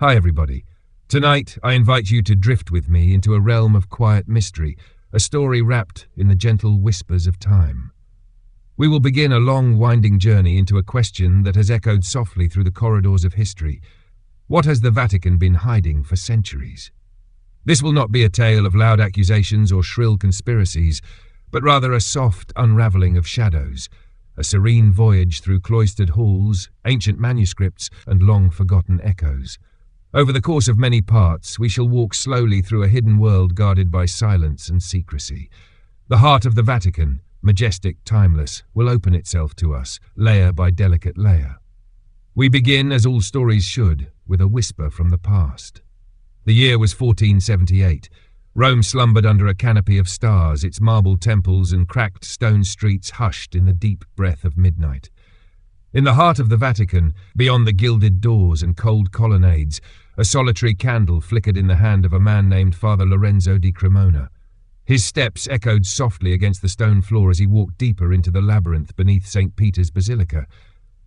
Hi everybody. Tonight I invite you to drift with me into a realm of quiet mystery, a story wrapped in the gentle whispers of time. We will begin a long winding journey into a question that has echoed softly through the corridors of history. What has the Vatican been hiding for centuries? This will not be a tale of loud accusations or shrill conspiracies, but rather a soft unravelling of shadows, a serene voyage through cloistered halls, ancient manuscripts, and long-forgotten echoes. Over the course of many parts, we shall walk slowly through a hidden world guarded by silence and secrecy. The heart of the Vatican, majestic, timeless, will open itself to us, layer by delicate layer. We begin, as all stories should, with a whisper from the past. The year was 1478. Rome slumbered under a canopy of stars, its marble temples and cracked stone streets hushed in the deep breath of midnight. In the heart of the Vatican, beyond the gilded doors and cold colonnades, a solitary candle flickered in the hand of a man named Father Lorenzo di Cremona. His steps echoed softly against the stone floor as he walked deeper into the labyrinth beneath St. Peter's Basilica,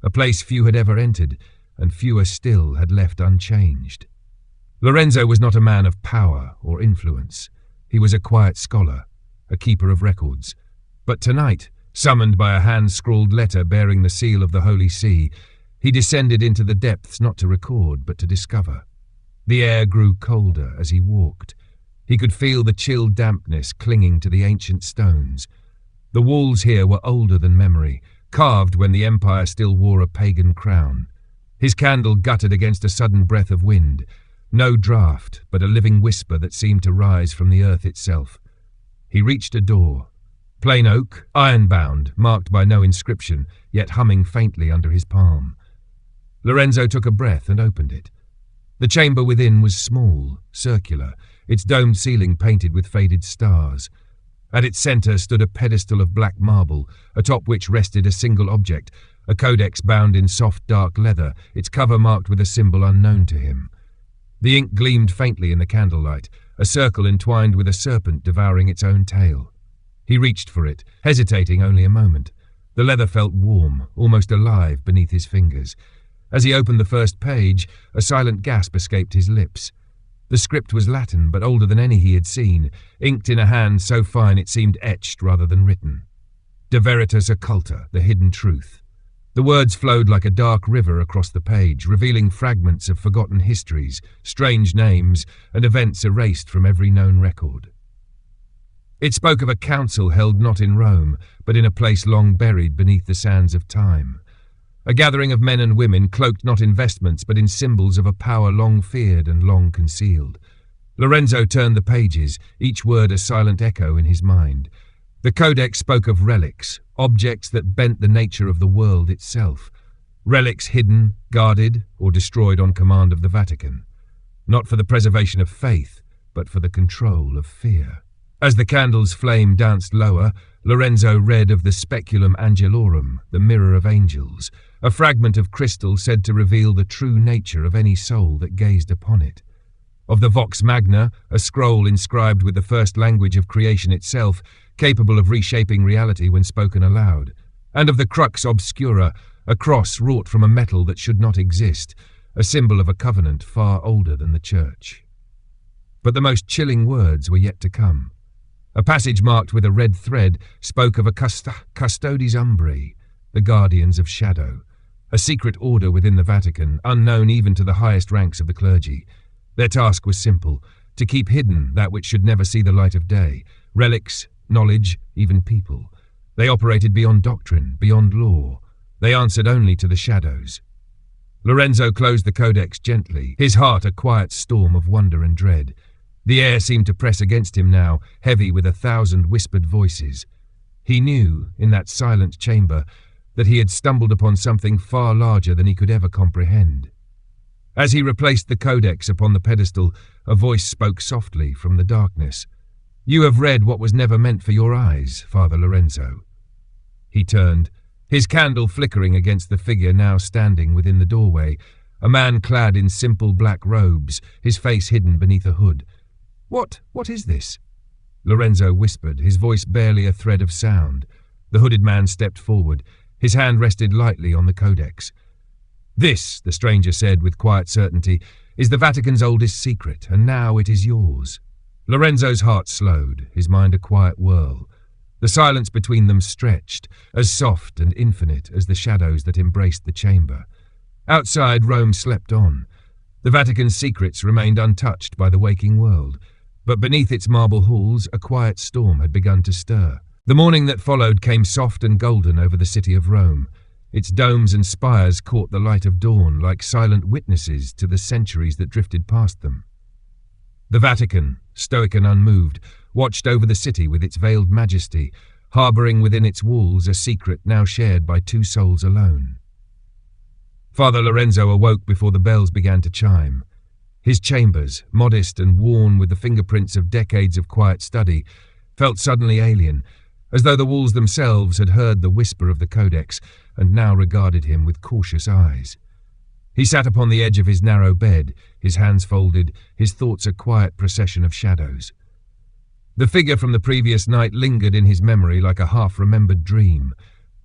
a place few had ever entered, and fewer still had left unchanged. Lorenzo was not a man of power or influence. He was a quiet scholar, a keeper of records. But tonight, summoned by a hand-scrawled letter bearing the seal of the Holy See, he descended into the depths not to record, but to discover. The air grew colder as he walked. He could feel the chill dampness clinging to the ancient stones. The walls here were older than memory, carved when the empire still wore a pagan crown. His candle guttered against a sudden breath of wind. No draught, but a living whisper that seemed to rise from the earth itself. He reached a door. Plain oak, iron-bound, marked by no inscription, yet humming faintly under his palm. Lorenzo took a breath and opened it. The chamber within was small, circular, its domed ceiling painted with faded stars. At its centre stood a pedestal of black marble, atop which rested a single object, a codex bound in soft dark leather, its cover marked with a symbol unknown to him. The ink gleamed faintly in the candlelight, a circle entwined with a serpent devouring its own tail. He reached for it, hesitating only a moment. The leather felt warm, almost alive beneath his fingers. As he opened the first page, a silent gasp escaped his lips. The script was Latin, but older than any he had seen, inked in a hand so fine it seemed etched rather than written. De veritas occulta, the hidden truth. The words flowed like a dark river across the page, revealing fragments of forgotten histories, strange names, and events erased from every known record. It spoke of a council held not in Rome, but in a place long buried beneath the sands of time. A gathering of men and women cloaked not in vestments, but in symbols of a power long feared and long concealed. Lorenzo turned the pages, each word a silent echo in his mind. The codex spoke of relics, objects that bent the nature of the world itself. Relics hidden, guarded, or destroyed on command of the Vatican. Not for the preservation of faith, but for the control of fear. As the candle's flame danced lower, Lorenzo read of the Speculum Angelorum, the mirror of angels, a fragment of crystal said to reveal the true nature of any soul that gazed upon it. Of the Vox Magna, a scroll inscribed with the first language of creation itself, capable of reshaping reality when spoken aloud. And of the Crux Obscura, a cross wrought from a metal that should not exist, a symbol of a covenant far older than the Church. But the most chilling words were yet to come. A passage marked with a red thread spoke of a custodes umbri, the guardians of shadow, a secret order within the Vatican, unknown even to the highest ranks of the clergy. Their task was simple, to keep hidden that which should never see the light of day, relics, knowledge, even people. They operated beyond doctrine, beyond law. They answered only to the shadows. Lorenzo closed the codex gently, his heart a quiet storm of wonder and dread. The air seemed to press against him now, heavy with 1,000 whispered voices. He knew, in that silent chamber, that he had stumbled upon something far larger than he could ever comprehend. As he replaced the codex upon the pedestal, a voice spoke softly from the darkness. "You have read what was never meant for your eyes, Father Lorenzo." He turned, his candle flickering against the figure now standing within the doorway, a man clad in simple black robes, his face hidden beneath a hood. What is this?" Lorenzo whispered, his voice barely a thread of sound. The hooded man stepped forward. His hand rested lightly on the codex. "This," the stranger said with quiet certainty, is the Vatican's oldest secret, and now it is yours." Lorenzo's heart slowed, his mind a quiet whirl. The silence between them stretched, as soft and infinite as the shadows that embraced the chamber. Outside, Rome slept on. The Vatican's secrets remained untouched by the waking world, but beneath its marble halls a quiet storm had begun to stir. The morning that followed came soft and golden over the city of Rome. Its domes and spires caught the light of dawn like silent witnesses to the centuries that drifted past them. The Vatican, stoic and unmoved, watched over the city with its veiled majesty, harbouring within its walls a secret now shared by two souls alone. Father Lorenzo awoke before the bells began to chime. His chambers, modest and worn with the fingerprints of decades of quiet study, felt suddenly alien, as though the walls themselves had heard the whisper of the codex and now regarded him with cautious eyes. He sat upon the edge of his narrow bed, his hands folded, his thoughts a quiet procession of shadows. The figure from the previous night lingered in his memory like a half-remembered dream,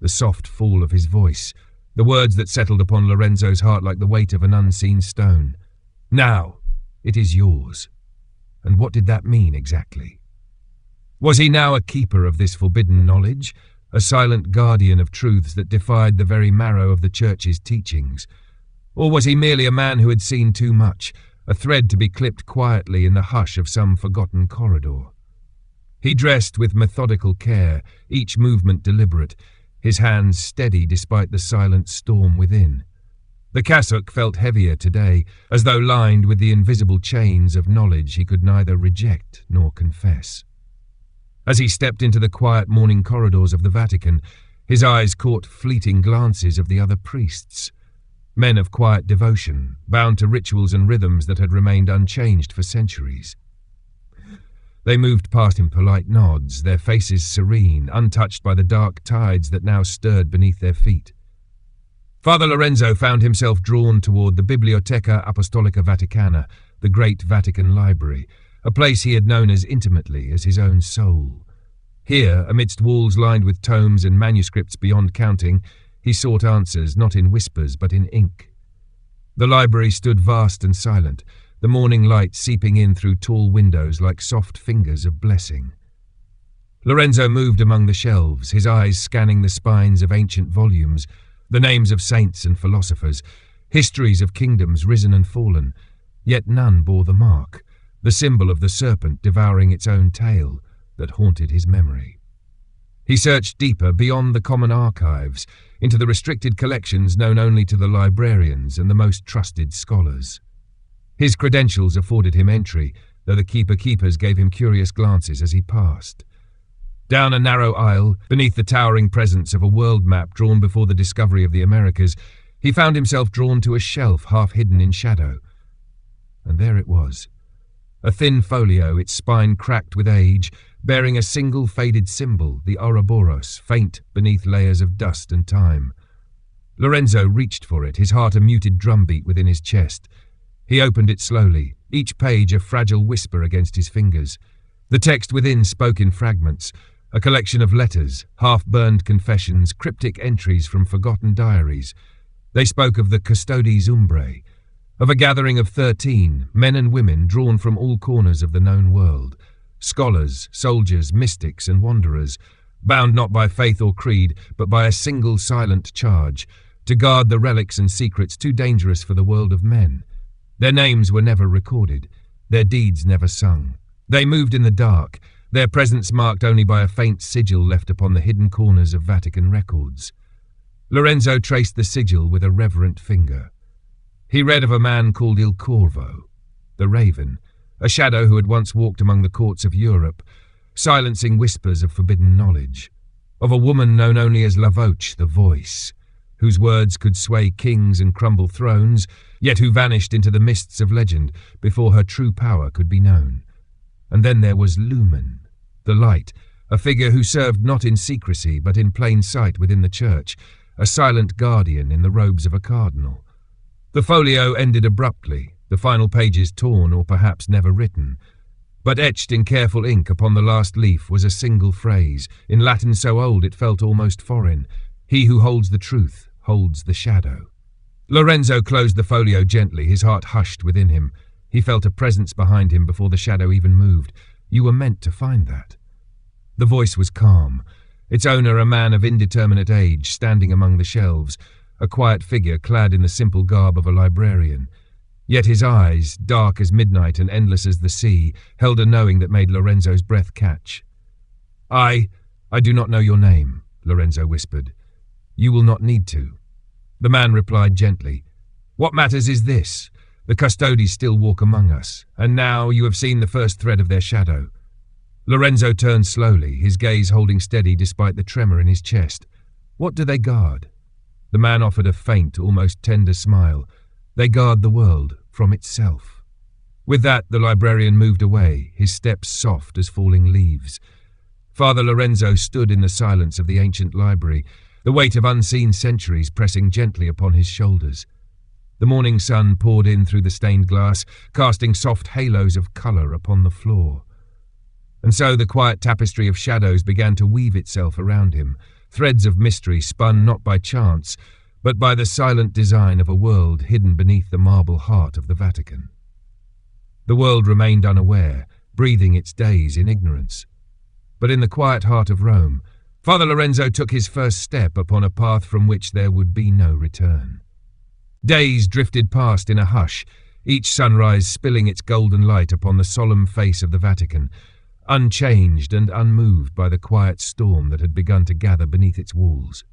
the soft fall of his voice, the words that settled upon Lorenzo's heart like the weight of an unseen stone. "Now, it is yours." And what did that mean exactly? Was he now a keeper of this forbidden knowledge, a silent guardian of truths that defied the very marrow of the Church's teachings? Or was he merely a man who had seen too much, a thread to be clipped quietly in the hush of some forgotten corridor? He dressed with methodical care, each movement deliberate, his hands steady despite the silent storm within. The cassock felt heavier today, as though lined with the invisible chains of knowledge he could neither reject nor confess. As he stepped into the quiet morning corridors of the Vatican, his eyes caught fleeting glances of the other priests. Men of quiet devotion, bound to rituals and rhythms that had remained unchanged for centuries. They moved past in polite nods, their faces serene, untouched by the dark tides that now stirred beneath their feet. Father Lorenzo found himself drawn toward the Bibliotheca Apostolica Vaticana, the great Vatican library, a place he had known as intimately as his own soul. Here, amidst walls lined with tomes and manuscripts beyond counting, he sought answers not in whispers but in ink. The library stood vast and silent, the morning light seeping in through tall windows like soft fingers of blessing. Lorenzo moved among the shelves, his eyes scanning the spines of ancient volumes, the names of saints and philosophers, histories of kingdoms risen and fallen, yet none bore the mark, the symbol of the serpent devouring its own tail that haunted his memory. He searched deeper beyond the common archives, into the restricted collections known only to the librarians and the most trusted scholars. His credentials afforded him entry, though the keepers gave him curious glances as he passed. Down a narrow aisle, beneath the towering presence of a world map drawn before the discovery of the Americas, he found himself drawn to a shelf half hidden in shadow. And there it was. A thin folio, its spine cracked with age, bearing a single faded symbol, the Ouroboros, faint beneath layers of dust and time. Lorenzo reached for it, his heart a muted drumbeat within his chest. He opened it slowly, each page a fragile whisper against his fingers. The text within spoke in fragments, a collection of letters, half-burned confessions, cryptic entries from forgotten diaries. They spoke of the Custodes Umbrae, of a gathering of 13, men and women drawn from all corners of the known world, scholars, soldiers, mystics and wanderers, bound not by faith or creed, but by a single silent charge, to guard the relics and secrets too dangerous for the world of men. Their names were never recorded, their deeds never sung. They moved in the dark, their presence marked only by a faint sigil left upon the hidden corners of Vatican records. Lorenzo traced the sigil with a reverent finger. He read of a man called Il Corvo, the Raven, a shadow who had once walked among the courts of Europe, silencing whispers of forbidden knowledge, of a woman known only as La Voce, the Voice, whose words could sway kings and crumble thrones, yet who vanished into the mists of legend before her true power could be known. And then there was Lumen, the Light, a figure who served not in secrecy but in plain sight within the church, a silent guardian in the robes of a cardinal. The folio ended abruptly, the final pages torn or perhaps never written. But etched in careful ink upon the last leaf was a single phrase, in Latin so old it felt almost foreign: "He who holds the truth holds the shadow." Lorenzo closed the folio gently, his heart hushed within him. He felt a presence behind him before the shadow even moved. You were meant to find that. The voice was calm, its owner a man of indeterminate age, standing among the shelves, a quiet figure clad in the simple garb of a librarian. Yet his eyes, dark as midnight and endless as the sea, held a knowing that made Lorenzo's breath catch. I do not know your name, Lorenzo whispered. You will not need to. The man replied gently. What matters is this. The custodies still walk among us, and now you have seen the first thread of their shadow. Lorenzo turned slowly, his gaze holding steady despite the tremor in his chest. What do they guard? The man offered a faint, almost tender smile. They guard the world from itself. With that, the librarian moved away, his steps soft as falling leaves. Father Lorenzo stood in the silence of the ancient library, the weight of unseen centuries pressing gently upon his shoulders. The morning sun poured in through the stained glass, casting soft halos of colour upon the floor. And so the quiet tapestry of shadows began to weave itself around him, threads of mystery spun not by chance, but by the silent design of a world hidden beneath the marble heart of the Vatican. The world remained unaware, breathing its days in ignorance. But in the quiet heart of Rome, Father Lorenzo took his first step upon a path from which there would be no return. Days drifted past in a hush, each sunrise spilling its golden light upon the solemn face of the Vatican, unchanged and unmoved by the quiet storm that had begun to gather beneath its walls.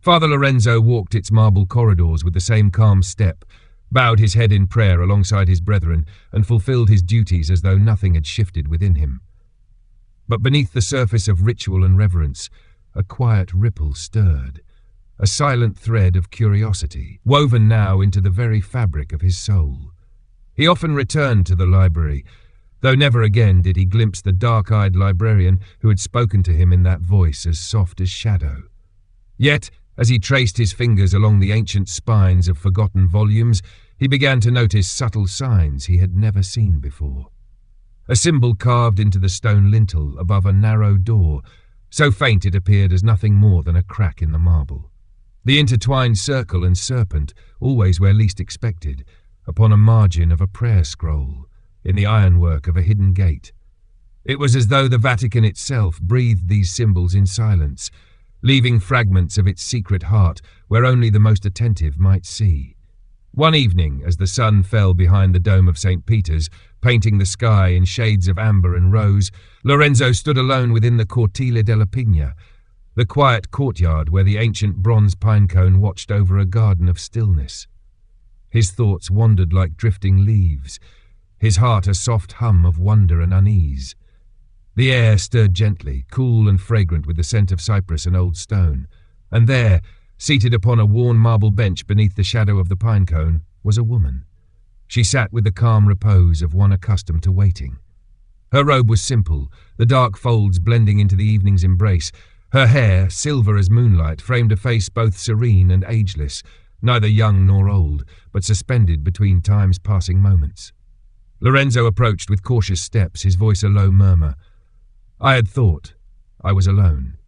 Father Lorenzo walked its marble corridors with the same calm step, bowed his head in prayer alongside his brethren, and fulfilled his duties as though nothing had shifted within him. But beneath the surface of ritual and reverence, a quiet ripple stirred, a silent thread of curiosity, woven now into the very fabric of his soul. He often returned to the library, though never again did he glimpse the dark-eyed librarian who had spoken to him in that voice as soft as shadow. Yet, as he traced his fingers along the ancient spines of forgotten volumes, he began to notice subtle signs he had never seen before. A symbol carved into the stone lintel above a narrow door, so faint it appeared as nothing more than a crack in the marble. The intertwined circle and serpent, always where least expected, upon a margin of a prayer scroll, in the ironwork of a hidden gate. It was as though the Vatican itself breathed these symbols in silence, leaving fragments of its secret heart where only the most attentive might see. One evening, as the sun fell behind the dome of St. Peter's, painting the sky in shades of amber and rose, Lorenzo stood alone within the Cortile della Pigna, the quiet courtyard where the ancient bronze pinecone watched over a garden of stillness. His thoughts wandered like drifting leaves, his heart a soft hum of wonder and unease. The air stirred gently, cool and fragrant with the scent of cypress and old stone, and there, seated upon a worn marble bench beneath the shadow of the pinecone, was a woman. She sat with the calm repose of one accustomed to waiting. Her robe was simple, the dark folds blending into the evening's embrace. Her hair, silver as moonlight, framed a face both serene and ageless, neither young nor old, but suspended between time's passing moments. Lorenzo approached with cautious steps, his voice a low murmur. I had thought I was alone.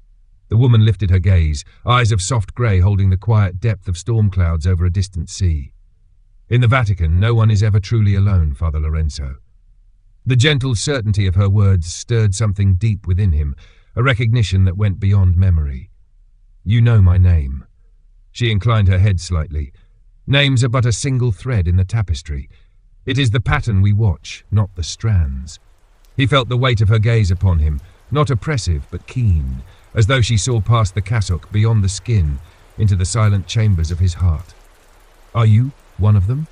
The woman lifted her gaze, eyes of soft grey holding the quiet depth of storm clouds over a distant sea. In the Vatican, no one is ever truly alone, Father Lorenzo. The gentle certainty of her words stirred something deep within him, a recognition that went beyond memory. You know my name. She inclined her head slightly. Names are but a single thread in the tapestry. It is the pattern we watch, not the strands. He felt the weight of her gaze upon him, not oppressive but keen, as though she saw past the cassock, beyond the skin, into the silent chambers of his heart. Are you one of them?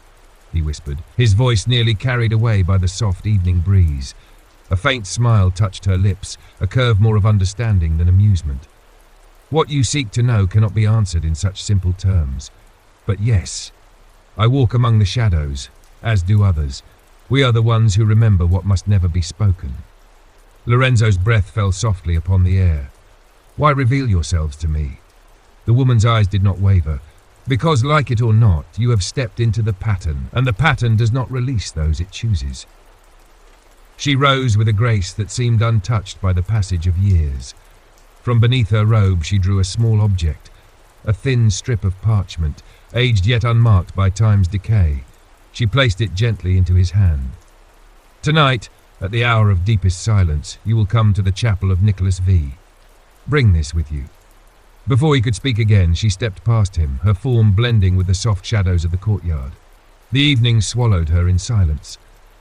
He whispered, his voice nearly carried away by the soft evening breeze. A faint smile touched her lips, a curve more of understanding than amusement. What you seek to know cannot be answered in such simple terms. But yes, I walk among the shadows, as do others. We are the ones who remember what must never be spoken. Lorenzo's breath fell softly upon the air. Why reveal yourselves to me? The woman's eyes did not waver. Because, like it or not, you have stepped into the pattern, and the pattern does not release those it chooses. She rose with a grace that seemed untouched by the passage of years. From beneath her robe she drew a small object, a thin strip of parchment, aged yet unmarked by time's decay. She placed it gently into his hand. "Tonight, at the hour of deepest silence, you will come to the chapel of Nicholas V. Bring this with you." Before he could speak again, she stepped past him, her form blending with the soft shadows of the courtyard. The evening swallowed her in silence.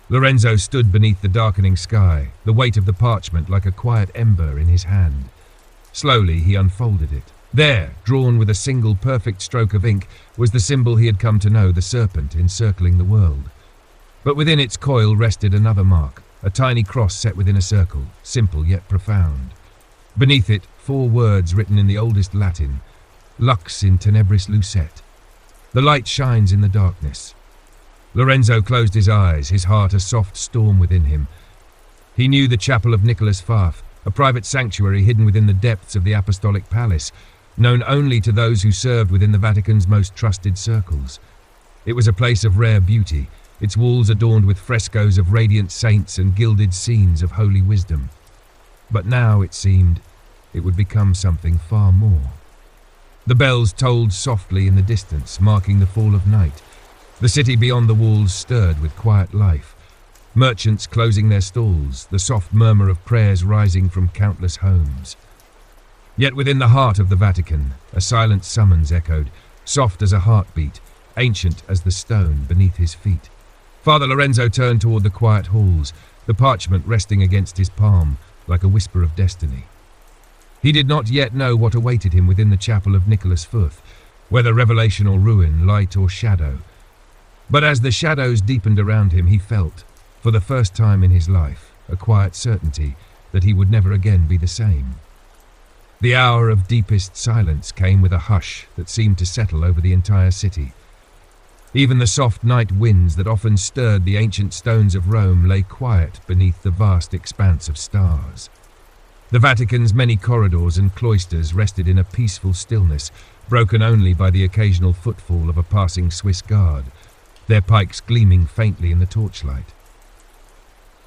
Lorenzo stood beneath the darkening sky, the weight of the parchment like a quiet ember in his hand. Slowly he unfolded it. There, drawn with a single perfect stroke of ink, was the symbol he had come to know, the serpent encircling the world. But within its coil rested another mark, a tiny cross set within a circle, simple yet profound. Beneath it, 4 words written in the oldest Latin, Lux in tenebris lucet. The light shines in the darkness. Lorenzo closed his eyes, his heart a soft storm within him. He knew the chapel of Nicholas Fath, a private sanctuary hidden within the depths of the apostolic palace, known only to those who served within the Vatican's most trusted circles. It was a place of rare beauty, its walls adorned with frescoes of radiant saints and gilded scenes of holy wisdom. But now, it seemed, it would become something far more. The bells tolled softly in the distance, marking the fall of night. The city beyond the walls stirred with quiet life. Merchants closing their stalls, the soft murmur of prayers rising from countless homes. Yet within the heart of the Vatican, a silent summons echoed, soft as a heartbeat, ancient as the stone beneath his feet. Father Lorenzo turned toward the quiet halls, the parchment resting against his palm, like a whisper of destiny. He did not yet know what awaited him within the chapel of Nicholas Futh, whether revelation or ruin, light or shadow. But as the shadows deepened around him, he felt, for the first time in his life, a quiet certainty that he would never again be the same. The hour of deepest silence came with a hush that seemed to settle over the entire city. Even the soft night winds that often stirred the ancient stones of Rome lay quiet beneath the vast expanse of stars. The Vatican's many corridors and cloisters rested in a peaceful stillness, broken only by the occasional footfall of a passing Swiss guard, their pikes gleaming faintly in the torchlight.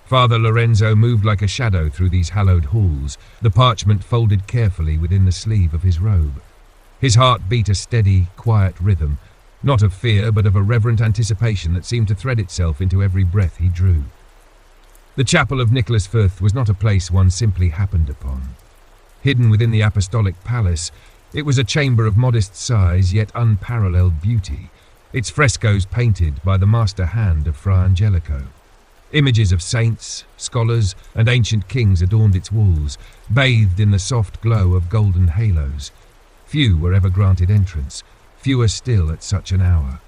Father Lorenzo moved like a shadow through these hallowed halls, the parchment folded carefully within the sleeve of his robe. His heart beat a steady, quiet rhythm, not of fear but of a reverent anticipation that seemed to thread itself into every breath he drew. The chapel of Nicholas Futh was not a place one simply happened upon. Hidden within the apostolic palace, it was a chamber of modest size yet unparalleled beauty, its frescoes painted by the master hand of Fra Angelico. Images of saints, scholars, and ancient kings adorned its walls, bathed in the soft glow of golden halos. Few were ever granted entrance, fewer still at such an hour.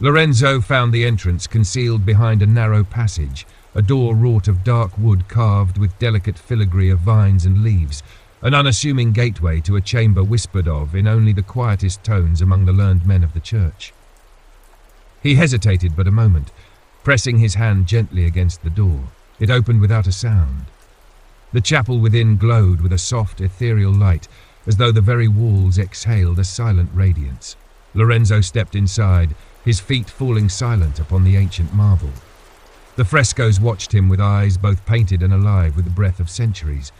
Lorenzo found the entrance concealed behind a narrow passage, a door wrought of dark wood carved with delicate filigree of vines and leaves, an unassuming gateway to a chamber whispered of in only the quietest tones among the learned men of the church. He hesitated but a moment, pressing his hand gently against the door. It opened without a sound. The chapel within glowed with a soft, ethereal light, as though the very walls exhaled a silent radiance. Lorenzo stepped inside, his feet falling silent upon the ancient marble. The frescoes watched him with eyes both painted and alive with the breath of centuries.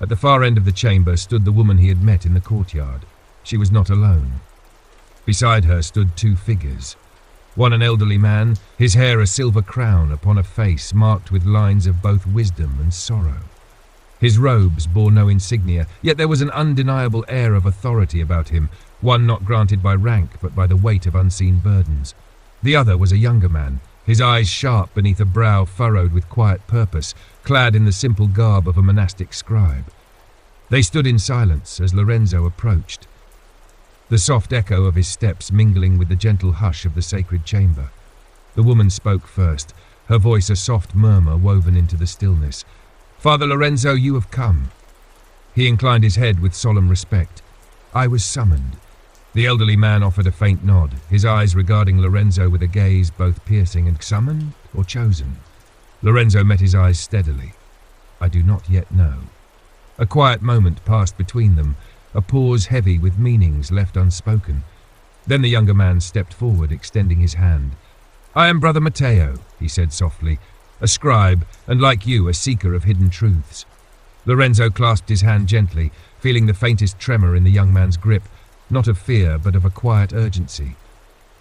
At the far end of the chamber stood the woman he had met in the courtyard. She was not alone. Beside her stood 2 figures. One an elderly man, his hair a silver crown upon a face marked with lines of both wisdom and sorrow. His robes bore no insignia, yet there was an undeniable air of authority about him, one not granted by rank but by the weight of unseen burdens. The other was a younger man, his eyes sharp beneath a brow furrowed with quiet purpose, clad in the simple garb of a monastic scribe. They stood in silence as Lorenzo approached, the soft echo of his steps mingling with the gentle hush of the sacred chamber. The woman spoke first, her voice a soft murmur woven into the stillness. "Father Lorenzo, you have come." He inclined his head with solemn respect. "I was summoned." The elderly man offered a faint nod, his eyes regarding Lorenzo with a gaze both piercing and summoned or chosen. Lorenzo met his eyes steadily. "I do not yet know." A quiet moment passed between them, a pause heavy with meanings left unspoken. Then the younger man stepped forward, extending his hand. "I am Brother Matteo," he said softly, "a scribe, and like you, a seeker of hidden truths." Lorenzo clasped his hand gently, feeling the faintest tremor in the young man's grip, not of fear, but of a quiet urgency.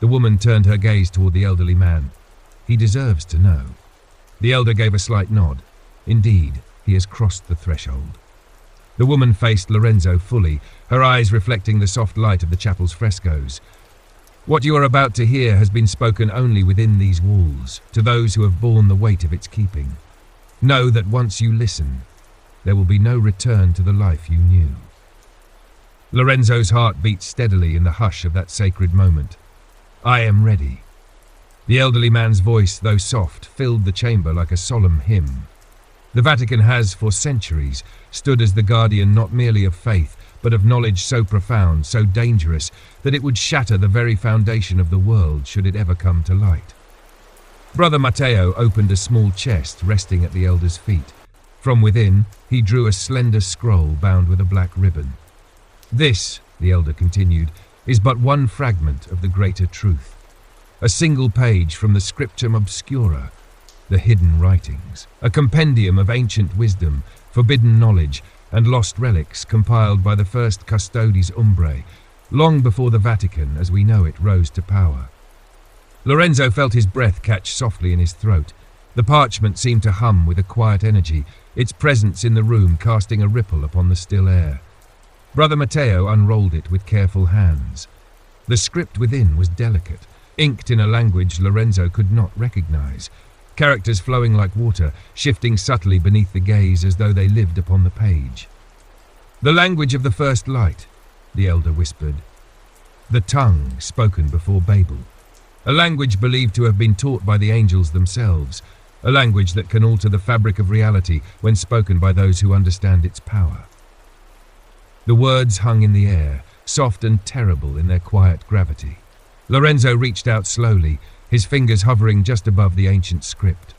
The woman turned her gaze toward the elderly man. He deserves to know. The elder gave a slight nod. Indeed, he has crossed the threshold. The woman faced Lorenzo fully, her eyes reflecting the soft light of the chapel's frescoes. What you are about to hear has been spoken only within these walls, to those who have borne the weight of its keeping. Know that once you listen, there will be no return to the life you knew. Lorenzo's heart beat steadily in the hush of that sacred moment. I am ready. The elderly man's voice, though soft, filled the chamber like a solemn hymn. The Vatican has, for centuries, stood as the guardian not merely of faith, but of knowledge so profound, so dangerous, that it would shatter the very foundation of the world should it ever come to light. Brother Matteo opened a small chest resting at the elder's feet. From within, he drew a slender scroll bound with a black ribbon. This, the elder continued, is but one fragment of the greater truth. A single page from the Scriptum Obscura, the hidden writings, a compendium of ancient wisdom, forbidden knowledge, and lost relics compiled by the first Custodes Umbrae, long before the Vatican, as we know it, rose to power. Lorenzo felt his breath catch softly in his throat. The parchment seemed to hum with a quiet energy, its presence in the room casting a ripple upon the still air. Brother Matteo unrolled it with careful hands. The script within was delicate, inked in a language Lorenzo could not recognize, characters flowing like water, shifting subtly beneath the gaze as though they lived upon the page. The language of the first light, the elder whispered. The tongue spoken before Babel. A language believed to have been taught by the angels themselves, a language that can alter the fabric of reality when spoken by those who understand its power. The words hung in the air, soft and terrible in their quiet gravity. Lorenzo reached out slowly, his fingers hovering just above the ancient script.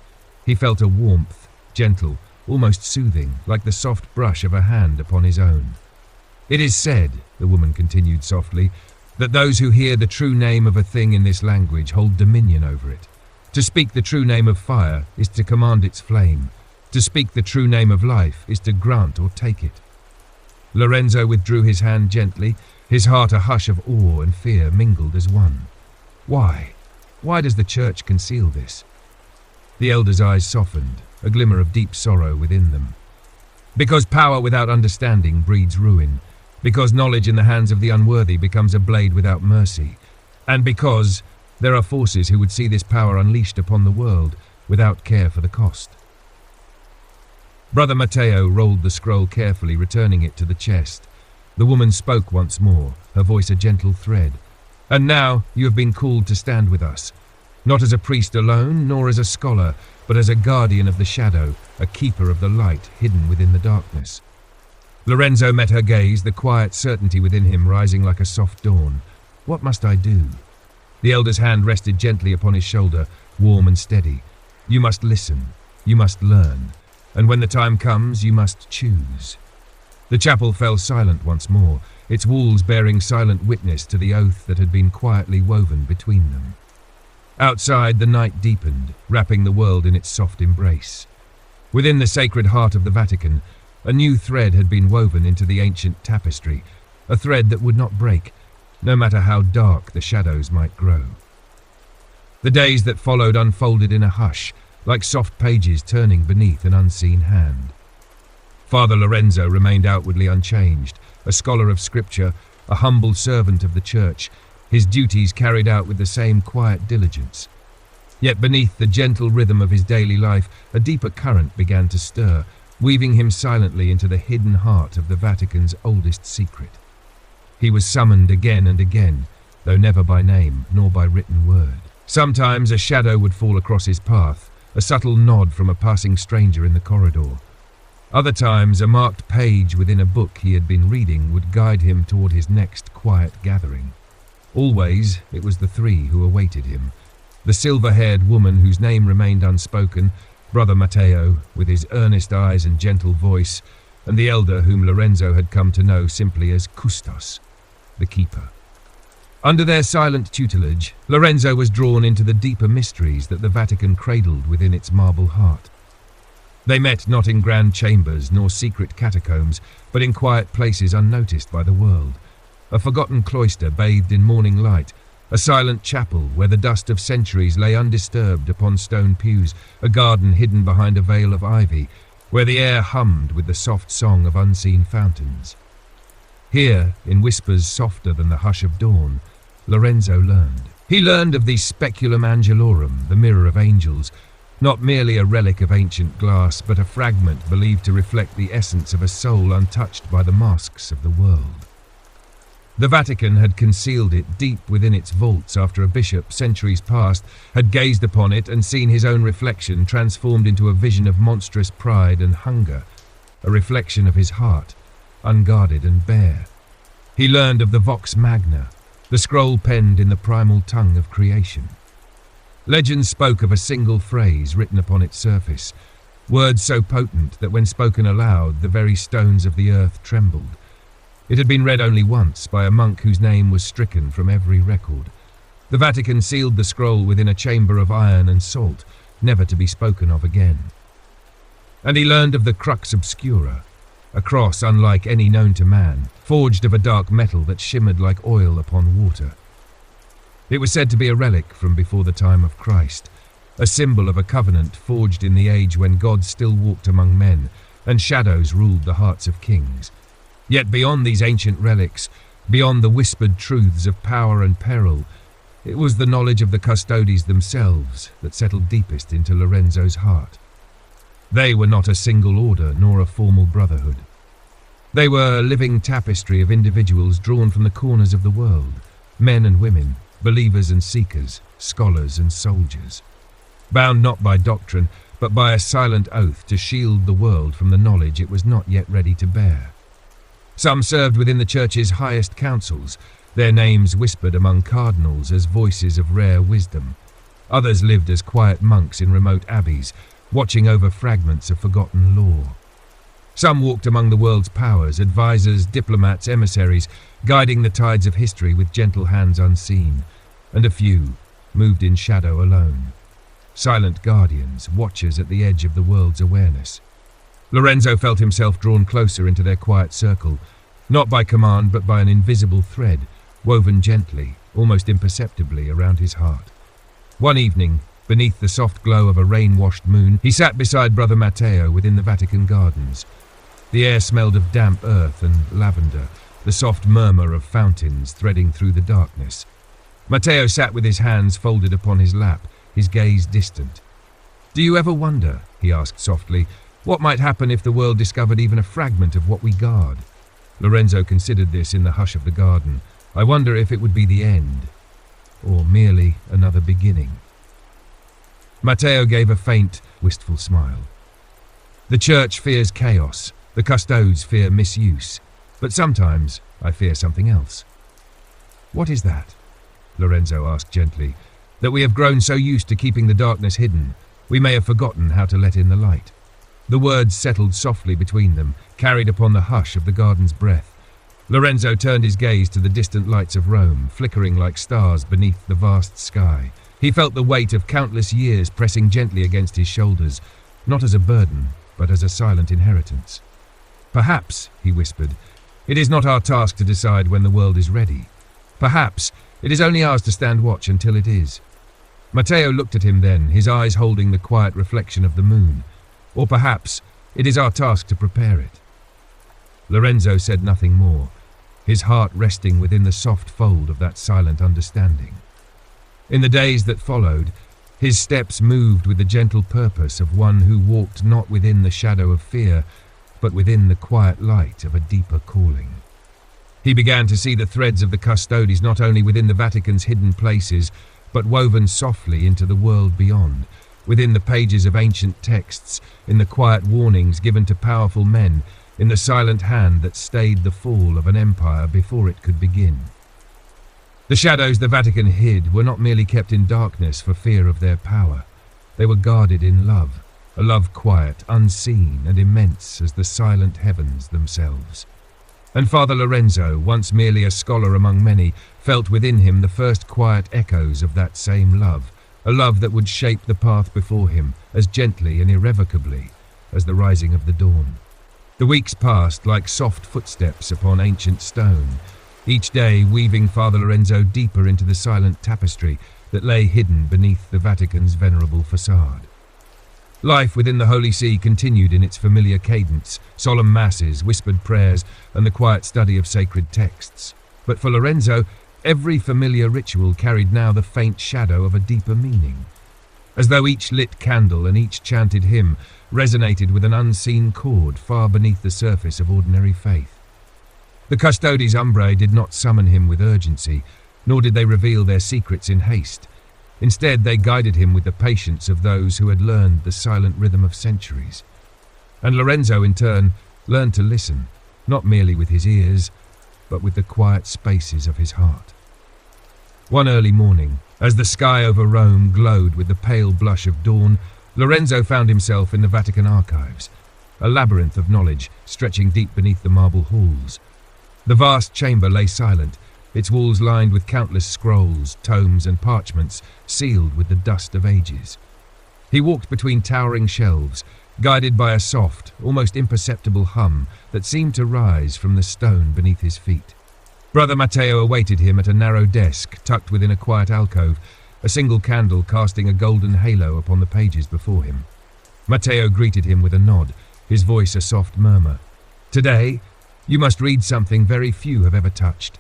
He felt a warmth, gentle, almost soothing, like the soft brush of a hand upon his own. It is said, the woman continued softly, that those who hear the true name of a thing in this language hold dominion over it. To speak the true name of fire is to command its flame. To speak the true name of life is to grant or take it. Lorenzo withdrew his hand gently, his heart a hush of awe and fear mingled as one. Why? Why does the Church conceal this? The elder's eyes softened, a glimmer of deep sorrow within them. Because power without understanding breeds ruin, because knowledge in the hands of the unworthy becomes a blade without mercy, and because there are forces who would see this power unleashed upon the world without care for the cost. Brother Matteo rolled the scroll carefully, returning it to the chest. The woman spoke once more, her voice a gentle thread. And now you have been called to stand with us, not as a priest alone, nor as a scholar, but as a guardian of the shadow, a keeper of the light hidden within the darkness. Lorenzo met her gaze, the quiet certainty within him rising like a soft dawn. What must I do? The elder's hand rested gently upon his shoulder, warm and steady. You must listen, you must learn, and when the time comes, you must choose. The chapel fell silent once more, its walls bearing silent witness to the oath that had been quietly woven between them. Outside, the night deepened, wrapping the world in its soft embrace. Within the sacred heart of the Vatican, a new thread had been woven into the ancient tapestry, a thread that would not break, no matter how dark the shadows might grow. The days that followed unfolded in a hush, like soft pages turning beneath an unseen hand. Father Lorenzo remained outwardly unchanged, a scholar of scripture, a humble servant of the church, his duties carried out with the same quiet diligence. Yet beneath the gentle rhythm of his daily life, a deeper current began to stir, weaving him silently into the hidden heart of the Vatican's oldest secret. He was summoned again and again, though never by name nor by written word. Sometimes a shadow would fall across his path, a subtle nod from a passing stranger in the corridor. Other times, a marked page within a book he had been reading would guide him toward his next quiet gathering. Always, it was the three who awaited him. The silver-haired woman whose name remained unspoken, Brother Matteo, with his earnest eyes and gentle voice, and the elder whom Lorenzo had come to know simply as Custos, the keeper. Under their silent tutelage, Lorenzo was drawn into the deeper mysteries that the Vatican cradled within its marble heart. They met not in grand chambers nor secret catacombs, but in quiet places unnoticed by the world. A forgotten cloister bathed in morning light, a silent chapel where the dust of centuries lay undisturbed upon stone pews, a garden hidden behind a veil of ivy, where the air hummed with the soft song of unseen fountains. Here, in whispers softer than the hush of dawn, Lorenzo learned. He learned of the speculum angelorum, the mirror of angels, not merely a relic of ancient glass, but a fragment believed to reflect the essence of a soul untouched by the masks of the world. The Vatican had concealed it deep within its vaults after a bishop, centuries past, had gazed upon it and seen his own reflection transformed into a vision of monstrous pride and hunger, a reflection of his heart, unguarded and bare. He learned of the Vox Magna, the scroll penned in the primal tongue of creation. Legend spoke of a single phrase written upon its surface, words so potent that when spoken aloud, the very stones of the earth trembled. It had been read only once by a monk whose name was stricken from every record. The Vatican sealed the scroll within a chamber of iron and salt, never to be spoken of again. And he learned of the crux obscura, a cross unlike any known to man, forged of a dark metal that shimmered like oil upon water. It was said to be a relic from before the time of Christ, a symbol of a covenant forged in the age when God still walked among men, and shadows ruled the hearts of kings. Yet beyond these ancient relics, beyond the whispered truths of power and peril, it was the knowledge of the custodies themselves that settled deepest into Lorenzo's heart. They were not a single order nor a formal brotherhood. They were a living tapestry of individuals drawn from the corners of the world, men and women, believers and seekers, scholars and soldiers, bound not by doctrine, but by a silent oath to shield the world from the knowledge it was not yet ready to bear. Some served within the Church's highest councils, their names whispered among cardinals as voices of rare wisdom. Others lived as quiet monks in remote abbeys, watching over fragments of forgotten lore. Some walked among the world's powers, advisors, diplomats, emissaries, guiding the tides of history with gentle hands unseen, and a few moved in shadow alone, silent guardians, watchers at the edge of the world's awareness. Lorenzo felt himself drawn closer into their quiet circle, not by command but by an invisible thread, woven gently, almost imperceptibly, around his heart. One evening, beneath the soft glow of a rain-washed moon, he sat beside Brother Matteo within the Vatican gardens. The air smelled of damp earth and lavender, the soft murmur of fountains threading through the darkness. Matteo sat with his hands folded upon his lap, his gaze distant. "Do you ever wonder," he asked softly, "what might happen if the world discovered even a fragment of what we guard?" Lorenzo considered this in the hush of the garden. "I wonder if it would be the end, or merely another beginning." Matteo gave a faint, wistful smile. "The Church fears chaos, the custodes fear misuse, but sometimes I fear something else." "What is that?" Lorenzo asked gently. "That we have grown so used to keeping the darkness hidden, we may have forgotten how to let in the light." The words settled softly between them, carried upon the hush of the garden's breath. Lorenzo turned his gaze to the distant lights of Rome, flickering like stars beneath the vast sky. He felt the weight of countless years pressing gently against his shoulders, not as a burden, but as a silent inheritance. "Perhaps," he whispered, "it is not our task to decide when the world is ready. Perhaps it is only ours to stand watch until it is." Matteo looked at him then, his eyes holding the quiet reflection of the moon. "Or perhaps it is our task to prepare it." Lorenzo said nothing more, his heart resting within the soft fold of that silent understanding. In the days that followed, his steps moved with the gentle purpose of one who walked not within the shadow of fear, but within the quiet light of a deeper calling. He began to see the threads of the custodies not only within the Vatican's hidden places, but woven softly into the world beyond, within the pages of ancient texts, in the quiet warnings given to powerful men, in the silent hand that stayed the fall of an empire before it could begin. The shadows the Vatican hid were not merely kept in darkness for fear of their power. They were guarded in love, a love quiet, unseen, and immense as the silent heavens themselves. And Father Lorenzo, once merely a scholar among many, felt within him the first quiet echoes of that same love, a love that would shape the path before him as gently and irrevocably as the rising of the dawn. The weeks passed like soft footsteps upon ancient stone. each day weaving Father Lorenzo deeper into the silent tapestry that lay hidden beneath the Vatican's venerable facade. Life within the Holy See continued in its familiar cadence, solemn masses, whispered prayers, and the quiet study of sacred texts. But for Lorenzo, every familiar ritual carried now the faint shadow of a deeper meaning, as though each lit candle and each chanted hymn resonated with an unseen chord far beneath the surface of ordinary faith. The Custodes Umbrae did not summon him with urgency, nor did they reveal their secrets in haste. Instead, they guided him with the patience of those who had learned the silent rhythm of centuries. And Lorenzo, in turn, learned to listen, not merely with his ears, but with the quiet spaces of his heart. One early morning, as the sky over Rome glowed with the pale blush of dawn, Lorenzo found himself in the Vatican archives, a labyrinth of knowledge stretching deep beneath the marble halls. The vast chamber lay silent, its walls lined with countless scrolls, tomes, and parchments sealed with the dust of ages. He walked between towering shelves, guided by a soft, almost imperceptible hum that seemed to rise from the stone beneath his feet. Brother Matteo awaited him at a narrow desk tucked within a quiet alcove, a single candle casting a golden halo upon the pages before him. Matteo greeted him with a nod, his voice a soft murmur. "Today, you must read something very few have ever touched."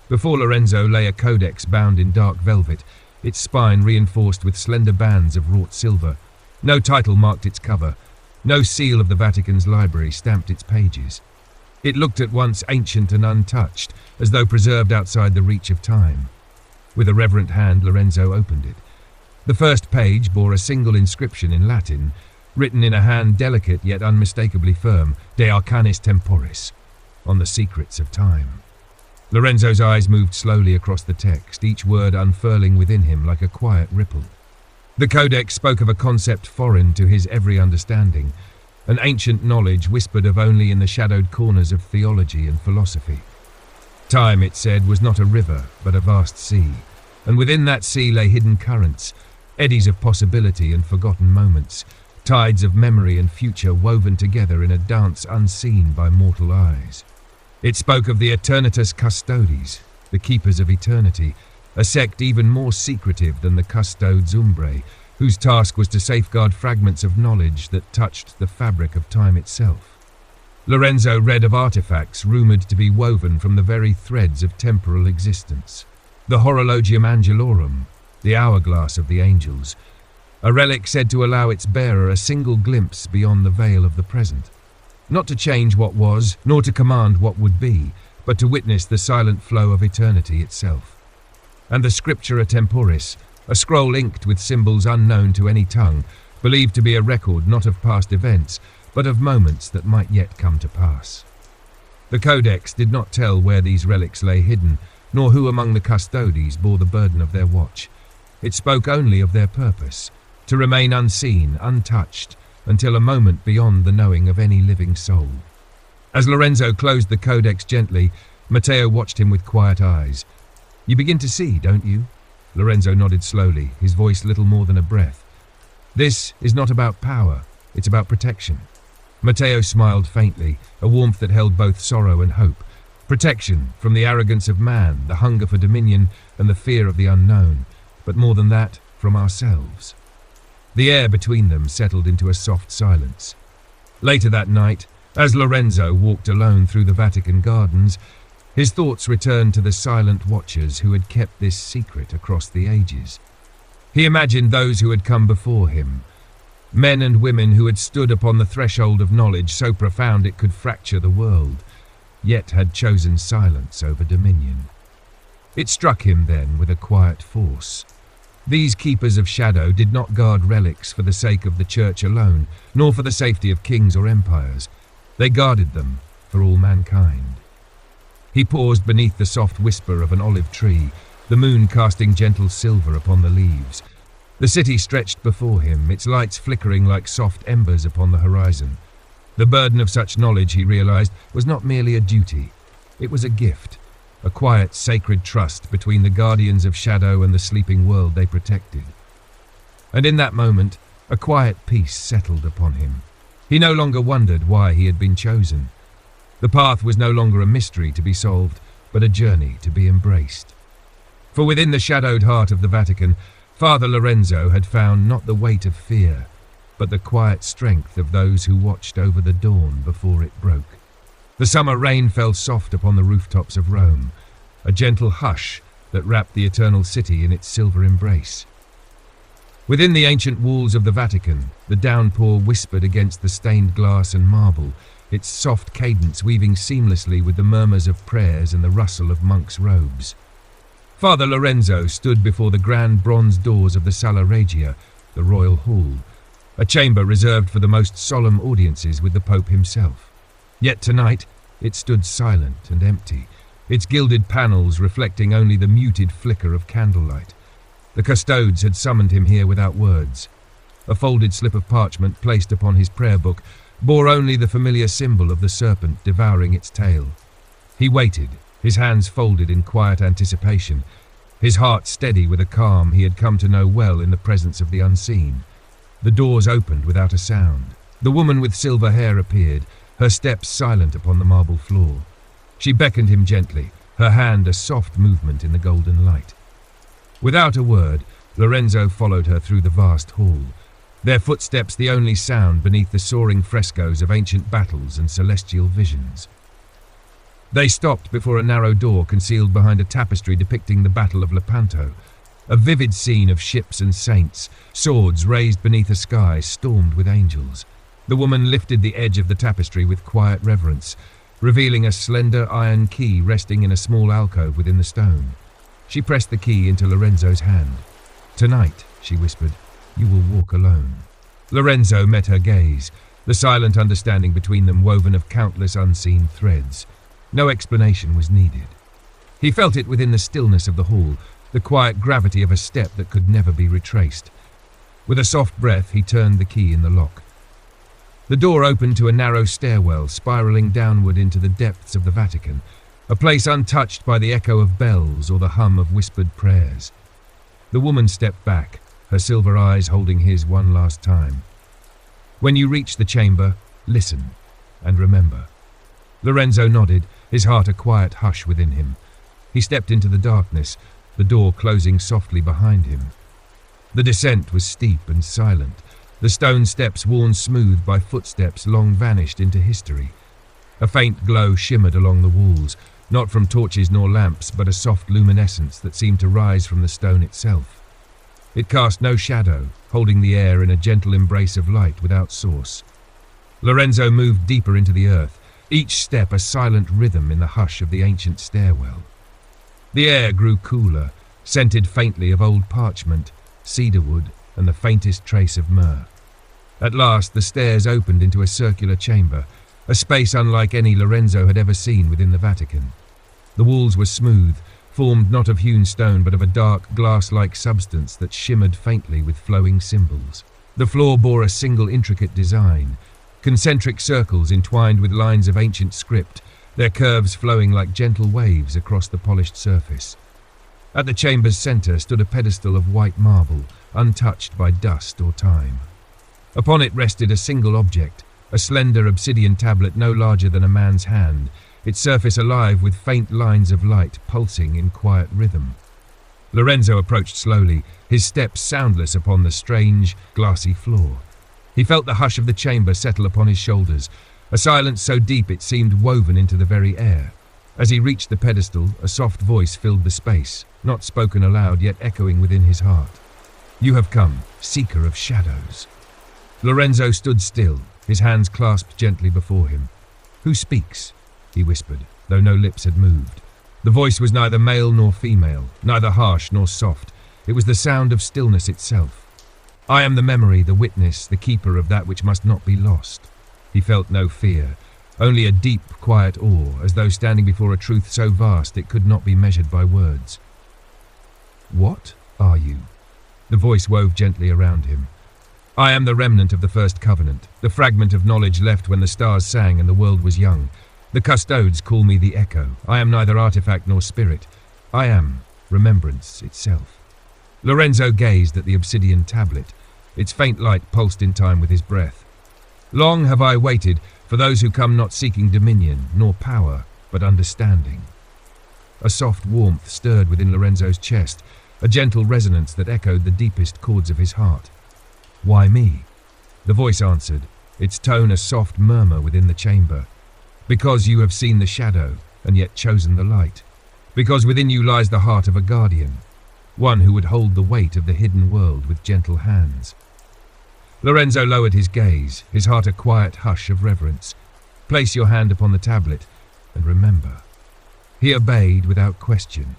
Before Lorenzo lay a codex bound in dark velvet, its spine reinforced with slender bands of wrought silver. No title marked its cover. No seal of the Vatican's library stamped its pages. It looked at once ancient and untouched, as though preserved outside the reach of time. With a reverent hand, Lorenzo opened it. The first page bore a single inscription in Latin, written in a hand delicate yet unmistakably firm, De Arcanis Temporis, on the secrets of time. Lorenzo's eyes moved slowly across the text, each word unfurling within him like a quiet ripple. The codex spoke of a concept foreign to his every understanding, an ancient knowledge whispered of only in the shadowed corners of theology and philosophy. Time, it said, was not a river, but a vast sea, and within that sea lay hidden currents, eddies of possibility and forgotten moments, tides of memory and future woven together in a dance unseen by mortal eyes. It spoke of the Eternitas Custodes, the keepers of eternity, a sect even more secretive than the Custodes Umbrae, whose task was to safeguard fragments of knowledge that touched the fabric of time itself. Lorenzo read of artifacts rumoured to be woven from the very threads of temporal existence. The Horologium Angelorum, the hourglass of the angels, a relic said to allow its bearer a single glimpse beyond the veil of the present. Not to change what was, nor to command what would be, but to witness the silent flow of eternity itself. And the Scriptura Temporis, a scroll inked with symbols unknown to any tongue, believed to be a record not of past events, but of moments that might yet come to pass. The Codex did not tell where these relics lay hidden, nor who among the Custodes bore the burden of their watch. It spoke only of their purpose, to remain unseen, untouched, until a moment beyond the knowing of any living soul. As Lorenzo closed the codex gently, Matteo watched him with quiet eyes. "You begin to see, don't you?" Lorenzo nodded slowly, his voice little more than a breath. "This is not about power, it's about protection." Matteo smiled faintly, a warmth that held both sorrow and hope. Protection from the arrogance of man, the hunger for dominion, and the fear of the unknown, but more than that, from ourselves. The air between them settled into a soft silence. Later that night, as Lorenzo walked alone through the Vatican gardens, his thoughts returned to the silent watchers who had kept this secret across the ages. He imagined those who had come before him, men and women who had stood upon the threshold of knowledge so profound it could fracture the world, yet had chosen silence over dominion. It struck him then with a quiet force. These keepers of shadow did not guard relics for the sake of the church alone, nor for the safety of kings or empires. They guarded them for all mankind. He paused beneath the soft whisper of an olive tree, the moon casting gentle silver upon the leaves. The city stretched before him, its lights flickering like soft embers upon the horizon. The burden of such knowledge, he realized, was not merely a duty. It was a gift, a quiet, sacred trust between the guardians of shadow and the sleeping world they protected. And in that moment, a quiet peace settled upon him. He no longer wondered why he had been chosen. The path was no longer a mystery to be solved, but a journey to be embraced. For within the shadowed heart of the Vatican, Father Lorenzo had found not the weight of fear, but the quiet strength of those who watched over the dawn before it broke. The summer rain fell soft upon the rooftops of Rome, a gentle hush that wrapped the eternal city in its silver embrace. Within the ancient walls of the Vatican, the downpour whispered against the stained glass and marble, its soft cadence weaving seamlessly with the murmurs of prayers and the rustle of monks' robes. Father Lorenzo stood before the grand bronze doors of the Sala Regia, the royal hall, a chamber reserved for the most solemn audiences with the Pope himself. Yet tonight it stood silent and empty, its gilded panels reflecting only the muted flicker of candlelight. The custodes had summoned him here without words. A folded slip of parchment placed upon his prayer book bore only the familiar symbol of the serpent devouring its tail. He waited, his hands folded in quiet anticipation, his heart steady with a calm he had come to know well in the presence of the unseen. The doors opened without a sound. The woman with silver hair appeared, her steps silent upon the marble floor. She beckoned him gently, her hand a soft movement in the golden light. Without a word, Lorenzo followed her through the vast hall, their footsteps the only sound beneath the soaring frescoes of ancient battles and celestial visions. They stopped before a narrow door concealed behind a tapestry depicting the Battle of Lepanto, a vivid scene of ships and saints, swords raised beneath a sky stormed with angels. The woman lifted the edge of the tapestry with quiet reverence, revealing a slender iron key resting in a small alcove within the stone. She pressed the key into Lorenzo's hand. "Tonight," she whispered, "you will walk alone." Lorenzo met her gaze, the silent understanding between them woven of countless unseen threads. No explanation was needed. He felt it within the stillness of the hall, the quiet gravity of a step that could never be retraced. With a soft breath, he turned the key in the lock. The door opened to a narrow stairwell spiraling downward into the depths of the Vatican, a place untouched by the echo of bells or the hum of whispered prayers. The woman stepped back, her silver eyes holding his one last time. "When you reach the chamber, listen and remember." Lorenzo nodded, his heart a quiet hush within him. He stepped into the darkness, the door closing softly behind him. The descent was steep and silent, the stone steps worn smooth by footsteps long vanished into history. A faint glow shimmered along the walls, not from torches nor lamps, but a soft luminescence that seemed to rise from the stone itself. It cast no shadow, holding the air in a gentle embrace of light without source. Lorenzo moved deeper into the earth, each step a silent rhythm in the hush of the ancient stairwell. The air grew cooler, scented faintly of old parchment, cedarwood, and the faintest trace of myrrh. At last the stairs opened into a circular chamber, a space unlike any Lorenzo had ever seen within the Vatican. The walls were smooth, formed not of hewn stone but of a dark, glass-like substance that shimmered faintly with flowing symbols. The floor bore a single intricate design, concentric circles entwined with lines of ancient script, their curves flowing like gentle waves across the polished surface. At the chamber's centre stood a pedestal of white marble, untouched by dust or time. Upon it rested a single object, a slender obsidian tablet no larger than a man's hand, its surface alive with faint lines of light pulsing in quiet rhythm. Lorenzo approached slowly, his steps soundless upon the strange, glassy floor. He felt the hush of the chamber settle upon his shoulders, a silence so deep it seemed woven into the very air. As he reached the pedestal, a soft voice filled the space, not spoken aloud yet echoing within his heart. "You have come, seeker of shadows." Lorenzo stood still, his hands clasped gently before him. "Who speaks?" he whispered, though no lips had moved. The voice was neither male nor female, neither harsh nor soft. It was the sound of stillness itself. "I am the memory, the witness, the keeper of that which must not be lost." He felt no fear, only a deep, quiet awe, as though standing before a truth so vast it could not be measured by words. "What are you?" The voice wove gently around him. "I am the remnant of the first covenant, the fragment of knowledge left when the stars sang and the world was young. The custodes call me the Echo. I am neither artifact nor spirit. I am remembrance itself." Lorenzo gazed at the obsidian tablet. Its faint light pulsed in time with his breath. "Long have I waited for those who come not seeking dominion nor power, but understanding." A soft warmth stirred within Lorenzo's chest, a gentle resonance that echoed the deepest chords of his heart. "Why me?" The voice answered, its tone a soft murmur within the chamber. "Because you have seen the shadow, and yet chosen the light. Because within you lies the heart of a guardian, one who would hold the weight of the hidden world with gentle hands." Lorenzo lowered his gaze, his heart a quiet hush of reverence. "Place your hand upon the tablet, and remember." He obeyed without question.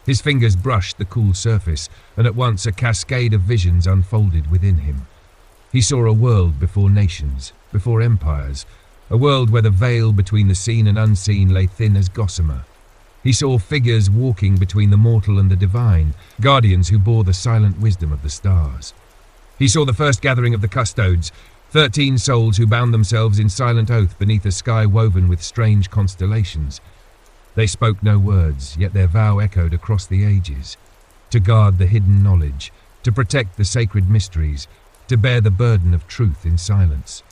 His fingers brushed the cool surface, and at once a cascade of visions unfolded within him. He saw a world before nations, before empires, a world where the veil between the seen and unseen lay thin as gossamer. He saw figures walking between the mortal and the divine, guardians who bore the silent wisdom of the stars. He saw the first gathering of the custodes, 13 souls who bound themselves in silent oath beneath a sky woven with strange constellations. They spoke no words, yet their vow echoed across the ages. To guard the hidden knowledge, to protect the sacred mysteries, to bear the burden of truth in silence.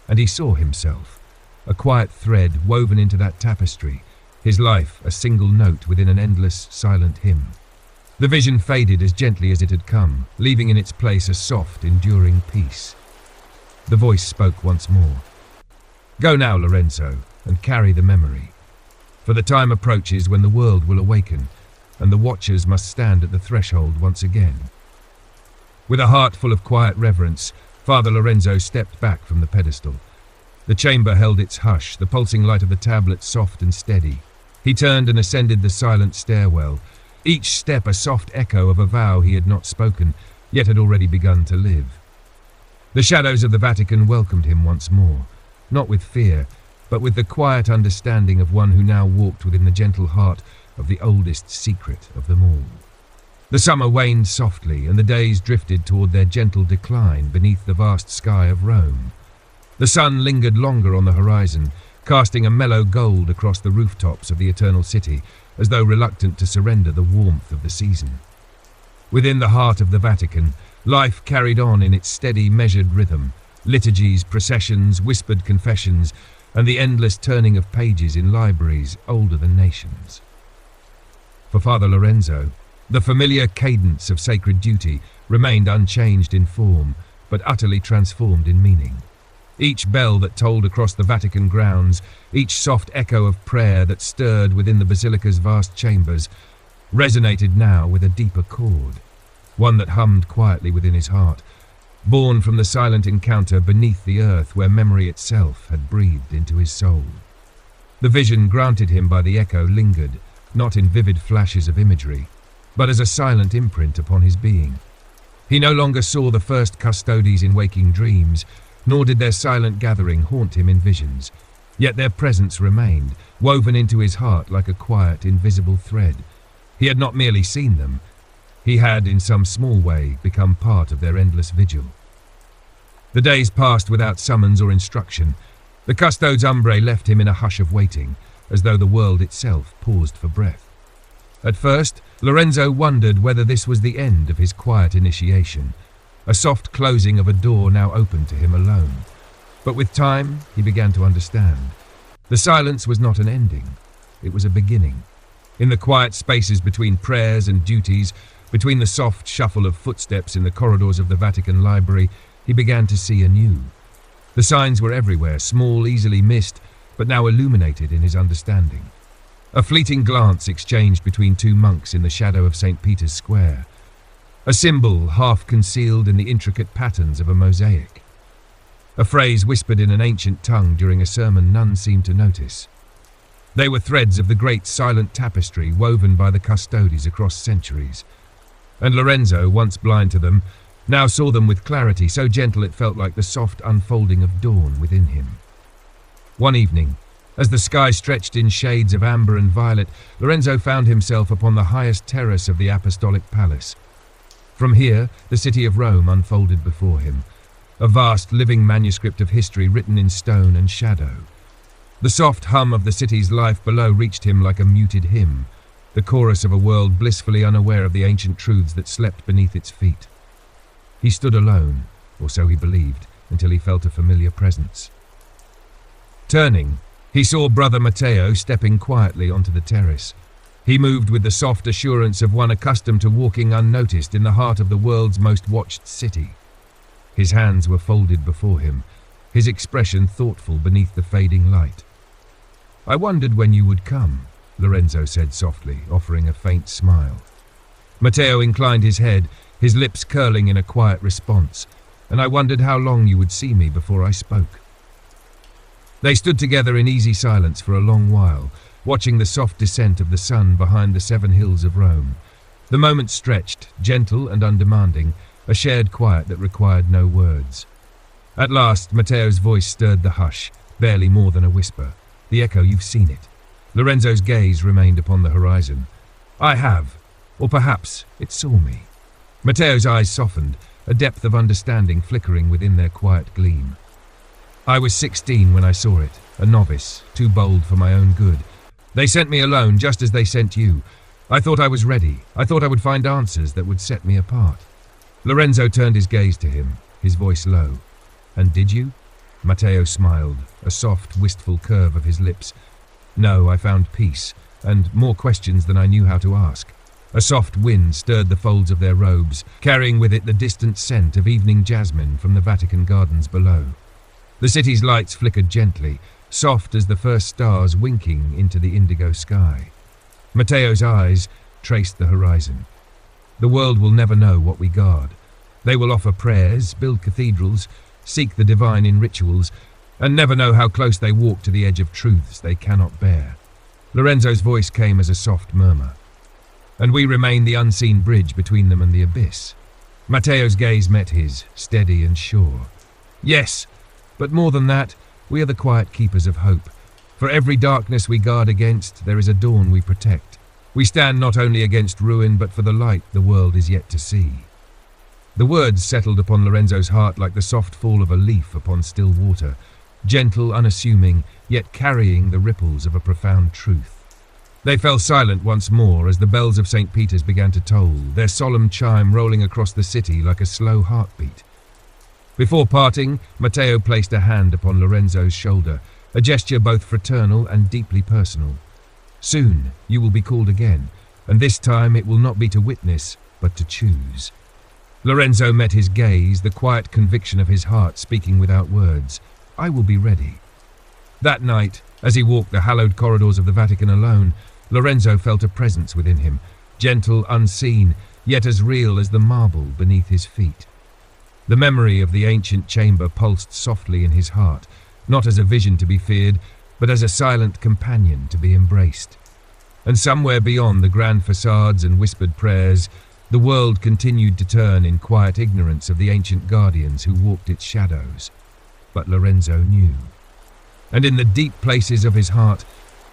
And he saw himself, a quiet thread woven into that tapestry, his life a single note within an endless, silent hymn. The vision faded as gently as it had come, leaving in its place a soft, enduring peace. The voice spoke once more. "Go now, Lorenzo, and carry the memory. For the time approaches when the world will awaken, and the watchers must stand at the threshold once again." With a heart full of quiet reverence, Father Lorenzo stepped back from the pedestal. The chamber held its hush, the pulsing light of the tablet soft and steady. He turned and ascended the silent stairwell, each step a soft echo of a vow he had not spoken, yet had already begun to live. The shadows of the Vatican welcomed him once more, not with fear, but with the quiet understanding of one who now walked within the gentle heart of the oldest secret of them all. The summer waned softly, and the days drifted toward their gentle decline beneath the vast sky of Rome. The sun lingered longer on the horizon, casting a mellow gold across the rooftops of the eternal city, as though reluctant to surrender the warmth of the season. Within the heart of the Vatican, life carried on in its steady, measured rhythm, liturgies, processions, whispered confessions, and the endless turning of pages in libraries older than nations. For Father Lorenzo, the familiar cadence of sacred duty remained unchanged in form, but utterly transformed in meaning. Each bell that tolled across the Vatican grounds, each soft echo of prayer that stirred within the basilica's vast chambers, resonated now with a deeper chord, one that hummed quietly within his heart, born from the silent encounter beneath the earth where memory itself had breathed into his soul. The vision granted him by the echo lingered, not in vivid flashes of imagery, but as a silent imprint upon his being. He no longer saw the first custodes in waking dreams, nor did their silent gathering haunt him in visions, yet their presence remained, woven into his heart like a quiet, invisible thread. He had not merely seen them, he had, in some small way, become part of their endless vigil. The days passed without summons or instruction. The custodes umbrae left him in a hush of waiting, as though the world itself paused for breath. At first, Lorenzo wondered whether this was the end of his quiet initiation, a soft closing of a door now open to him alone. But with time, he began to understand. The silence was not an ending, it was a beginning. In the quiet spaces between prayers and duties, between the soft shuffle of footsteps in the corridors of the Vatican Library, he began to see anew. The signs were everywhere, small, easily missed, but now illuminated in his understanding. A fleeting glance exchanged between two monks in the shadow of St. Peter's Square. A symbol half concealed in the intricate patterns of a mosaic. A phrase whispered in an ancient tongue during a sermon none seemed to notice. They were threads of the great silent tapestry woven by the custodes across centuries. And Lorenzo, once blind to them, now saw them with clarity so gentle it felt like the soft unfolding of dawn within him. One evening, as the sky stretched in shades of amber and violet, Lorenzo found himself upon the highest terrace of the Apostolic Palace. From here, the city of Rome unfolded before him, a vast living manuscript of history written in stone and shadow. The soft hum of the city's life below reached him like a muted hymn, the chorus of a world blissfully unaware of the ancient truths that slept beneath its feet. He stood alone, or so he believed, until he felt a familiar presence. Turning, he saw Brother Matteo stepping quietly onto the terrace. He He moved with the soft assurance of one accustomed to walking unnoticed in the heart of the world's most watched city. His hands were folded before him, his expression thoughtful beneath the fading light. "I wondered when you would come," Lorenzo said softly, offering a faint smile. Matteo inclined his head, his lips curling in a quiet response, "and I wondered how long you would see me before I spoke." They stood together in easy silence for a long while, watching the soft descent of the sun behind the 7 hills of Rome. The moment stretched, gentle and undemanding, a shared quiet that required no words. At last, Matteo's voice stirred the hush, barely more than a whisper. "The echo, you've seen it." Lorenzo's gaze remained upon the horizon. "I have, or perhaps it saw me." Matteo's eyes softened, a depth of understanding flickering within their quiet gleam. "I was 16 when I saw it, a novice, too bold for my own good. They sent me alone, just as they sent you. I thought I was ready. I thought I would find answers that would set me apart." Lorenzo turned his gaze to him, his voice low. "And did you?" Matteo smiled, a soft, wistful curve of his lips. "No, I found peace, and more questions than I knew how to ask." A soft wind stirred the folds of their robes, carrying with it the distant scent of evening jasmine from the Vatican gardens below. The city's lights flickered gently, soft as the first stars winking into the indigo sky. Matteo's eyes traced the horizon. "The world will never know what we guard. They will offer prayers, build cathedrals, seek the divine in rituals, and never know how close they walk to the edge of truths they cannot bear." Lorenzo's voice came as a soft murmur. "And we remain the unseen bridge between them and the abyss." Matteo's gaze met his, steady and sure. "Yes, but more than that, we are the quiet keepers of hope. For every darkness we guard against, there is a dawn we protect. We stand not only against ruin, but for the light the world is yet to see." The words settled upon Lorenzo's heart like the soft fall of a leaf upon still water, gentle, unassuming, yet carrying the ripples of a profound truth. They fell silent once more as the bells of St. Peter's began to toll, their solemn chime rolling across the city like a slow heartbeat. Before parting, Matteo placed a hand upon Lorenzo's shoulder, a gesture both fraternal and deeply personal. "Soon you will be called again, and this time it will not be to witness, but to choose." Lorenzo met his gaze, the quiet conviction of his heart speaking without words. "I will be ready." That night, as he walked the hallowed corridors of the Vatican alone, Lorenzo felt a presence within him, gentle, unseen, yet as real as the marble beneath his feet. The memory of the ancient chamber pulsed softly in his heart, not as a vision to be feared, but as a silent companion to be embraced. And somewhere beyond the grand facades and whispered prayers, the world continued to turn in quiet ignorance of the ancient guardians who walked its shadows. But Lorenzo knew. And in the deep places of his heart,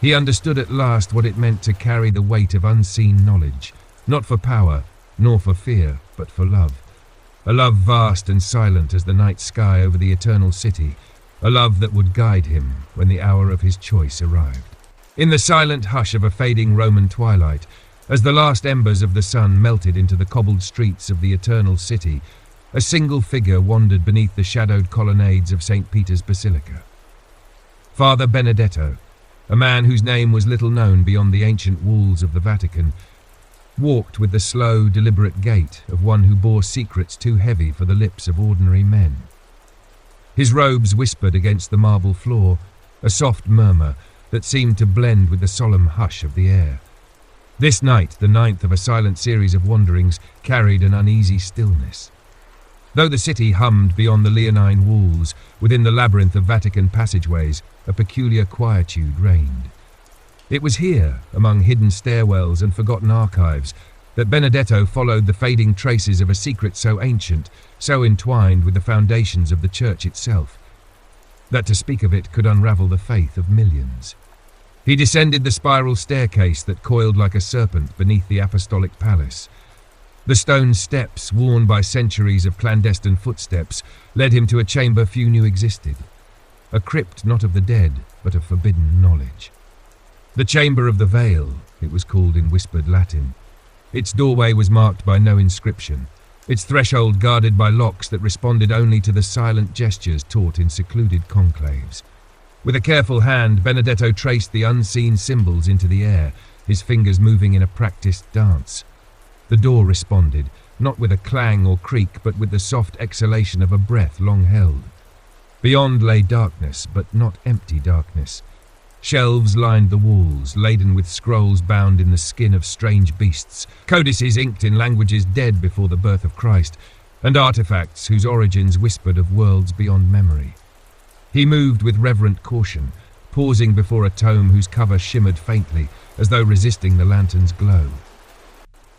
he understood at last what it meant to carry the weight of unseen knowledge, not for power, nor for fear, but for love. A love vast and silent as the night sky over the eternal city, a love that would guide him when the hour of his choice arrived. In the silent hush of a fading Roman twilight, as the last embers of the sun melted into the cobbled streets of the eternal city, a single figure wandered beneath the shadowed colonnades of St. Peter's Basilica. Father Benedetto, a man whose name was little known beyond the ancient walls of the Vatican, walked with the slow, deliberate gait of one who bore secrets too heavy for the lips of ordinary men. His robes whispered against the marble floor, a soft murmur that seemed to blend with the solemn hush of the air. This night, the 9th of a silent series of wanderings, carried an uneasy stillness. Though the city hummed beyond the leonine walls, within the labyrinth of Vatican passageways, a peculiar quietude reigned. It was here, among hidden stairwells and forgotten archives, that Benedetto followed the fading traces of a secret so ancient, so entwined with the foundations of the church itself, that to speak of it could unravel the faith of millions. He descended the spiral staircase that coiled like a serpent beneath the apostolic palace. The stone steps, worn by centuries of clandestine footsteps, led him to a chamber few knew existed. A crypt not of the dead, but of forbidden knowledge. The Chamber of the Veil, it was called in whispered Latin. Its doorway was marked by no inscription, its threshold guarded by locks that responded only to the silent gestures taught in secluded conclaves. With a careful hand, Benedetto traced the unseen symbols into the air, his fingers moving in a practiced dance. The door responded, not with a clang or creak, but with the soft exhalation of a breath long held. Beyond lay darkness, but not empty darkness. Shelves lined the walls, laden with scrolls bound in the skin of strange beasts, codices inked in languages dead before the birth of Christ, and artifacts whose origins whispered of worlds beyond memory. He moved with reverent caution, pausing before a tome whose cover shimmered faintly, as though resisting the lantern's glow.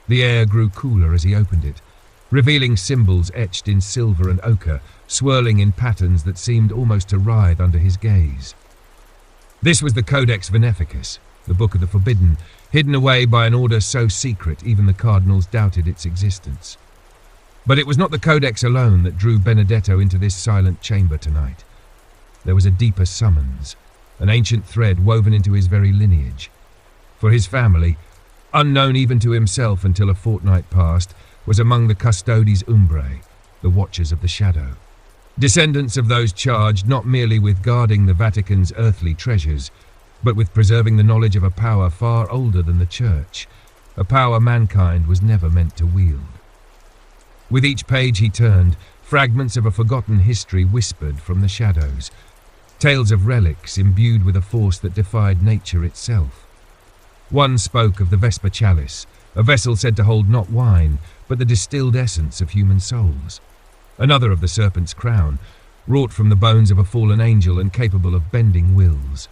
The air grew cooler as he opened it, revealing symbols etched in silver and ochre, swirling in patterns that seemed almost to writhe under his gaze. This was the Codex Veneficus, the Book of the Forbidden, hidden away by an order so secret even the cardinals doubted its existence. But it was not the Codex alone that drew Benedetto into this silent chamber tonight. There was a deeper summons, an ancient thread woven into his very lineage. For his family, unknown even to himself until a fortnight past, was among the Custodes Umbrae, the Watchers of the Shadow. Descendants of those charged not merely with guarding the Vatican's earthly treasures, but with preserving the knowledge of a power far older than the Church, a power mankind was never meant to wield. With each page he turned, fragments of a forgotten history whispered from the shadows, tales of relics imbued with a force that defied nature itself. One spoke of the Vesper Chalice, a vessel said to hold not wine, but the distilled essence of human souls. Another of the serpent's crown, wrought from the bones of a fallen angel and capable of bending wills.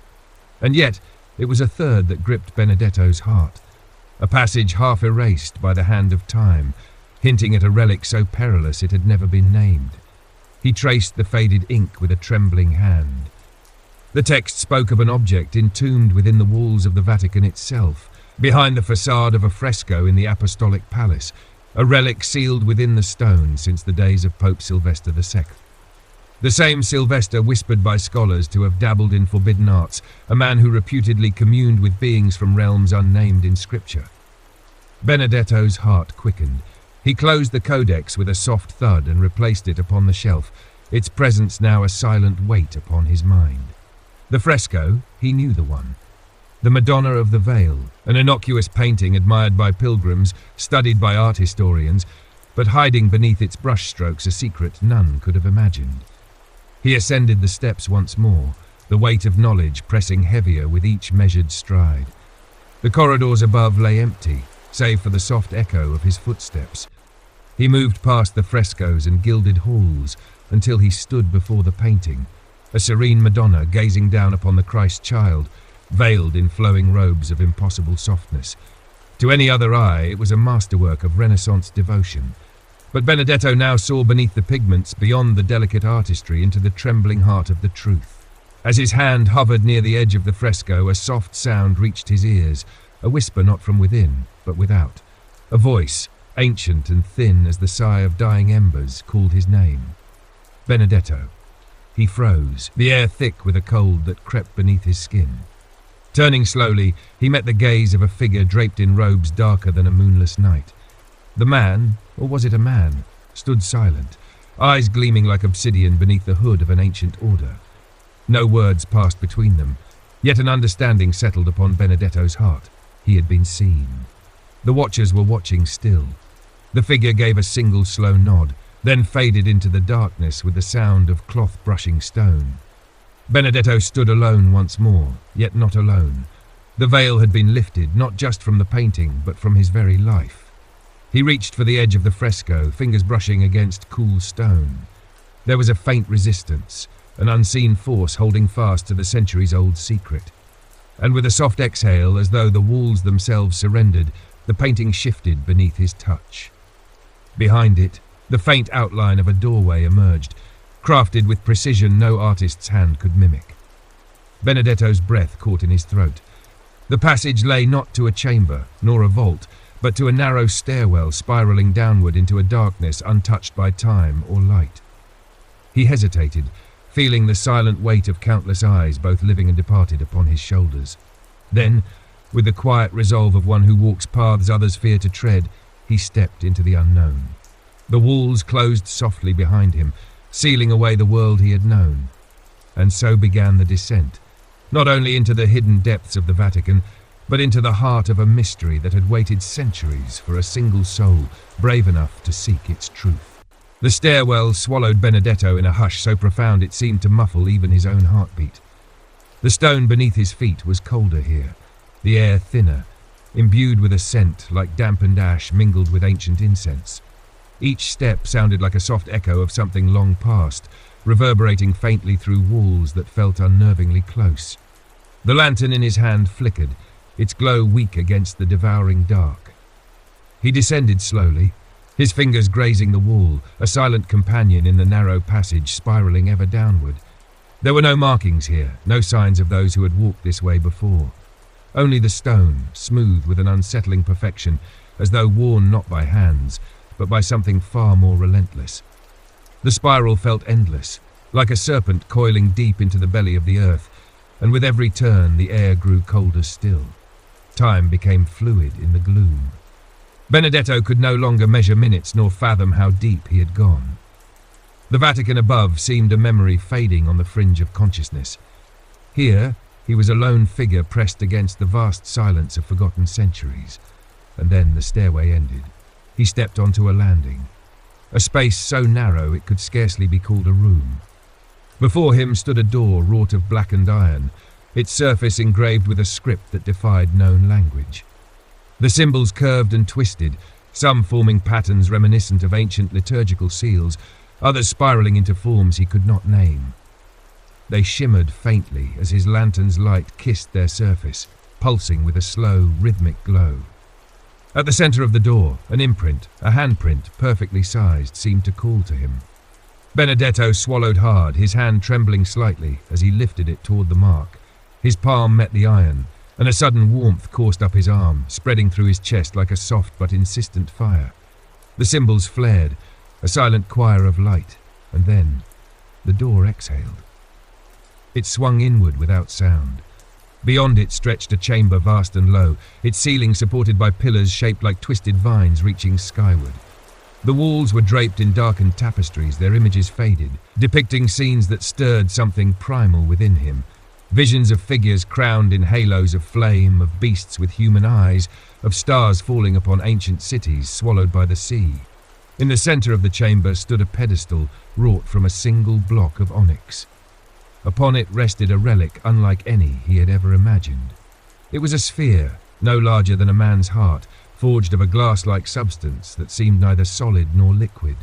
And yet, it was a third that gripped Benedetto's heart, a passage half erased by the hand of time, hinting at a relic so perilous it had never been named. He traced the faded ink with a trembling hand. The text spoke of an object entombed within the walls of the Vatican itself, behind the facade of a fresco in the Apostolic Palace, a relic sealed within the stone since the days of Pope Sylvester VI. The same Sylvester whispered by scholars to have dabbled in forbidden arts, a man who reputedly communed with beings from realms unnamed in Scripture. Benedetto's heart quickened. He closed the codex with a soft thud and replaced it upon the shelf, its presence now a silent weight upon his mind. The fresco, he knew the one. The Madonna of the Veil, an innocuous painting admired by pilgrims, studied by art historians, but hiding beneath its brushstrokes a secret none could have imagined. He ascended the steps once more, the weight of knowledge pressing heavier with each measured stride. The corridors above lay empty, save for the soft echo of his footsteps. He moved past the frescoes and gilded halls until he stood before the painting, a serene Madonna gazing down upon the Christ child, veiled in flowing robes of impossible softness. To any other eye, it was a masterwork of Renaissance devotion. But Benedetto now saw beneath the pigments, beyond the delicate artistry, into the trembling heart of the truth. As his hand hovered near the edge of the fresco, a soft sound reached his ears, a whisper not from within, but without. A voice, ancient and thin as the sigh of dying embers, called his name. Benedetto. He froze, the air thick with a cold that crept beneath his skin. Turning slowly, he met the gaze of a figure draped in robes darker than a moonless night. The man, or was it a man, stood silent, eyes gleaming like obsidian beneath the hood of an ancient order. No words passed between them, yet an understanding settled upon Benedetto's heart. He had been seen. The watchers were watching still. The figure gave a single slow nod, then faded into the darkness with the sound of cloth brushing stone. Benedetto stood alone once more, yet not alone. The veil had been lifted, not just from the painting, but from his very life. He reached for the edge of the fresco, fingers brushing against cool stone. There was a faint resistance, an unseen force holding fast to the centuries-old secret. And with a soft exhale, as though the walls themselves surrendered, the painting shifted beneath his touch. Behind it, the faint outline of a doorway emerged, crafted with precision no artist's hand could mimic. Benedetto's breath caught in his throat. The passage lay not to a chamber, nor a vault, but to a narrow stairwell spiraling downward into a darkness untouched by time or light. He hesitated, feeling the silent weight of countless eyes, both living and departed, upon his shoulders. Then, with the quiet resolve of one who walks paths others fear to tread, he stepped into the unknown. The walls closed softly behind him, sealing away the world he had known. And so began the descent, not only into the hidden depths of the Vatican, but into the heart of a mystery that had waited centuries for a single soul brave enough to seek its truth. The stairwell swallowed Benedetto in a hush so profound it seemed to muffle even his own heartbeat. The stone beneath his feet was colder here, the air thinner, imbued with a scent like dampened ash mingled with ancient incense. Each step sounded like a soft echo of something long past, reverberating faintly through walls that felt unnervingly close. The lantern in his hand flickered, its glow weak against the devouring dark. He descended slowly, his fingers grazing the wall, a silent companion in the narrow passage spiraling ever downward. There were no markings here, no signs of those who had walked this way before. Only the stone, smooth with an unsettling perfection, as though worn not by hands, but by something far more relentless. The spiral felt endless, like a serpent coiling deep into the belly of the earth, and with every turn the air grew colder still. Time became fluid in the gloom. Benedetto could no longer measure minutes nor fathom how deep he had gone. The Vatican above seemed a memory fading on the fringe of consciousness. Here, he was a lone figure pressed against the vast silence of forgotten centuries. And then the stairway ended. He stepped onto a landing, a space so narrow it could scarcely be called a room. Before him stood a door wrought of blackened iron, its surface engraved with a script that defied known language. The symbols curved and twisted, some forming patterns reminiscent of ancient liturgical seals, others spiraling into forms he could not name. They shimmered faintly as his lantern's light kissed their surface, pulsing with a slow, rhythmic glow. At the center of the door, an imprint, a handprint perfectly sized, seemed to call to him. Benedetto swallowed hard, his hand trembling slightly as he lifted it toward the mark. His palm met the iron, and a sudden warmth coursed up his arm, spreading through his chest like a soft but insistent fire. The symbols flared, a silent choir of light, and then the door exhaled. It swung inward without sound. Beyond it stretched a chamber vast and low, its ceiling supported by pillars shaped like twisted vines reaching skyward. The walls were draped in darkened tapestries, their images faded, depicting scenes that stirred something primal within him. Visions of figures crowned in halos of flame, of beasts with human eyes, of stars falling upon ancient cities swallowed by the sea. In the center of the chamber stood a pedestal wrought from a single block of onyx. Upon it rested a relic unlike any he had ever imagined. It was a sphere, no larger than a man's heart, forged of a glass-like substance that seemed neither solid nor liquid.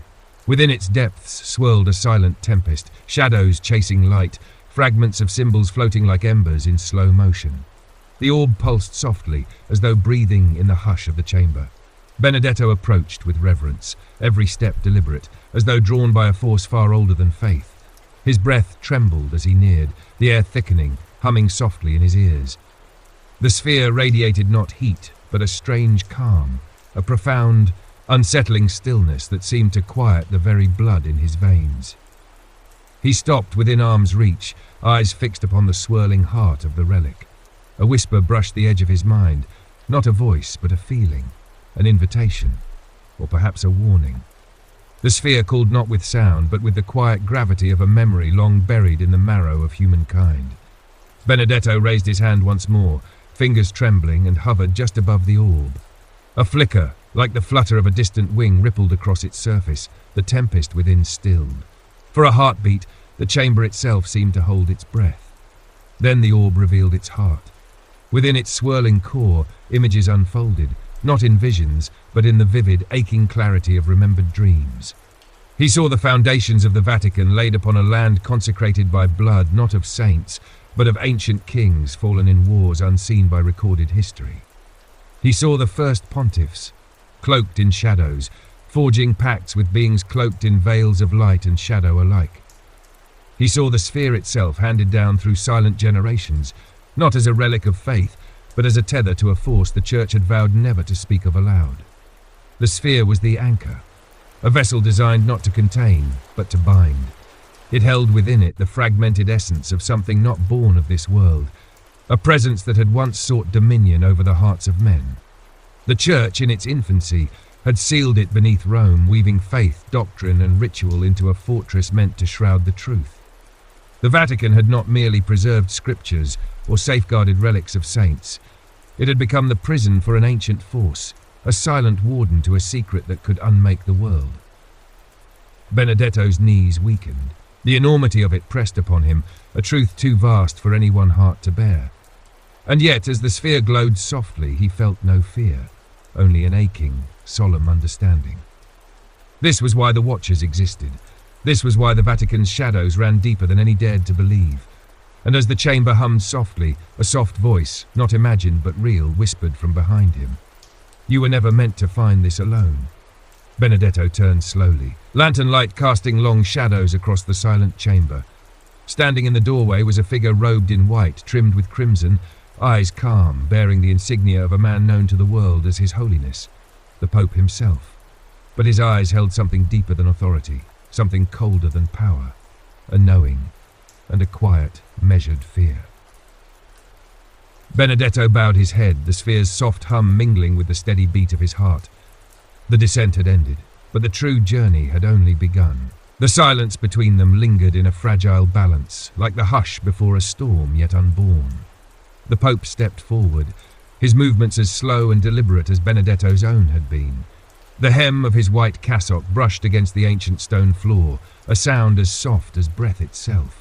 Within its depths swirled a silent tempest, shadows chasing light, fragments of symbols floating like embers in slow motion. The orb pulsed softly, as though breathing in the hush of the chamber. Benedetto approached with reverence, every step deliberate, as though drawn by a force far older than faith. His breath trembled as he neared, the air thickening, humming softly in his ears. The sphere radiated not heat, but a strange calm, a profound, unsettling stillness that seemed to quiet the very blood in his veins. He stopped within arm's reach, eyes fixed upon the swirling heart of the relic. A whisper brushed the edge of his mind, not a voice, but a feeling, an invitation, or perhaps a warning. The sphere called not with sound, but with the quiet gravity of a memory long buried in the marrow of humankind. Benedetto raised his hand once more, fingers trembling, and hovered just above the orb. A flicker, like the flutter of a distant wing, rippled across its surface, the tempest within stilled. For a heartbeat, the chamber itself seemed to hold its breath. Then the orb revealed its heart. Within its swirling core, images unfolded, not in visions, but in the vivid, aching clarity of remembered dreams. He saw the foundations of the Vatican laid upon a land consecrated by blood not of saints, but of ancient kings fallen in wars unseen by recorded history. He saw the first pontiffs, cloaked in shadows, forging pacts with beings cloaked in veils of light and shadow alike. He saw the sphere itself handed down through silent generations, not as a relic of faith, but as a tether to a force the Church had vowed never to speak of aloud. The sphere was the anchor, a vessel designed not to contain, but to bind. It held within it the fragmented essence of something not born of this world, a presence that had once sought dominion over the hearts of men. The Church, in its infancy, had sealed it beneath Rome, weaving faith, doctrine, and ritual into a fortress meant to shroud the truth. The Vatican had not merely preserved scriptures or safeguarded relics of saints. It had become the prison for an ancient force, a silent warden to a secret that could unmake the world. Benedetto's knees weakened. The enormity of it pressed upon him, a truth too vast for any one heart to bear. And yet, as the sphere glowed softly, he felt no fear, only an aching, solemn understanding. This was why the Watchers existed. This was why the Vatican's shadows ran deeper than any dared to believe. And as the chamber hummed softly, a soft voice, not imagined but real, whispered from behind him. "You were never meant to find this alone." Benedetto turned slowly, lantern light casting long shadows across the silent chamber. Standing in the doorway was a figure robed in white, trimmed with crimson, eyes calm, bearing the insignia of a man known to the world as His Holiness, the Pope himself. But his eyes held something deeper than authority, something colder than power, a knowing, and a quiet, measured fear. Benedetto bowed his head, the sphere's soft hum mingling with the steady beat of his heart. The descent had ended, but the true journey had only begun. The silence between them lingered in a fragile balance, like the hush before a storm yet unborn. The Pope stepped forward, his movements as slow and deliberate as Benedetto's own had been. The hem of his white cassock brushed against the ancient stone floor, a sound as soft as breath itself.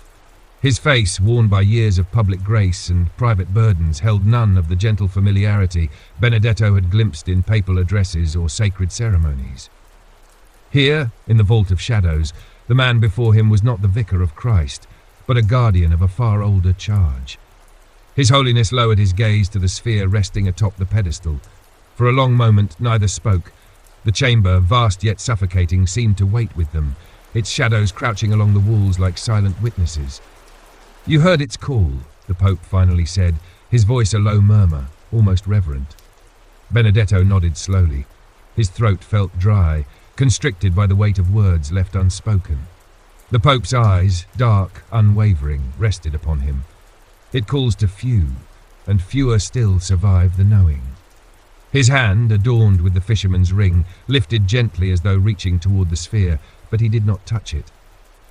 His face, worn by years of public grace and private burdens, held none of the gentle familiarity Benedetto had glimpsed in papal addresses or sacred ceremonies. Here, in the vault of shadows, the man before him was not the vicar of Christ, but a guardian of a far older charge. His Holiness lowered his gaze to the sphere resting atop the pedestal. For a long moment, neither spoke. The chamber, vast yet suffocating, seemed to wait with them, its shadows crouching along the walls like silent witnesses. "You heard its call," the Pope finally said, his voice a low murmur, almost reverent. Benedetto nodded slowly. His throat felt dry, constricted by the weight of words left unspoken. The Pope's eyes, dark, unwavering, rested upon him. It calls to few, and fewer still survive the knowing. His hand, adorned with the fisherman's ring, lifted gently as though reaching toward the sphere, but he did not touch it.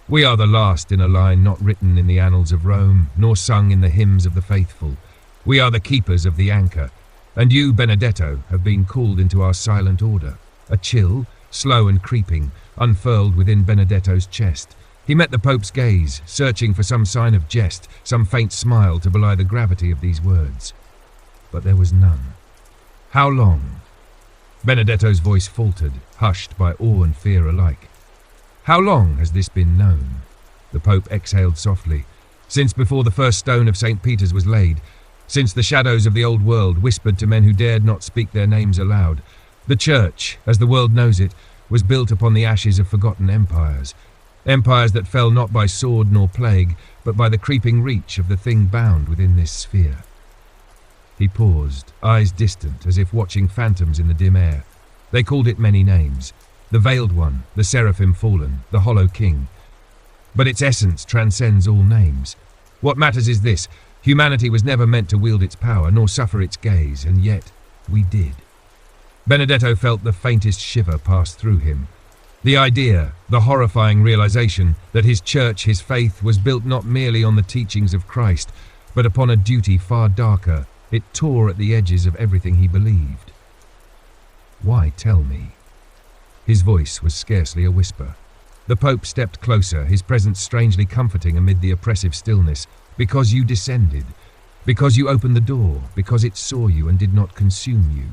We are the last in a line not written in the annals of Rome, nor sung in the hymns of the faithful. We are the keepers of the anchor, and you, Benedetto, have been called into our silent order. A chill, slow and creeping, unfurled within Benedetto's chest. He met the Pope's gaze, searching for some sign of jest, some faint smile to belie the gravity of these words. But there was none. "How long?" Benedetto's voice faltered, hushed by awe and fear alike. "How long has this been known?" The Pope exhaled softly. "Since before the first stone of St. Peter's was laid, since the shadows of the old world whispered to men who dared not speak their names aloud. The Church, as the world knows it, was built upon the ashes of forgotten empires. Empires that fell not by sword nor plague, but by the creeping reach of the thing bound within this sphere." He paused, eyes distant, as if watching phantoms in the dim air. They called it many names. The Veiled One, the Seraphim Fallen, the Hollow King. But its essence transcends all names. What matters is this: humanity was never meant to wield its power, nor suffer its gaze, and yet we did. Benedetto felt the faintest shiver pass through him. The idea, the horrifying realization, that his church, his faith, was built not merely on the teachings of Christ, but upon a duty far darker, it tore at the edges of everything he believed. "Why tell me?" His voice was scarcely a whisper. The Pope stepped closer, his presence strangely comforting amid the oppressive stillness. "Because you descended, because you opened the door, because it saw you and did not consume you."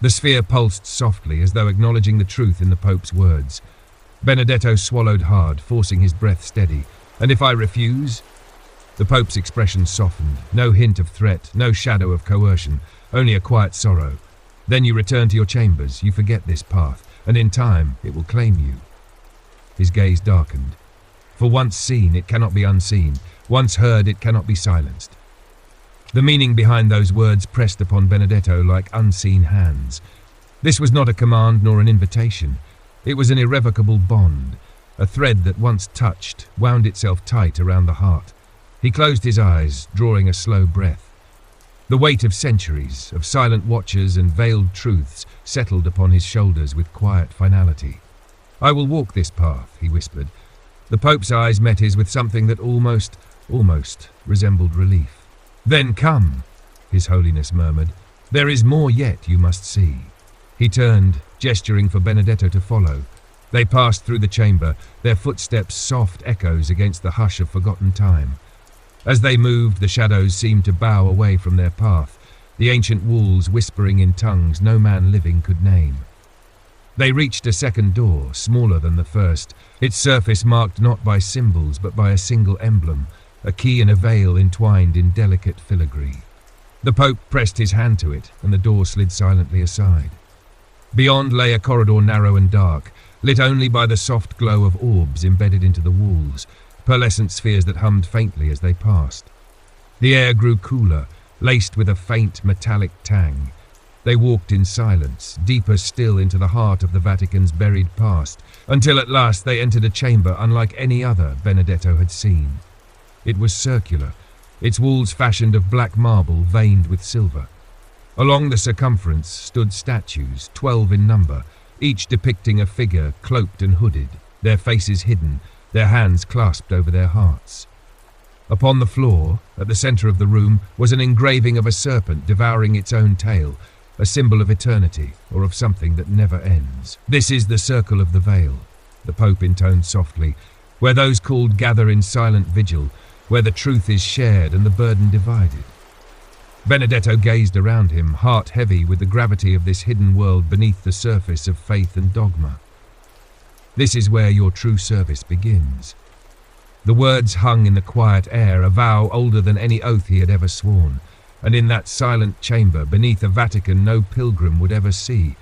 The sphere pulsed softly, as though acknowledging the truth in the Pope's words. Benedetto swallowed hard, forcing his breath steady. "And if I refuse?" The Pope's expression softened, no hint of threat, no shadow of coercion, only a quiet sorrow. "Then you return to your chambers, you forget this path, and in time it will claim you." His gaze darkened. For once seen, it cannot be unseen. Once heard, it cannot be silenced. The meaning behind those words pressed upon Benedetto like unseen hands. This was not a command nor an invitation. It was an irrevocable bond, a thread that once touched, wound itself tight around the heart. He closed his eyes, drawing a slow breath. The weight of centuries, of silent watchers and veiled truths, settled upon his shoulders with quiet finality. "I will walk this path," he whispered. The Pope's eyes met his with something that almost resembled relief. "Then come," His Holiness murmured. There is more yet you must see. He turned, gesturing for Benedetto to follow. They passed through the chamber, their footsteps soft echoes against the hush of forgotten time. As they moved, the shadows seemed to bow away from their path, the ancient walls whispering in tongues no man living could name. They reached a second door, smaller than the first, its surface marked not by symbols but by a single emblem, a key and a veil entwined in delicate filigree. The Pope pressed his hand to it, and the door slid silently aside. Beyond lay a corridor narrow and dark, lit only by the soft glow of orbs embedded into the walls, pearlescent spheres that hummed faintly as they passed. The air grew cooler, laced with a faint metallic tang. They walked in silence, deeper still into the heart of the Vatican's buried past, until at last they entered a chamber unlike any other Benedetto had seen. It was circular, its walls fashioned of black marble veined with silver. Along the circumference stood statues, 12 in number, each depicting a figure cloaked and hooded, their faces hidden, their hands clasped over their hearts. Upon the floor, at the center of the room, was an engraving of a serpent devouring its own tail, a symbol of eternity, or of something that never ends. "This is the circle of the veil," the Pope intoned softly, "where those called gather in silent vigil, where the truth is shared and the burden divided." Benedetto gazed around him, heart heavy with the gravity of this hidden world beneath the surface of faith and dogma. "This is where your true service begins." The words hung in the quiet air, a vow older than any oath he had ever sworn, and in that silent chamber beneath a Vatican no pilgrim would ever see,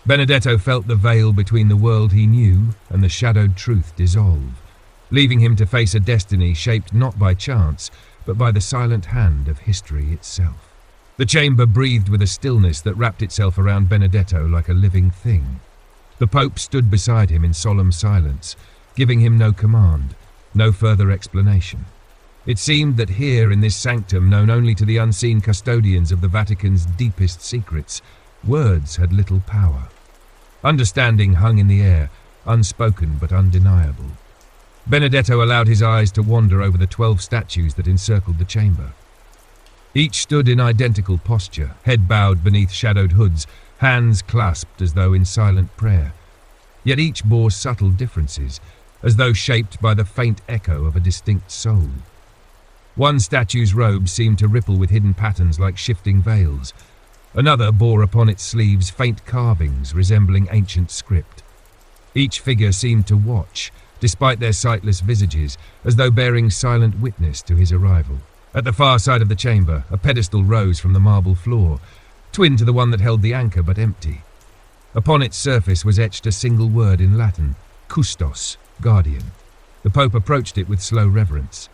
Benedetto felt the veil between the world he knew and the shadowed truth dissolve, leaving him to face a destiny shaped not by chance, but by the silent hand of history itself. The chamber breathed with a stillness that wrapped itself around Benedetto like a living thing. The Pope stood beside him in solemn silence, giving him no command, no further explanation. It seemed that here in this sanctum known only to the unseen custodians of the Vatican's deepest secrets, words had little power. Understanding hung in the air, unspoken but undeniable. Benedetto allowed his eyes to wander over the 12 statues that encircled the chamber. Each stood in identical posture, head bowed beneath shadowed hoods, hands clasped as though in silent prayer. Yet each bore subtle differences, as though shaped by the faint echo of a distinct soul. One statue's robe seemed to ripple with hidden patterns like shifting veils. Another bore upon its sleeves faint carvings resembling ancient script. Each figure seemed to watch, despite their sightless visages, as though bearing silent witness to his arrival. At the far side of the chamber, a pedestal rose from the marble floor, twin to the one that held the anchor but empty. Upon its surface was etched a single word in Latin, custos, guardian. The Pope approached it with slow reverence.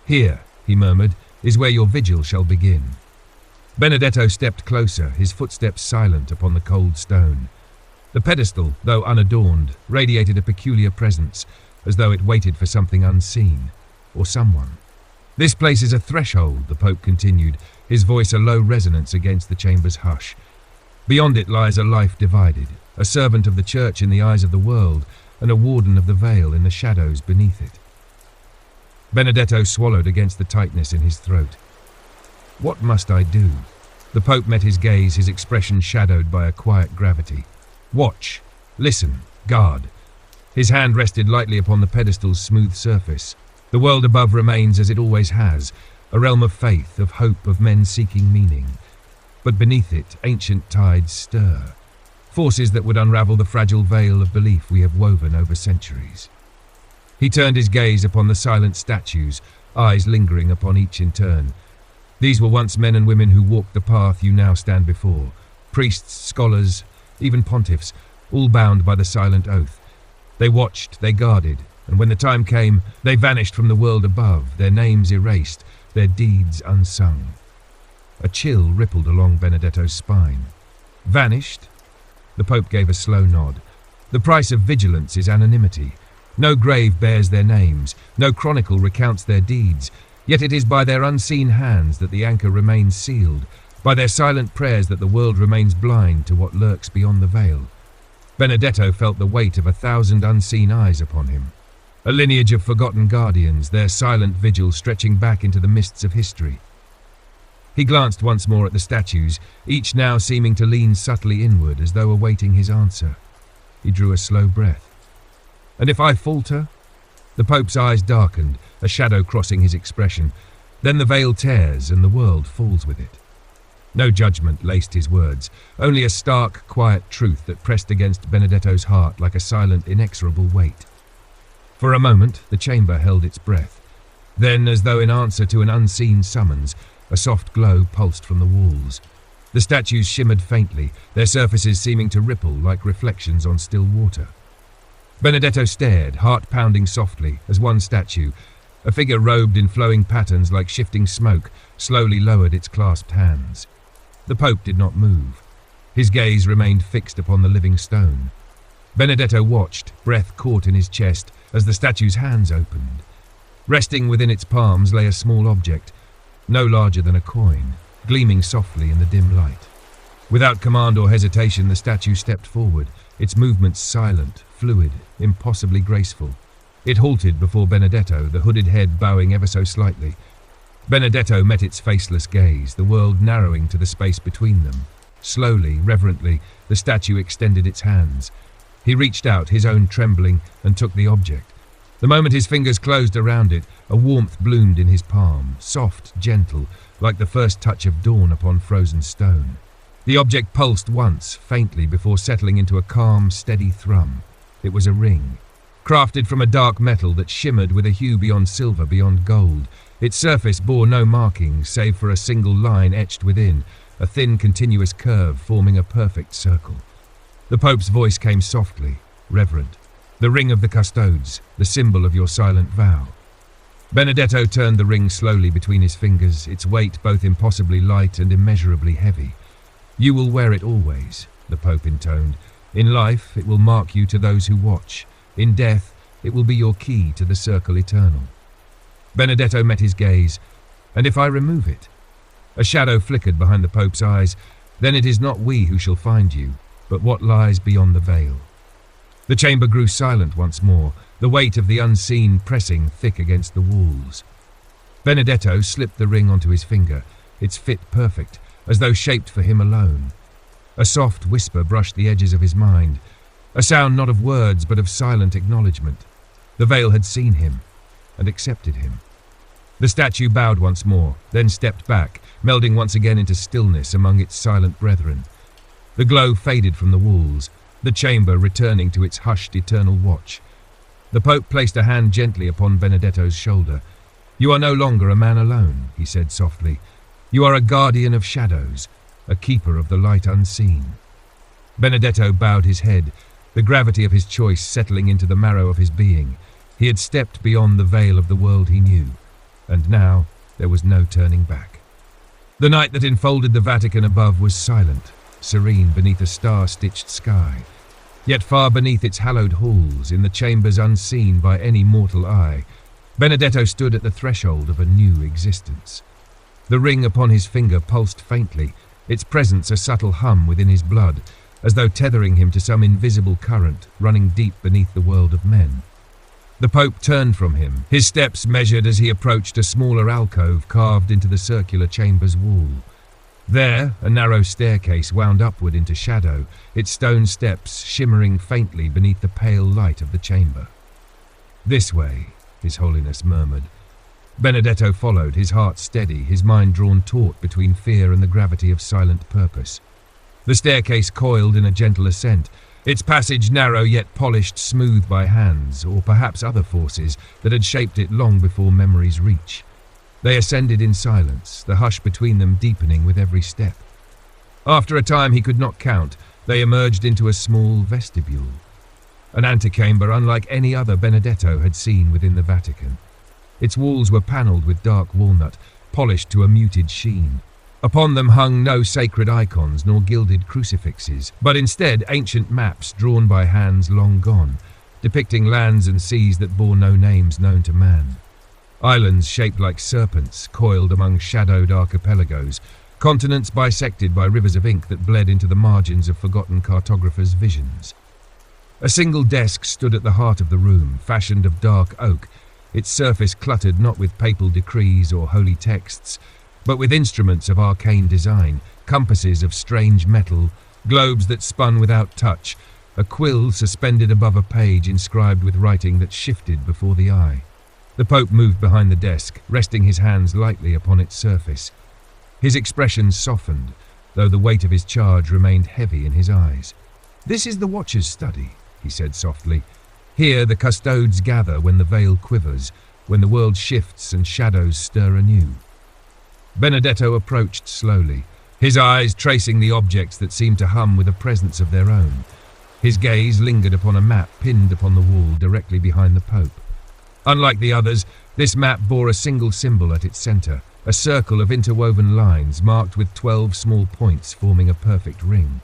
"Here," he murmured, "is where your vigil shall begin." Benedetto stepped closer, his footsteps silent upon the cold stone. The pedestal, though unadorned, radiated a peculiar presence, as though it waited for something unseen, or someone. "This place is a threshold," the Pope continued, his voice a low resonance against the chamber's hush. "Beyond it lies a life divided, a servant of the Church in the eyes of the world, and a warden of the veil in the shadows beneath it." Benedetto swallowed against the tightness in his throat. "What must I do?" The Pope met his gaze, his expression shadowed by a quiet gravity. "Watch, listen, guard." His hand rested lightly upon the pedestal's smooth surface. The world above remains as it always has, a realm of faith, of hope, of men seeking meaning. But beneath it, ancient tides stir, forces that would unravel the fragile veil of belief we have woven over centuries. He turned his gaze upon the silent statues, eyes lingering upon each in turn. These were once men and women who walked the path you now stand before, priests, scholars, even pontiffs, all bound by the silent oath. They watched, they guarded, and when the time came, they vanished from the world above, their names erased, their deeds unsung. A chill rippled along Benedetto's spine. "Vanished?" The Pope gave a slow nod. "The price of vigilance is anonymity. No grave bears their names, no chronicle recounts their deeds, yet it is by their unseen hands that the anchor remains sealed, by their silent prayers that the world remains blind to what lurks beyond the veil." Benedetto felt the weight of 1,000 unseen eyes upon him. A lineage of forgotten guardians, their silent vigil stretching back into the mists of history. He glanced once more at the statues, each now seeming to lean subtly inward as though awaiting his answer. He drew a slow breath. "And if I falter?" The Pope's eyes darkened, a shadow crossing his expression. Then the veil tears and the world falls with it. No judgment laced his words, only a stark, quiet truth that pressed against Benedetto's heart like a silent, inexorable weight. For a moment, the chamber held its breath. Then, as though in answer to an unseen summons, a soft glow pulsed from the walls. The statues shimmered faintly, their surfaces seeming to ripple like reflections on still water. Benedetto stared, heart pounding softly, as one statue, a figure robed in flowing patterns like shifting smoke, slowly lowered its clasped hands. The Pope did not move. His gaze remained fixed upon the living stone. Benedetto watched, breath caught in his chest, as the statue's hands opened. Resting within its palms lay a small object, no larger than a coin, gleaming softly in the dim light. Without command or hesitation, the statue stepped forward, its movements silent, fluid, impossibly graceful. It halted before Benedetto, the hooded head bowing ever so slightly. Benedetto met its faceless gaze, the world narrowing to the space between them. Slowly, reverently, the statue extended its hands. He reached out, his own trembling, and took the object. The moment his fingers closed around it, a warmth bloomed in his palm, soft, gentle, like the first touch of dawn upon frozen stone. The object pulsed once, faintly, before settling into a calm, steady thrum. It was a ring, crafted from a dark metal that shimmered with a hue beyond silver, beyond gold. Its surface bore no markings, save for a single line etched within, a thin, continuous curve forming a perfect circle. The Pope's voice came softly, reverent. "The ring of the custodes, the symbol of your silent vow." Benedetto turned the ring slowly between his fingers, its weight both impossibly light and immeasurably heavy. "You will wear it always," the Pope intoned. "In life, it will mark you to those who watch. In death, it will be your key to the circle eternal." Benedetto met his gaze. "And if I remove it?" A shadow flickered behind the Pope's eyes. "Then it is not we who shall find you, but what lies beyond the veil." The chamber grew silent once more, the weight of the unseen pressing thick against the walls. Benedetto slipped the ring onto his finger, its fit perfect, as though shaped for him alone. A soft whisper brushed the edges of his mind, a sound not of words but of silent acknowledgement. The veil had seen him and accepted him. The statue bowed once more, then stepped back, melding once again into stillness among its silent brethren. The glow faded from the walls, the chamber returning to its hushed eternal watch. The Pope placed a hand gently upon Benedetto's shoulder. "You are no longer a man alone," he said softly. "You are a guardian of shadows, a keeper of the light unseen." Benedetto bowed his head, the gravity of his choice settling into the marrow of his being. He had stepped beyond the veil of the world he knew, and now there was no turning back. The night that enfolded the Vatican above was silent, serene beneath a star-stitched sky. Yet far beneath its hallowed halls, in the chambers unseen by any mortal eye, Benedetto stood at the threshold of a new existence. The ring upon his finger pulsed faintly, its presence a subtle hum within his blood, as though tethering him to some invisible current running deep beneath the world of men. The Pope turned from him, his steps measured as he approached a smaller alcove carved into the circular chamber's wall. There, a narrow staircase wound upward into shadow, its stone steps shimmering faintly beneath the pale light of the chamber. "This way," His Holiness murmured. Benedetto followed, his heart steady, his mind drawn taut between fear and the gravity of silent purpose. The staircase coiled in a gentle ascent, its passage narrow yet polished smooth by hands, or perhaps other forces that had shaped it long before memory's reach. They ascended in silence, the hush between them deepening with every step. After a time he could not count, they emerged into a small vestibule, an antechamber unlike any other Benedetto had seen within the Vatican. Its walls were panelled with dark walnut, polished to a muted sheen. Upon them hung no sacred icons nor gilded crucifixes, but instead ancient maps drawn by hands long gone, depicting lands and seas that bore no names known to man. Islands shaped like serpents coiled among shadowed archipelagos, continents bisected by rivers of ink that bled into the margins of forgotten cartographers' visions. A single desk stood at the heart of the room, fashioned of dark oak, its surface cluttered not with papal decrees or holy texts, but with instruments of arcane design, compasses of strange metal, globes that spun without touch, a quill suspended above a page inscribed with writing that shifted before the eye. The Pope moved behind the desk, resting his hands lightly upon its surface. His expression softened, though the weight of his charge remained heavy in his eyes. "This is the Watcher's study," he said softly. "Here the custodes gather when the veil quivers, when the world shifts and shadows stir anew." Benedetto approached slowly, his eyes tracing the objects that seemed to hum with a presence of their own. His gaze lingered upon a map pinned upon the wall directly behind the Pope. Unlike the others, this map bore a single symbol at its center, a circle of interwoven lines marked with 12 small points forming a perfect ring.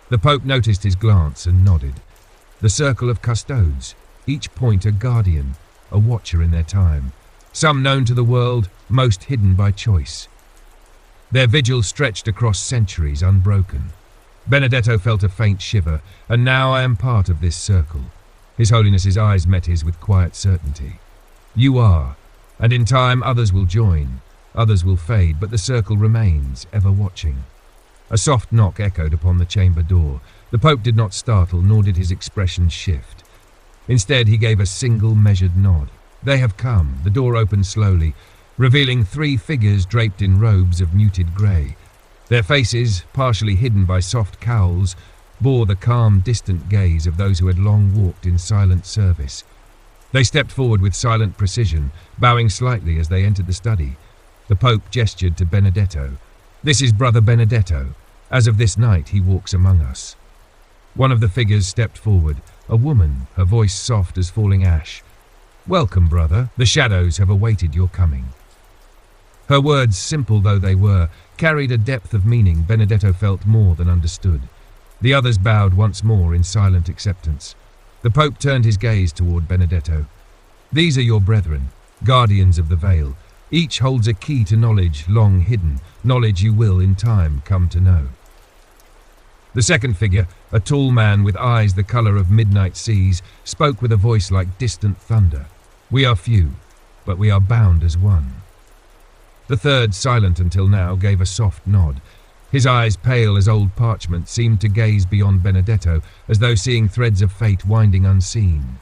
The Pope noticed his glance and nodded. The circle of custodes, each point a guardian, a watcher in their time, some known to the world, most hidden by choice. Their vigil stretched across centuries unbroken. Benedetto felt a faint shiver, and now I am part of this circle. His Holiness's eyes met his with quiet certainty. You are, and in time others will join, others will fade, but the circle remains, ever watching. A soft knock echoed upon the chamber door. The Pope did not startle, nor did his expression shift. Instead, he gave a single measured nod. They have come. The door opened slowly, revealing 3 figures draped in robes of muted grey. Their faces, partially hidden by soft cowls, bore the calm, distant gaze of those who had long walked in silent service. They stepped forward with silent precision, bowing slightly as they entered the study. The Pope gestured to Benedetto. "This is Brother Benedetto. As of this night, he walks among us." One of the figures stepped forward, a woman, her voice soft as falling ash. "Welcome, brother. The shadows have awaited your coming." Her words, simple though they were, carried a depth of meaning Benedetto felt more than understood. The others bowed once more in silent acceptance. The Pope turned his gaze toward Benedetto. "These are your brethren, guardians of the veil. Each holds a key to knowledge long hidden, knowledge you will, in time, come to know." The second figure, a tall man with eyes the color of midnight seas, spoke with a voice like distant thunder. "We are few, but we are bound as one." The third, silent until now, gave a soft nod. His eyes, pale as old parchment, seemed to gaze beyond Benedetto, as though seeing threads of fate winding unseen.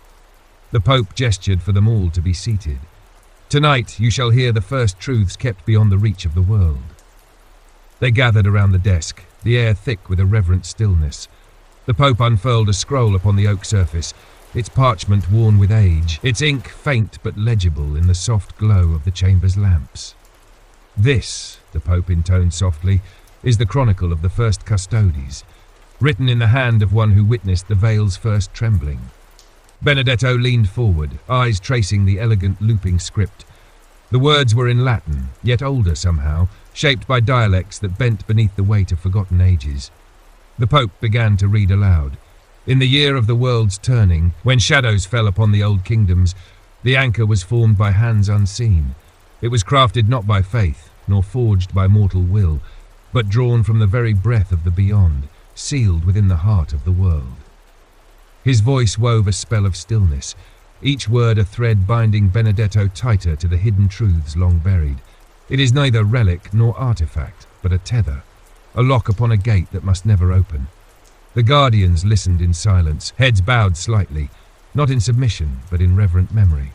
The Pope gestured for them all to be seated. "Tonight you shall hear the first truths kept beyond the reach of the world." They gathered around the desk, the air thick with a reverent stillness. The Pope unfurled a scroll upon the oak surface, its parchment worn with age, its ink faint but legible in the soft glow of the chamber's lamps. "This," the Pope intoned softly, "is the chronicle of the first custodes, written in the hand of one who witnessed the veil's first trembling." Benedetto leaned forward, eyes tracing the elegant looping script. The words were in Latin, yet older somehow, shaped by dialects that bent beneath the weight of forgotten ages. The Pope began to read aloud. "In the year of the world's turning, when shadows fell upon the old kingdoms, the anchor was formed by hands unseen. It was crafted not by faith, nor forged by mortal will, but drawn from the very breath of the beyond, sealed within the heart of the world." His voice wove a spell of stillness, each word a thread binding Benedetto tighter to the hidden truths long buried. It is neither relic nor artifact, but a tether, a lock upon a gate that must never open. The guardians listened in silence, heads bowed slightly, not in submission, but in reverent memory.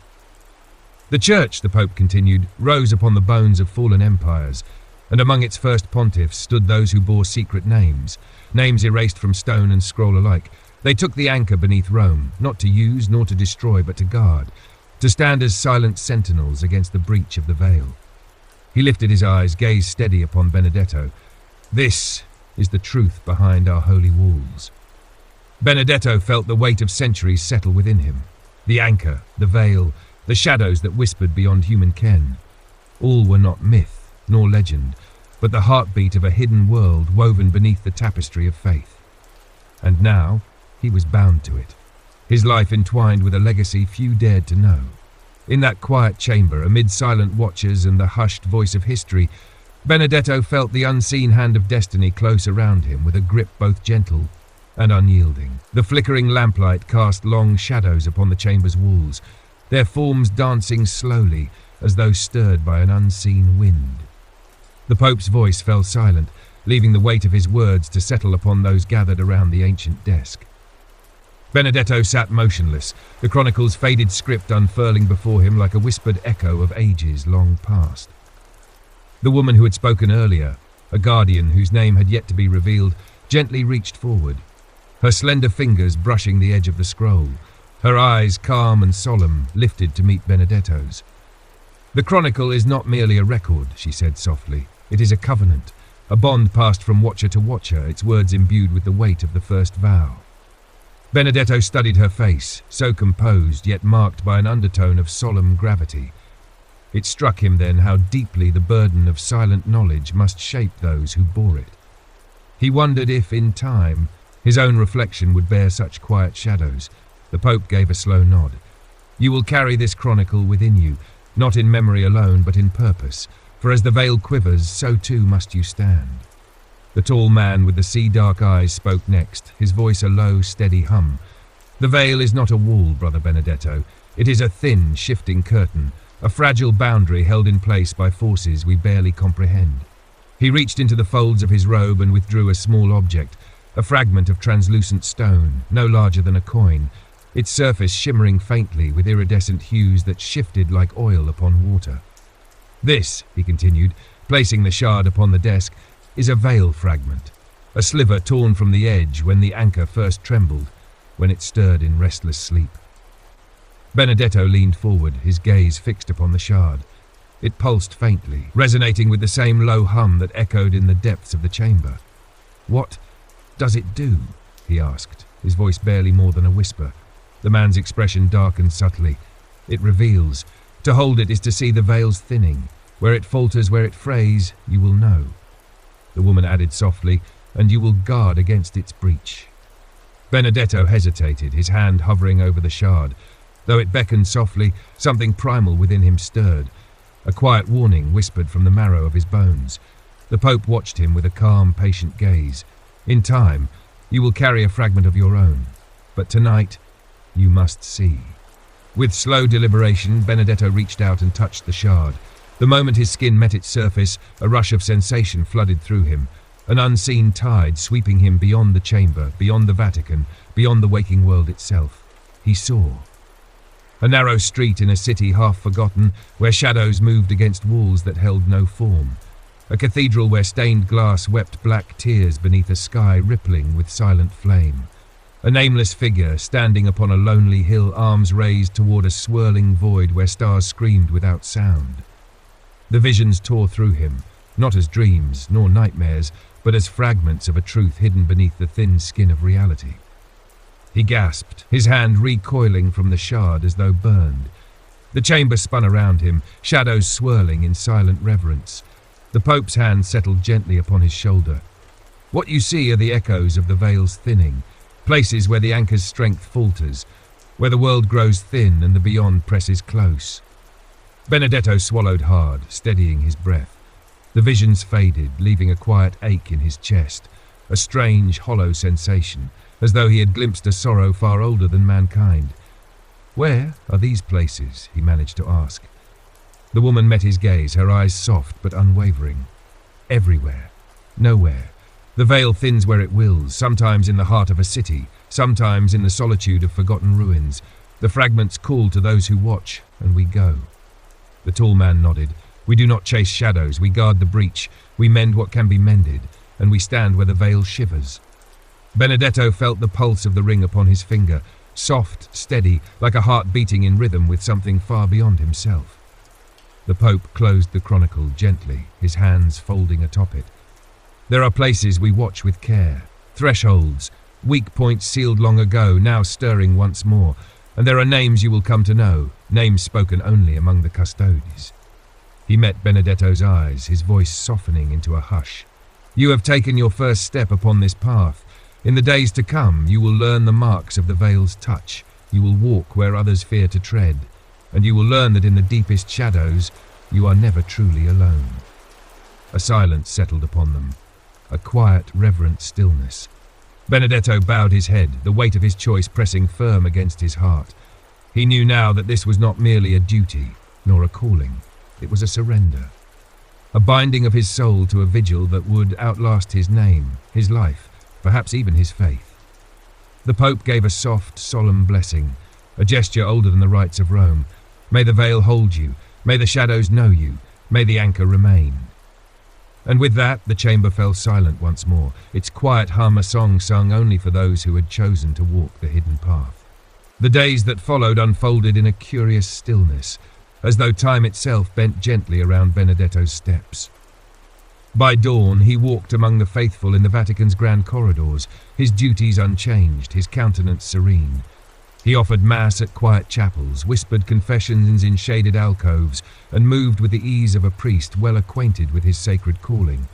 "The Church," the Pope continued, "rose upon the bones of fallen empires, and among its first pontiffs stood those who bore secret names, names erased from stone and scroll alike. They took the anchor beneath Rome, not to use nor to destroy, but to guard, to stand as silent sentinels against the breach of the veil." He lifted his eyes, gaze steady upon Benedetto. "This is the truth behind our holy walls." Benedetto felt the weight of centuries settle within him. The anchor, the veil, the shadows that whispered beyond human ken. All were not myth, nor legend, but the heartbeat of a hidden world woven beneath the tapestry of faith. And now, he was bound to it, his life entwined with a legacy few dared to know. In that quiet chamber, amid silent watchers and the hushed voice of history, Benedetto felt the unseen hand of destiny close around him with a grip both gentle and unyielding. The flickering lamplight cast long shadows upon the chamber's walls, their forms dancing slowly as though stirred by an unseen wind. The Pope's voice fell silent, leaving the weight of his words to settle upon those gathered around the ancient desk. Benedetto sat motionless, the Chronicle's faded script unfurling before him like a whispered echo of ages long past. The woman who had spoken earlier, a guardian whose name had yet to be revealed, gently reached forward, her slender fingers brushing the edge of the scroll, her eyes, calm and solemn, lifted to meet Benedetto's. "The Chronicle is not merely a record," she said softly. "It is a covenant, a bond passed from watcher to watcher, its words imbued with the weight of the first vow." Benedetto studied her face, so composed yet marked by an undertone of solemn gravity. It struck him then how deeply the burden of silent knowledge must shape those who bore it. He wondered if, in time, his own reflection would bear such quiet shadows. The Pope gave a slow nod. "You will carry this chronicle within you, not in memory alone but in purpose, for as the veil quivers, so too must you stand." The tall man with the sea-dark eyes spoke next, his voice a low, steady hum. "The veil is not a wall, Brother Benedetto. It is a thin, shifting curtain, a fragile boundary held in place by forces we barely comprehend." He reached into the folds of his robe and withdrew a small object, a fragment of translucent stone, no larger than a coin, its surface shimmering faintly with iridescent hues that shifted like oil upon water. "This," he continued, placing the shard upon the desk, "is a veil fragment, a sliver torn from the edge when the anchor first trembled, when it stirred in restless sleep." Benedetto leaned forward, his gaze fixed upon the shard. It pulsed faintly, resonating with the same low hum that echoed in the depths of the chamber. "What does it do?" he asked, his voice barely more than a whisper. The man's expression darkened subtly. "It reveals. To hold it is to see the veil's thinning. Where it falters, where it frays, you will know." The woman added softly, "And you will guard against its breach." Benedetto hesitated, his hand hovering over the shard. Though it beckoned softly, something primal within him stirred. A quiet warning whispered from the marrow of his bones. The Pope watched him with a calm, patient gaze. "In time, you will carry a fragment of your own. But tonight, you must see." With slow deliberation, Benedetto reached out and touched the shard. The moment his skin met its surface, a rush of sensation flooded through him, an unseen tide sweeping him beyond the chamber, beyond the Vatican, beyond the waking world itself. He saw. A narrow street in a city half forgotten, where shadows moved against walls that held no form. A cathedral where stained glass wept black tears beneath a sky rippling with silent flame. A nameless figure standing upon a lonely hill, arms raised toward a swirling void where stars screamed without sound. The visions tore through him, not as dreams nor nightmares, but as fragments of a truth hidden beneath the thin skin of reality. He gasped, his hand recoiling from the shard as though burned. The chamber spun around him, shadows swirling in silent reverence. The Pope's hand settled gently upon his shoulder. "What you see are the echoes of the veil's thinning, places where the anchor's strength falters, where the world grows thin and the beyond presses close." Benedetto swallowed hard, steadying his breath. The visions faded, leaving a quiet ache in his chest, a strange, hollow sensation, as though he had glimpsed a sorrow far older than mankind. "Where are these places?" he managed to ask. The woman met his gaze, her eyes soft but unwavering. "Everywhere. Nowhere. The veil thins where it wills, sometimes in the heart of a city, sometimes in the solitude of forgotten ruins. The fragments call to those who watch, and we go." The tall man nodded. "We do not chase shadows, we guard the breach, we mend what can be mended, and we stand where the veil shivers." Benedetto felt the pulse of the ring upon his finger, soft, steady, like a heart beating in rhythm with something far beyond himself. The Pope closed the chronicle gently, his hands folding atop it. "There are places we watch with care, thresholds, weak points sealed long ago, now stirring once more, and there are names you will come to know, names spoken only among the custodes." He met Benedetto's eyes, his voice softening into a hush. "You have taken your first step upon this path. In the days to come, you will learn the marks of the veil's touch. You will walk where others fear to tread, and you will learn that in the deepest shadows, you are never truly alone." A silence settled upon them, a quiet, reverent stillness. Benedetto bowed his head, the weight of his choice pressing firm against his heart. He knew now that this was not merely a duty, nor a calling. It was a surrender. a binding of his soul to a vigil that would outlast his name, his life, perhaps even his faith. The Pope gave a soft, solemn blessing, a gesture older than the rites of Rome. May the veil hold you, may the shadows know you, may the anchor remain. And with that, the chamber fell silent once more, its quiet hum a song sung only for those who had chosen to walk the hidden path. The days that followed unfolded in a curious stillness, as though time itself bent gently around Benedetto's steps. By dawn, he walked among the faithful in the Vatican's grand corridors, his duties unchanged, his countenance serene. He offered mass at quiet chapels, whispered confessions in shaded alcoves, and moved with the ease of a priest well acquainted with his sacred calling.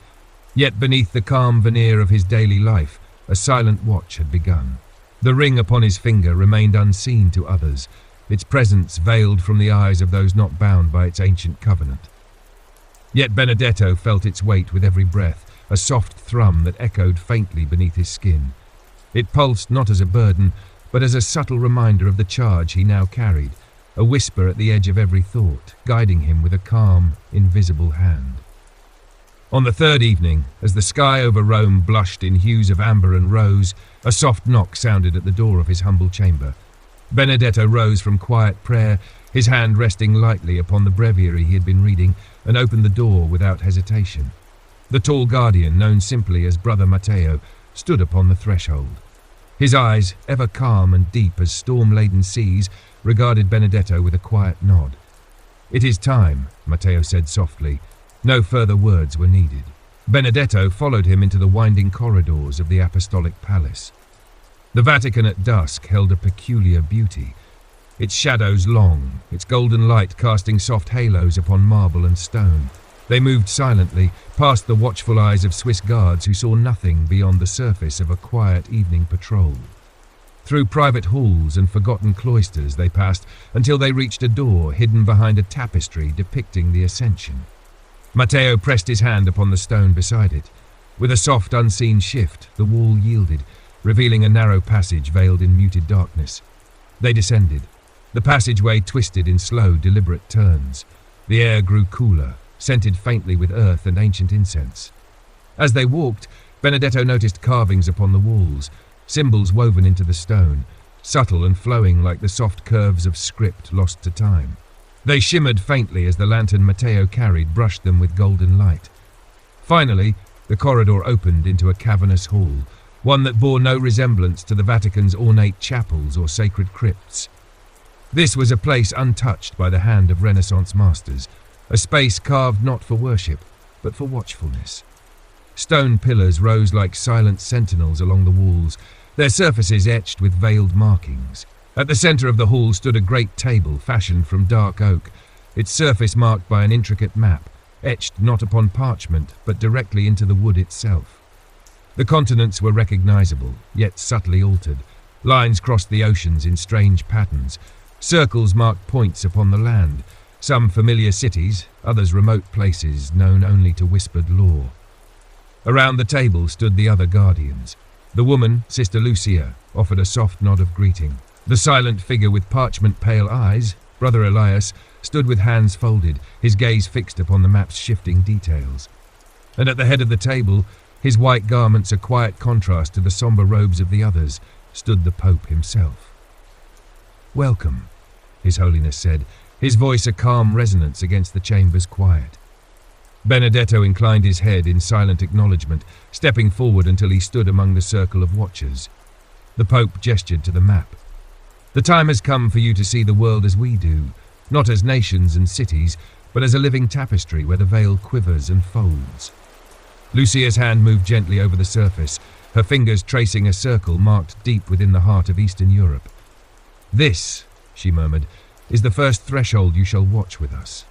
Yet beneath the calm veneer of his daily life, a silent watch had begun. The ring upon his finger remained unseen to others, its presence veiled from the eyes of those not bound by its ancient covenant. Yet Benedetto felt its weight with every breath, a soft thrum that echoed faintly beneath his skin. It pulsed not as a burden, but as a subtle reminder of the charge he now carried, a whisper at the edge of every thought, guiding him with a calm, invisible hand. On the third evening, as the sky over Rome blushed in hues of amber and rose, a soft knock sounded at the door of his humble chamber. Benedetto rose from quiet prayer, his hand resting lightly upon the breviary he had been reading, and opened the door without hesitation. The tall guardian, known simply as Brother Matteo, stood upon the threshold. His eyes, ever calm and deep as storm-laden seas, regarded Benedetto with a quiet nod. "It is time," Matteo said softly. No further words were needed. Benedetto followed him into the winding corridors of the Apostolic Palace. The Vatican at dusk held a peculiar beauty, its shadows long, its golden light casting soft halos upon marble and stone. They moved silently, past the watchful eyes of Swiss guards who saw nothing beyond the surface of a quiet evening patrol. Through private halls and forgotten cloisters they passed until they reached a door hidden behind a tapestry depicting the Ascension. Matteo pressed his hand upon the stone beside it. With a soft, unseen shift, the wall yielded, revealing a narrow passage veiled in muted darkness. They descended. The passageway twisted in slow, deliberate turns. The air grew cooler, scented faintly with earth and ancient incense. As they walked, Benedetto noticed carvings upon the walls, symbols woven into the stone, subtle and flowing like the soft curves of script lost to time. They shimmered faintly as the lantern Matteo carried brushed them with golden light. Finally, the corridor opened into a cavernous hall, one that bore no resemblance to the Vatican's ornate chapels or sacred crypts. This was a place untouched by the hand of Renaissance masters, a space carved not for worship, but for watchfulness. Stone pillars rose like silent sentinels along the walls, their surfaces etched with veiled markings. At the center of the hall stood a great table fashioned from dark oak, its surface marked by an intricate map, etched not upon parchment, but directly into the wood itself. The continents were recognizable, yet subtly altered. Lines crossed the oceans in strange patterns. Circles marked points upon the land, some familiar cities, others remote places known only to whispered lore. Around the table stood the other guardians. The woman, Sister Lucia, offered a soft nod of greeting. The silent figure with parchment-pale eyes, Brother Elias, stood with hands folded, his gaze fixed upon the map's shifting details. And at the head of the table, his white garments a quiet contrast to the somber robes of the others, stood the Pope himself. "Welcome," His Holiness said, his voice a calm resonance against the chamber's quiet. Benedetto inclined his head in silent acknowledgement, stepping forward until he stood among the circle of watchers. The Pope gestured to the map. "The time has come for you to see the world as we do, not as nations and cities, but as a living tapestry where the veil quivers and folds." Lucia's hand moved gently over the surface, her fingers tracing a circle marked deep within the heart of Eastern Europe. "This," she murmured, "is the first threshold you shall watch with us."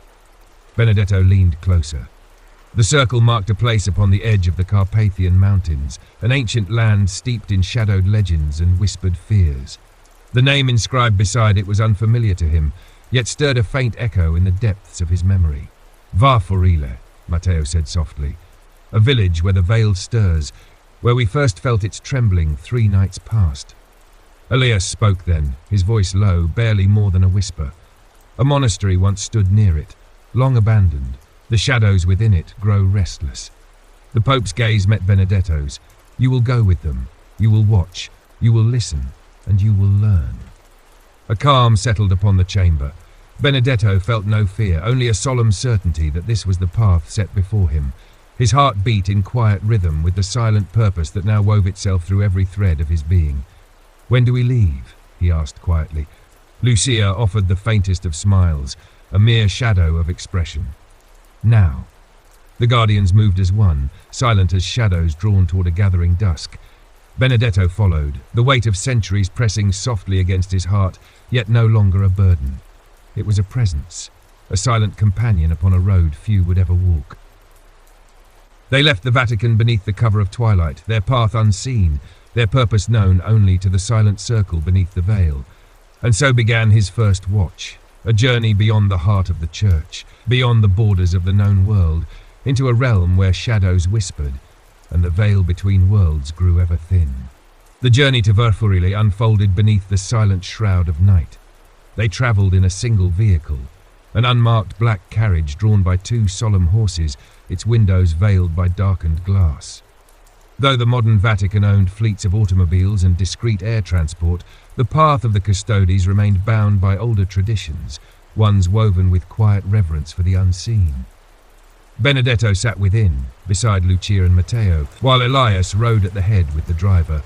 Benedetto leaned closer. The circle marked a place upon the edge of the Carpathian Mountains, an ancient land steeped in shadowed legends and whispered fears. The name inscribed beside it was unfamiliar to him, yet stirred a faint echo in the depths of his memory. "Varforile," Matteo said softly. "A village where the veil stirs, where we first felt its trembling 3 nights past." Elias spoke then, his voice low, barely more than a whisper. A monastery once stood near it, long abandoned, The shadows within it grow restless. The Pope's gaze met Benedetto's. You will go with them. You will watch. You will listen. And you will learn. A calm settled upon the chamber. Benedetto felt no fear, only a solemn certainty that this was the path set before him. His heart beat in quiet rhythm with the silent purpose that now wove itself through every thread of his being. "When do we leave?" he asked quietly. Lucia offered the faintest of smiles, a mere shadow of expression. "Now." The guardians moved as one, silent as shadows drawn toward a gathering dusk. Benedetto followed, the weight of centuries pressing softly against his heart, yet no longer a burden. It was a presence, a silent companion upon a road few would ever walk. They left the Vatican beneath the cover of twilight, their path unseen, their purpose known only to the silent circle beneath the veil. And so began his first watch, a journey beyond the heart of the church, beyond the borders of the known world, into a realm where shadows whispered, and the veil between worlds grew ever thin. The journey to Vatican unfolded beneath the silent shroud of night. They travelled in a single vehicle, an unmarked black carriage drawn by two solemn horses, its windows veiled by darkened glass. Though the modern Vatican owned fleets of automobiles and discreet air transport, the path of the Custodes remained bound by older traditions, ones woven with quiet reverence for the unseen. Benedetto sat within, beside Lucia and Matteo, while Elias rode at the head with the driver,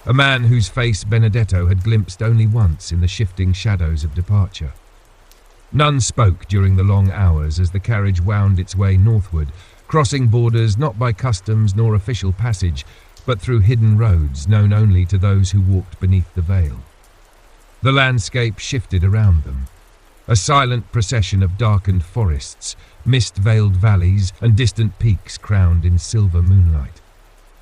a man whose face Benedetto had glimpsed only once in the shifting shadows of departure. None spoke during the long hours as the carriage wound its way northward, crossing borders not by customs nor official passage, but through hidden roads known only to those who walked beneath the veil. The landscape shifted around them, a silent procession of darkened forests, mist-veiled valleys, and distant peaks crowned in silver moonlight.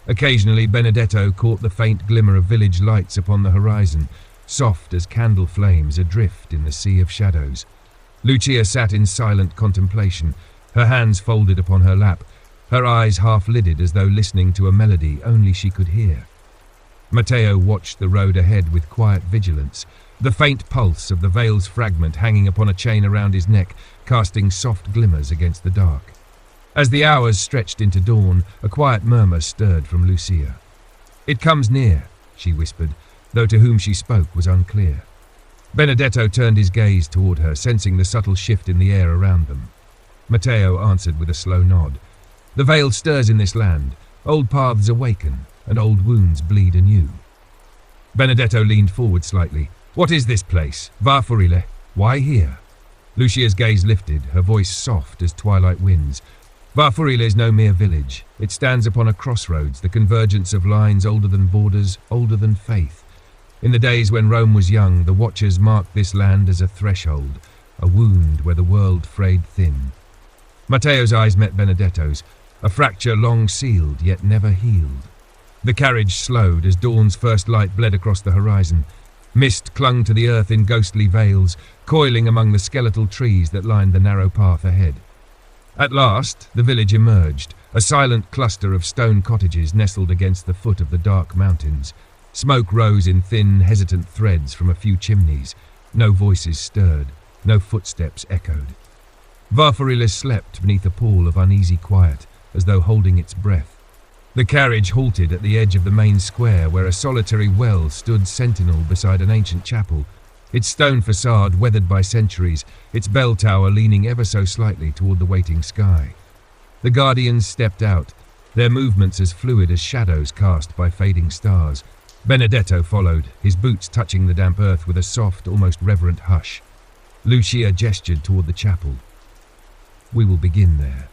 Occasionally Benedetto caught the faint glimmer of village lights upon the horizon, soft as candle flames adrift in the sea of shadows. Lucia sat in silent contemplation, her hands folded upon her lap, her eyes half-lidded as though listening to a melody only she could hear. Matteo watched the road ahead with quiet vigilance, the faint pulse of the veil's fragment hanging upon a chain around his neck, casting soft glimmers against the dark. As the hours stretched into dawn, a quiet murmur stirred from Lucia. "It comes near," she whispered, though to whom she spoke was unclear. Benedetto turned his gaze toward her, sensing the subtle shift in the air around them. Matteo answered with a slow nod. "The veil stirs in this land. Old paths awaken, and old wounds bleed anew." Benedetto leaned forward slightly. "What is this place? Vatican? Why here?" Lucia's gaze lifted, her voice soft as twilight winds. Vatican is no mere village. It stands upon a crossroads, the convergence of lines older than borders, older than faith. In the days when Rome was young, the Watchers marked this land as a threshold, a wound where the world frayed thin. Matteo's eyes met Benedetto's, a fracture long sealed yet never healed. The carriage slowed as dawn's first light bled across the horizon. Mist clung to the earth in ghostly veils, coiling among the skeletal trees that lined the narrow path ahead. At last, the village emerged, a silent cluster of stone cottages nestled against the foot of the dark mountains. Smoke rose in thin, hesitant threads from a few chimneys. No voices stirred, no footsteps echoed. Vatican slept beneath a pall of uneasy quiet, as though holding its breath. The carriage halted at the edge of the main square where a solitary well stood sentinel beside an ancient chapel, its stone facade weathered by centuries, its bell tower leaning ever so slightly toward the waiting sky. The guardians stepped out, their movements as fluid as shadows cast by fading stars. Benedetto followed, his boots touching the damp earth with a soft, almost reverent hush. Lucia gestured toward the chapel. "We will begin there."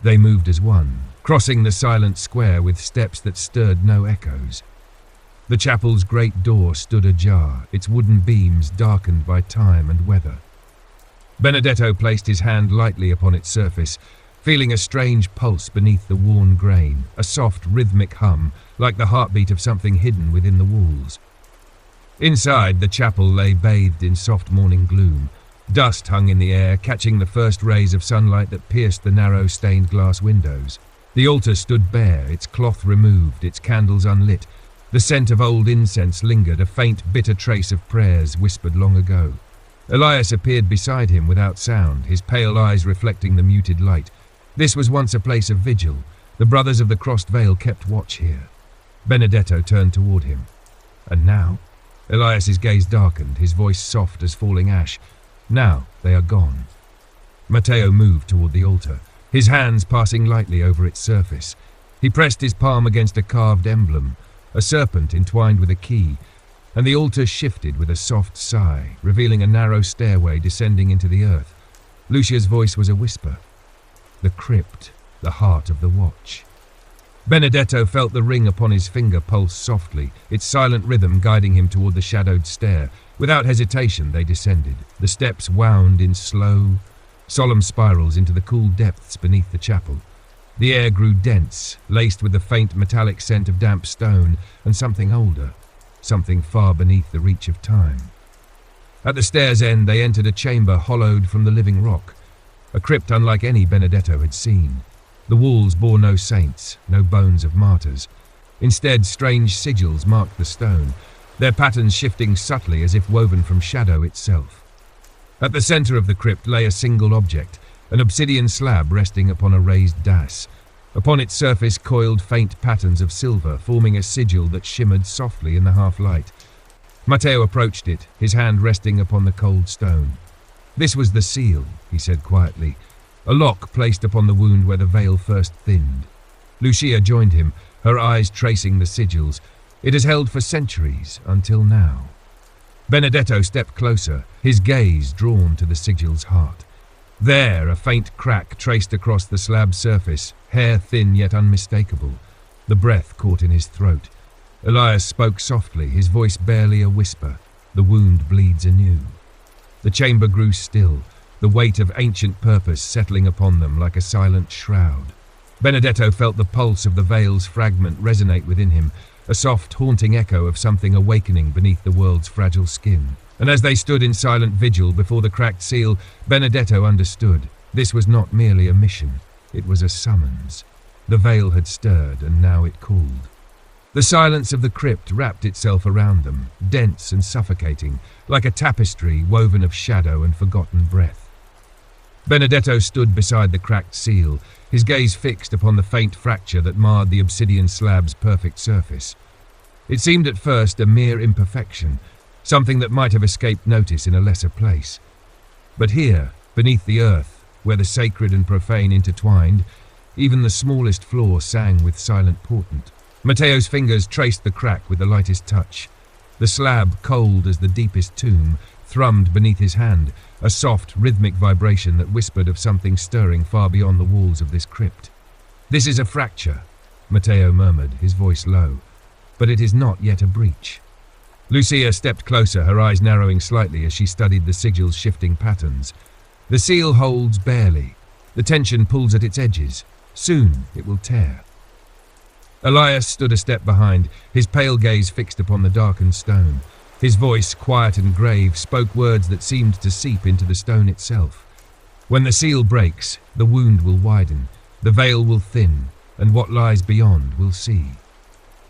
They moved as one, crossing the silent square with steps that stirred no echoes. The chapel's great door stood ajar, its wooden beams darkened by time and weather. Benedetto placed his hand lightly upon its surface, feeling a strange pulse beneath the worn grain, a soft rhythmic hum, like the heartbeat of something hidden within the walls. Inside, the chapel lay bathed in soft morning gloom. Dust hung in the air, catching the first rays of sunlight that pierced the narrow stained glass windows. The altar stood bare, its cloth removed, its candles unlit. The scent of old incense lingered, a faint, bitter trace of prayers whispered long ago. Elias appeared beside him without sound, his pale eyes reflecting the muted light. This was once a place of vigil. The brothers of the crossed veil kept watch here. Benedetto turned toward him. And now? Elias's gaze darkened, his voice soft as falling ash. Now they are gone. Matteo moved toward the altar, his hands passing lightly over its surface. He pressed his palm against a carved emblem, a serpent entwined with a key, and the altar shifted with a soft sigh, revealing a narrow stairway descending into the earth. Lucia's voice was a whisper. The crypt, the heart of the watch. Benedetto felt the ring upon his finger pulse softly, its silent rhythm guiding him toward the shadowed stair. Without hesitation, they descended. The steps wound in slow, solemn spirals into the cool depths beneath the chapel. The air grew dense, laced with the faint metallic scent of damp stone and something older, something far beneath the reach of time. At the stair's end, they entered a chamber hollowed from the living rock, a crypt unlike any Benedetto had seen. The walls bore no saints, no bones of martyrs. Instead, strange sigils marked the stone, their patterns shifting subtly as if woven from shadow itself. At the center of the crypt lay a single object, an obsidian slab resting upon a raised dais. Upon its surface coiled faint patterns of silver, forming a sigil that shimmered softly in the half-light. Matteo approached it, his hand resting upon the cold stone. "This was the seal," he said quietly, a lock placed upon the wound where the veil first thinned. Lucia joined him, her eyes tracing the sigils. "It has held for centuries, until now." Benedetto stepped closer, his gaze drawn to the sigil's heart. There, a faint crack traced across the slab's surface, hair thin yet unmistakable. The breath caught in his throat. Elias spoke softly, his voice barely a whisper. "The wound bleeds anew." The chamber grew still, the weight of ancient purpose settling upon them like a silent shroud. Benedetto felt the pulse of the veil's fragment resonate within him, a soft, haunting echo of something awakening beneath the world's fragile skin. And as they stood in silent vigil before the cracked seal, Benedetto understood. This was not merely a mission, it was a summons. The veil had stirred, and now it called. The silence of the crypt wrapped itself around them, dense and suffocating, like a tapestry woven of shadow and forgotten breath. Benedetto stood beside the cracked seal, his gaze fixed upon the faint fracture that marred the obsidian slab's perfect surface. It seemed at first a mere imperfection, something that might have escaped notice in a lesser place. But here, beneath the earth, where the sacred and profane intertwined, even the smallest flaw sang with silent portent. Matteo's fingers traced the crack with the lightest touch. The slab, cold as the deepest tomb, thrummed beneath his hand, a soft, rhythmic vibration that whispered of something stirring far beyond the walls of this crypt. "This is a fracture," Matteo murmured, his voice low, "but it is not yet a breach." Lucia stepped closer, her eyes narrowing slightly as she studied the sigil's shifting patterns. "The seal holds barely. The tension pulls at its edges. Soon it will tear." Elias stood a step behind, his pale gaze fixed upon the darkened stone. His voice, quiet and grave, spoke words that seemed to seep into the stone itself. "When the seal breaks, the wound will widen, the veil will thin, and what lies beyond we'll see."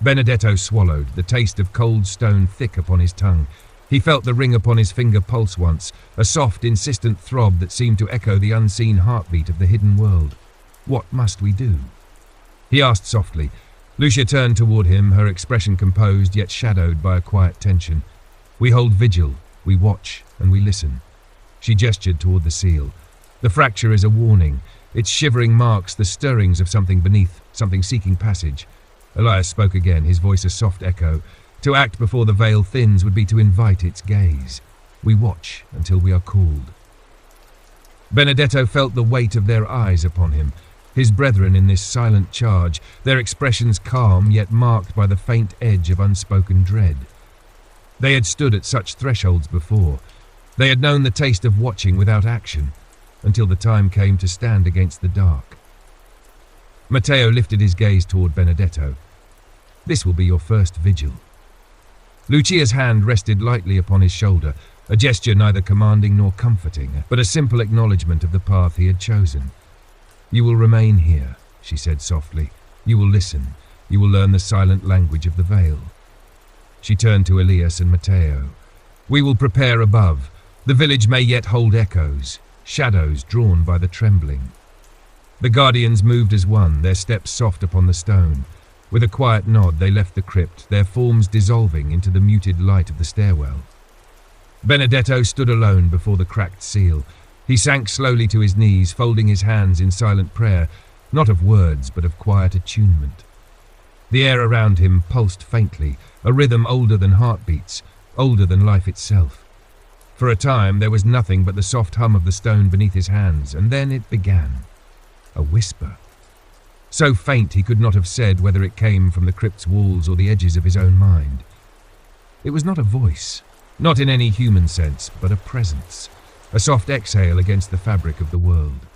Benedetto swallowed, the taste of cold stone thick upon his tongue. He felt the ring upon his finger pulse once, a soft, insistent throb that seemed to echo the unseen heartbeat of the hidden world. "What must we do?" he asked softly. Lucia turned toward him, her expression composed yet shadowed by a quiet tension. "We hold vigil, we watch, and we listen." She gestured toward the seal. "The fracture is a warning. Its shivering marks the stirrings of something beneath, something seeking passage." Elias spoke again, his voice a soft echo. "To act before the veil thins would be to invite its gaze. We watch until we are called." Benedetto felt the weight of their eyes upon him, his brethren in this silent charge, their expressions calm yet marked by the faint edge of unspoken dread. They had stood at such thresholds before. They had known the taste of watching without action, until the time came to stand against the dark. Matteo lifted his gaze toward Benedetto. "This will be your first vigil." Lucia's hand rested lightly upon his shoulder, a gesture neither commanding nor comforting, but a simple acknowledgement of the path he had chosen. "You will remain here," she said softly. "You will listen. You will learn the silent language of the veil." She turned to Elias and Matteo. "We will prepare above. The village may yet hold echoes, shadows drawn by the trembling. The guardians moved as one, their steps soft upon the stone. With a quiet nod they left the crypt, their forms dissolving into the muted light of the stairwell. Benedetto stood alone before the cracked seal. He sank slowly to his knees, folding his hands in silent prayer, not of words but of quiet attunement. The air around him pulsed faintly, a rhythm older than heartbeats, older than life itself. For a time there was nothing but the soft hum of the stone beneath his hands, and then it began. A whisper. So faint he could not have said whether it came from the crypt's walls or the edges of his own mind. It was not a voice, not in any human sense, but a presence, a soft exhale against the fabric of the world.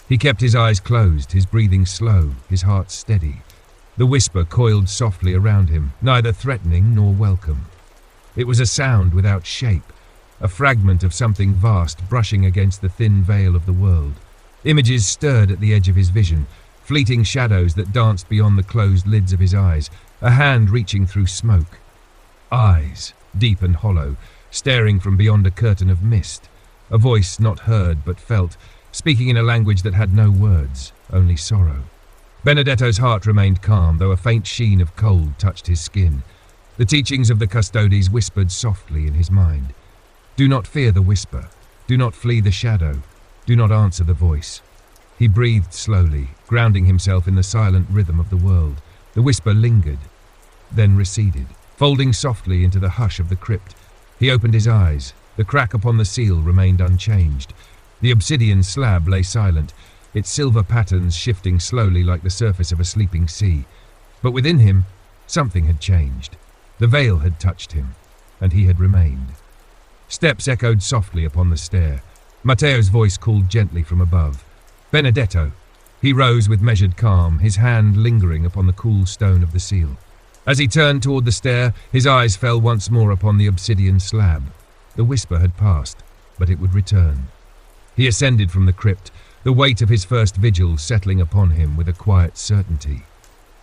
He kept his eyes closed, his breathing slow, his heart steady. The whisper coiled softly around him, neither threatening nor welcome. It was a sound without shape, a fragment of something vast brushing against the thin veil of the world. Images stirred at the edge of his vision, fleeting shadows that danced beyond the closed lids of his eyes, a hand reaching through smoke. Eyes, deep and hollow, staring from beyond a curtain of mist. A voice not heard but felt, speaking in a language that had no words, only sorrow. Benedetto's heart remained calm, though a faint sheen of cold touched his skin. The teachings of the Custodes whispered softly in his mind. Do not fear the whisper. Do not flee the shadow. Do not answer the voice. He breathed slowly, grounding himself in the silent rhythm of the world. The whisper lingered, then receded, folding softly into the hush of the crypt. He opened his eyes. The crack upon the seal remained unchanged. The obsidian slab lay silent, its silver patterns shifting slowly like the surface of a sleeping sea. But within him, something had changed. The veil had touched him, and he had remained. Steps echoed softly upon the stair. Matteo's voice called gently from above. Benedetto. He rose with measured calm, his hand lingering upon the cool stone of the seal. As he turned toward the stair, his eyes fell once more upon the obsidian slab. The whisper had passed, but it would return. He ascended from the crypt, the weight of his first vigil settling upon him with a quiet certainty.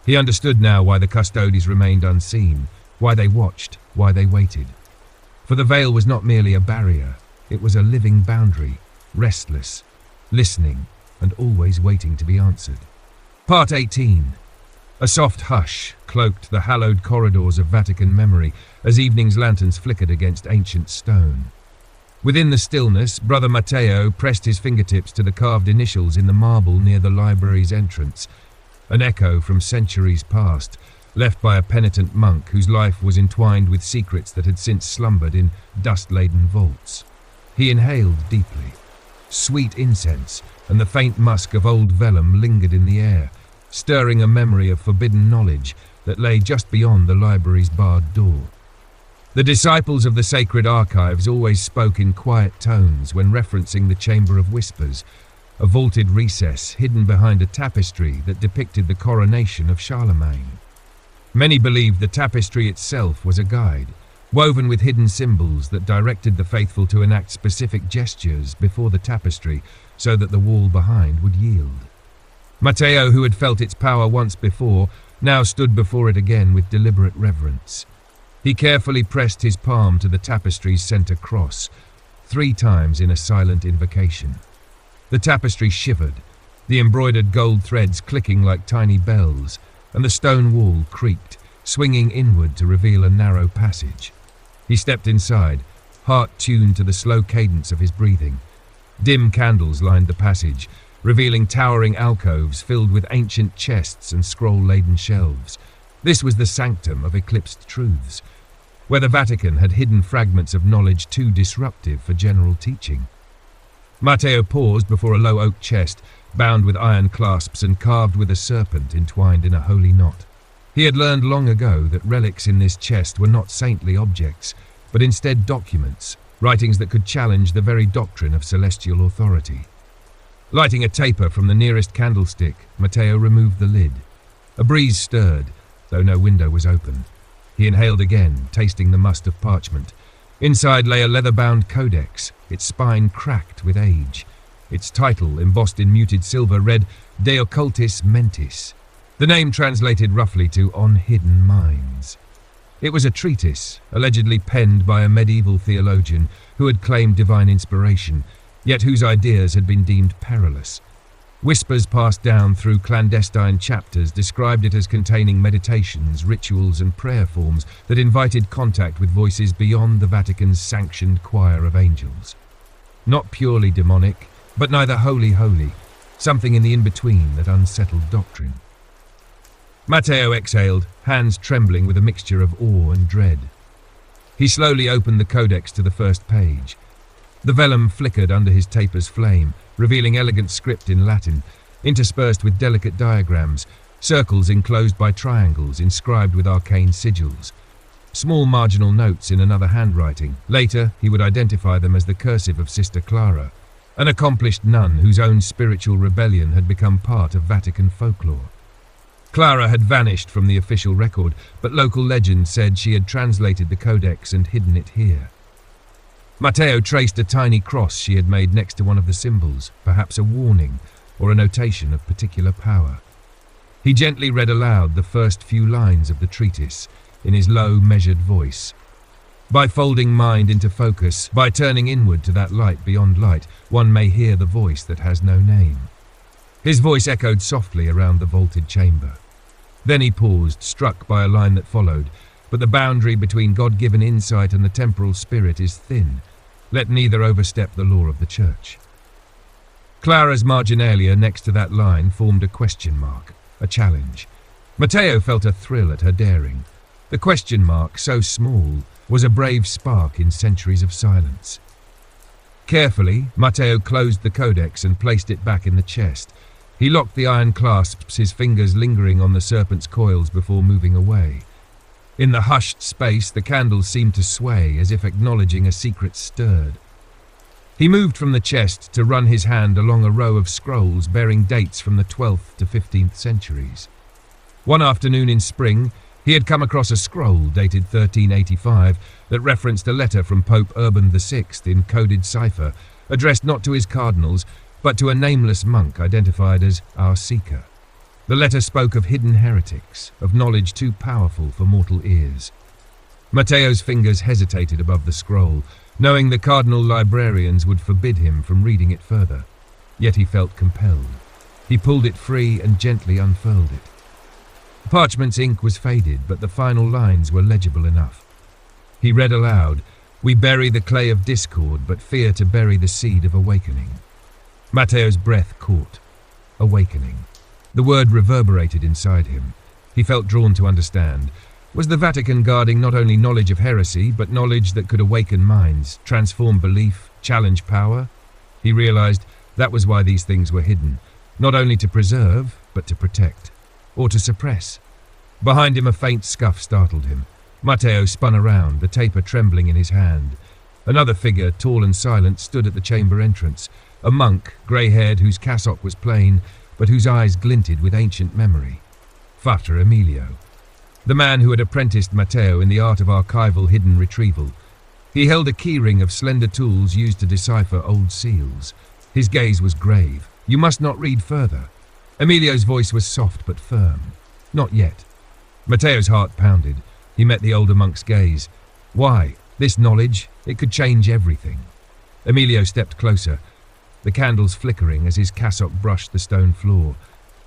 He understood now why the Custodes remained unseen, why they watched, why they waited. For the veil was not merely a barrier, it was a living boundary, restless, listening, and always waiting to be answered. Part 18. A soft hush cloaked the hallowed corridors of Vatican memory as evening's lanterns flickered against ancient stone. Within the stillness, Brother Matteo pressed his fingertips to the carved initials in the marble near the library's entrance, an echo from centuries past, left by a penitent monk whose life was entwined with secrets that had since slumbered in dust-laden vaults. He inhaled deeply. Sweet incense and the faint musk of old vellum lingered in the air, stirring a memory of forbidden knowledge that lay just beyond the library's barred door. The disciples of the sacred archives always spoke in quiet tones when referencing the Chamber of Whispers, a vaulted recess hidden behind a tapestry that depicted the coronation of Charlemagne. Many believed the tapestry itself was a guide, woven with hidden symbols that directed the faithful to enact specific gestures before the tapestry so that the wall behind would yield. Matteo, who had felt its power once before, now stood before it again with deliberate reverence. He carefully pressed his palm to the tapestry's center cross, 3 times in a silent invocation. The tapestry shivered, the embroidered gold threads clicking like tiny bells, and the stone wall creaked, swinging inward to reveal a narrow passage. He stepped inside, heart tuned to the slow cadence of his breathing. Dim candles lined the passage, revealing towering alcoves filled with ancient chests and scroll-laden shelves. This was the sanctum of eclipsed truths, where the Vatican had hidden fragments of knowledge too disruptive for general teaching. Matteo paused before a low oak chest, bound with iron clasps and carved with a serpent entwined in a holy knot. He had learned long ago that relics in this chest were not saintly objects, but instead documents, writings that could challenge the very doctrine of celestial authority. Lighting a taper from the nearest candlestick, Matteo removed the lid. A breeze stirred, though no window was open. He inhaled again, tasting the must of parchment. Inside lay a leather-bound codex, its spine cracked with age. Its title, embossed in muted silver, read De Occultis Mentis. The name translated roughly to On Hidden Minds. It was a treatise, allegedly penned by a medieval theologian who had claimed divine inspiration, yet whose ideas had been deemed perilous. Whispers passed down through clandestine chapters described it as containing meditations, rituals, and prayer forms that invited contact with voices beyond the Vatican's sanctioned choir of angels. Not purely demonic, but neither wholly holy, something in the in-between that unsettled doctrine. Matteo exhaled, hands trembling with a mixture of awe and dread. He slowly opened the codex to the first page. The vellum flickered under his taper's flame, revealing elegant script in Latin, interspersed with delicate diagrams, circles enclosed by triangles inscribed with arcane sigils. Small marginal notes in another handwriting. Later, he would identify them as the cursive of Sister Clara, an accomplished nun whose own spiritual rebellion had become part of Vatican folklore. Clara had vanished from the official record, but local legend said she had translated the codex and hidden it here. Matteo traced a tiny cross she had made next to one of the symbols, perhaps a warning or a notation of particular power. He gently read aloud the first few lines of the treatise in his low, measured voice. By folding mind into focus, by turning inward to that light beyond light, one may hear the voice that has no name. His voice echoed softly around the vaulted chamber. Then he paused, struck by a line that followed, but the boundary between God-given insight and the temporal spirit is thin. Let neither overstep the law of the Church. Clara's marginalia next to that line formed a question mark, a challenge. Matteo felt a thrill at her daring. The question mark, so small, was a brave spark in centuries of silence. Carefully, Matteo closed the codex and placed it back in the chest. He locked the iron clasps, his fingers lingering on the serpent's coils before moving away. In the hushed space, the candles seemed to sway, as if acknowledging a secret stirred. He moved from the chest to run his hand along a row of scrolls bearing dates from the 12th to 15th centuries. One afternoon in spring, he had come across a scroll dated 1385 that referenced a letter from Pope Urban VI in coded cipher, addressed not to his cardinals, but to a nameless monk identified as our seeker. The letter spoke of hidden heretics, of knowledge too powerful for mortal ears. Matteo's fingers hesitated above the scroll, knowing the cardinal librarians would forbid him from reading it further. Yet he felt compelled. He pulled it free and gently unfurled it. The parchment's ink was faded, but the final lines were legible enough. He read aloud, "We bury the clay of discord, but fear to bury the seed of awakening." Matteo's breath caught. Awakening. The word reverberated inside him. He felt drawn to understand. Was the Vatican guarding not only knowledge of heresy, but knowledge that could awaken minds, transform belief, challenge power? He realized that was why these things were hidden, not only to preserve, but to protect, or to suppress. Behind him a faint scuff startled him. Matteo spun around, the taper trembling in his hand. Another figure, tall and silent, stood at the chamber entrance, a monk, grey-haired, whose cassock was plain, but whose eyes glinted with ancient memory. Frater Emilio. The man who had apprenticed Matteo in the art of archival hidden retrieval. He held a keyring of slender tools used to decipher old seals. His gaze was grave. "You must not read further." Emilio's voice was soft but firm. "Not yet." Matteo's heart pounded. He met the older monk's gaze. "Why? This knowledge, it could change everything." Emilio stepped closer, the candles flickering as his cassock brushed the stone floor.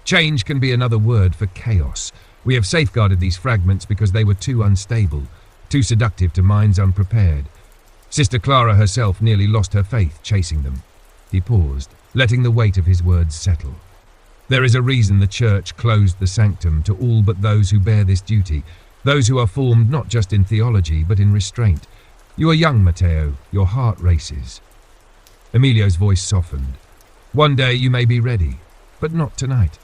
"Change can be another word for chaos. We have safeguarded these fragments because they were too unstable, too seductive to minds unprepared. Sister Clara herself nearly lost her faith chasing them." He paused, letting the weight of his words settle. "There is a reason the Church closed the sanctum to all but those who bear this duty, those who are formed not just in theology but in restraint. You are young, Matteo. Your heart races." Emilio's voice softened. "One day you may be ready, but not tonight."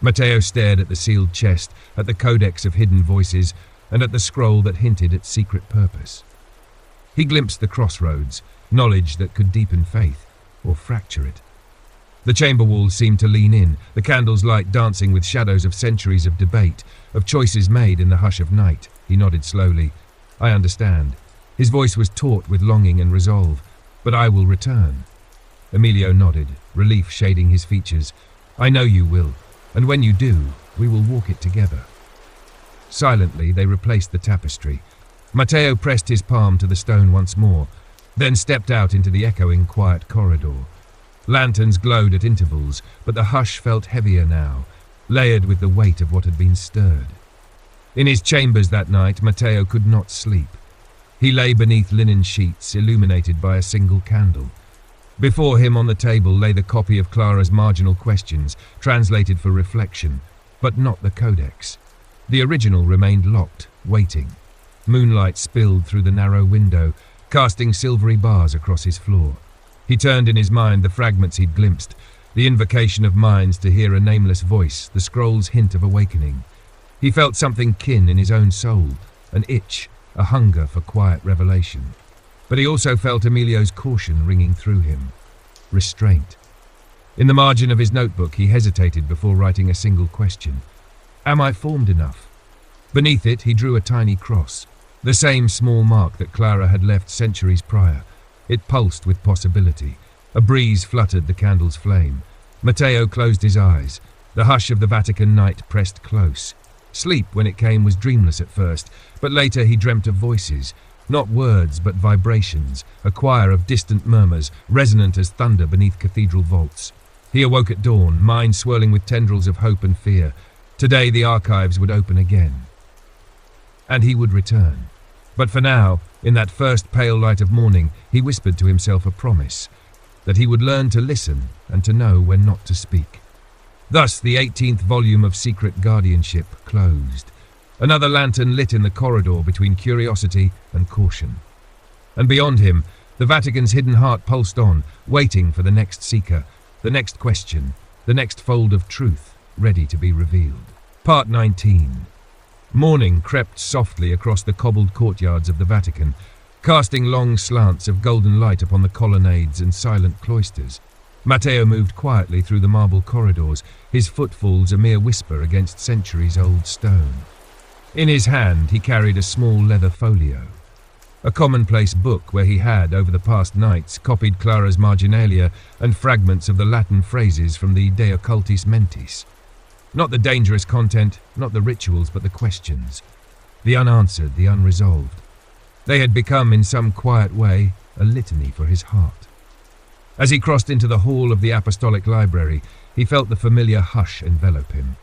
Matteo stared at the sealed chest, at the codex of hidden voices, and at the scroll that hinted at secret purpose. He glimpsed the crossroads, knowledge that could deepen faith, or fracture it. The chamber walls seemed to lean in, the candle's light dancing with shadows of centuries of debate, of choices made in the hush of night. He nodded slowly. "I understand." His voice was taut with longing and resolve. "But I will return." Emilio nodded, relief shading his features. "I know you will, and when you do, we will walk it together." Silently, they replaced the tapestry. Matteo pressed his palm to the stone once more, then stepped out into the echoing, quiet corridor. Lanterns glowed at intervals, but the hush felt heavier now, layered with the weight of what had been stirred. In his chambers that night, Matteo could not sleep. He lay beneath linen sheets, illuminated by a single candle. Before him on the table lay the copy of Clara's marginal questions, translated for reflection, but not the codex. The original remained locked, waiting. Moonlight spilled through the narrow window, casting silvery bars across his floor. He turned in his mind the fragments he'd glimpsed, the invocation of minds to hear a nameless voice, the scroll's hint of awakening. He felt something kin in his own soul, an itch, a hunger for quiet revelation. But he also felt Emilio's caution ringing through him. Restraint. In the margin of his notebook, he hesitated before writing a single question. Am I formed enough? Beneath it, he drew a tiny cross, the same small mark that Clara had left centuries prior. It pulsed with possibility. A breeze fluttered the candle's flame. Matteo closed his eyes. The hush of the Vatican night pressed close. Sleep, when it came, was dreamless at first, but later he dreamt of voices. Not words, but vibrations, a choir of distant murmurs, resonant as thunder beneath cathedral vaults. He awoke at dawn, mind swirling with tendrils of hope and fear. Today the archives would open again. And he would return. But for now, in that first pale light of morning, he whispered to himself a promise, that he would learn to listen and to know when not to speak. Thus the 18th volume of Secret Guardianship closed. Another lantern lit in the corridor between curiosity and caution. And beyond him, the Vatican's hidden heart pulsed on, waiting for the next seeker, the next question, the next fold of truth, ready to be revealed. Part 19. Morning crept softly across the cobbled courtyards of the Vatican, casting long slants of golden light upon the colonnades and silent cloisters. Matteo moved quietly through the marble corridors, his footfalls a mere whisper against centuries-old stone. In his hand he carried a small leather folio, a commonplace book where he had, over the past nights, copied Clara's marginalia and fragments of the Latin phrases from the De Occultis Mentis. Not the dangerous content, not the rituals, but the questions. The unanswered, the unresolved. They had become, in some quiet way, a litany for his heart. As he crossed into the hall of the Apostolic Library, he felt the familiar hush envelop him.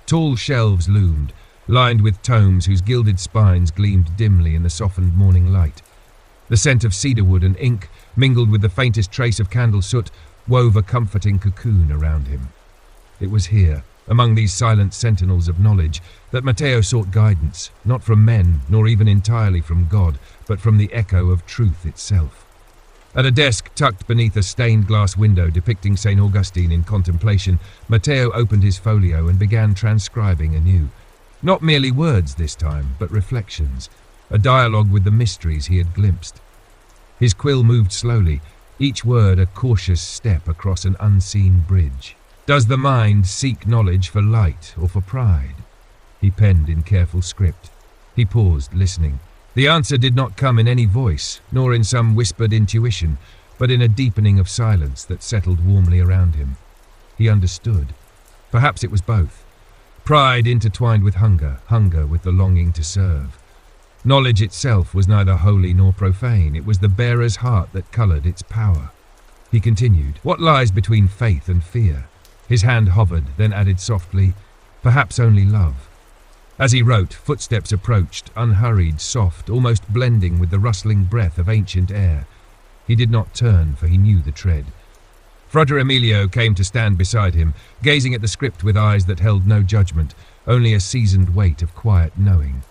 Tall shelves loomed, lined with tomes whose gilded spines gleamed dimly in the softened morning light. The scent of cedarwood and ink, mingled with the faintest trace of candle soot, wove a comforting cocoon around him. It was here, among these silent sentinels of knowledge, that Matteo sought guidance, not from men, nor even entirely from God, but from the echo of truth itself. At a desk tucked beneath a stained glass window depicting St. Augustine in contemplation, Matteo opened his folio and began transcribing anew. Not merely words this time, but reflections, a dialogue with the mysteries he had glimpsed. His quill moved slowly, each word a cautious step across an unseen bridge. Does the mind seek knowledge for light or for pride? He penned in careful script. He paused, listening. The answer did not come in any voice, nor in some whispered intuition, but in a deepening of silence that settled warmly around him. He understood. Perhaps it was both. Pride intertwined with hunger, hunger with the longing to serve. Knowledge itself was neither holy nor profane. It was the bearer's heart that coloured its power. He continued, "What lies between faith and fear?" His hand hovered, then added softly, "Perhaps only love." As he wrote, footsteps approached, unhurried, soft, almost blending with the rustling breath of ancient air. He did not turn, for he knew the tread. Frate Emilio came to stand beside him, gazing at the script with eyes that held no judgment, only a seasoned weight of quiet knowing.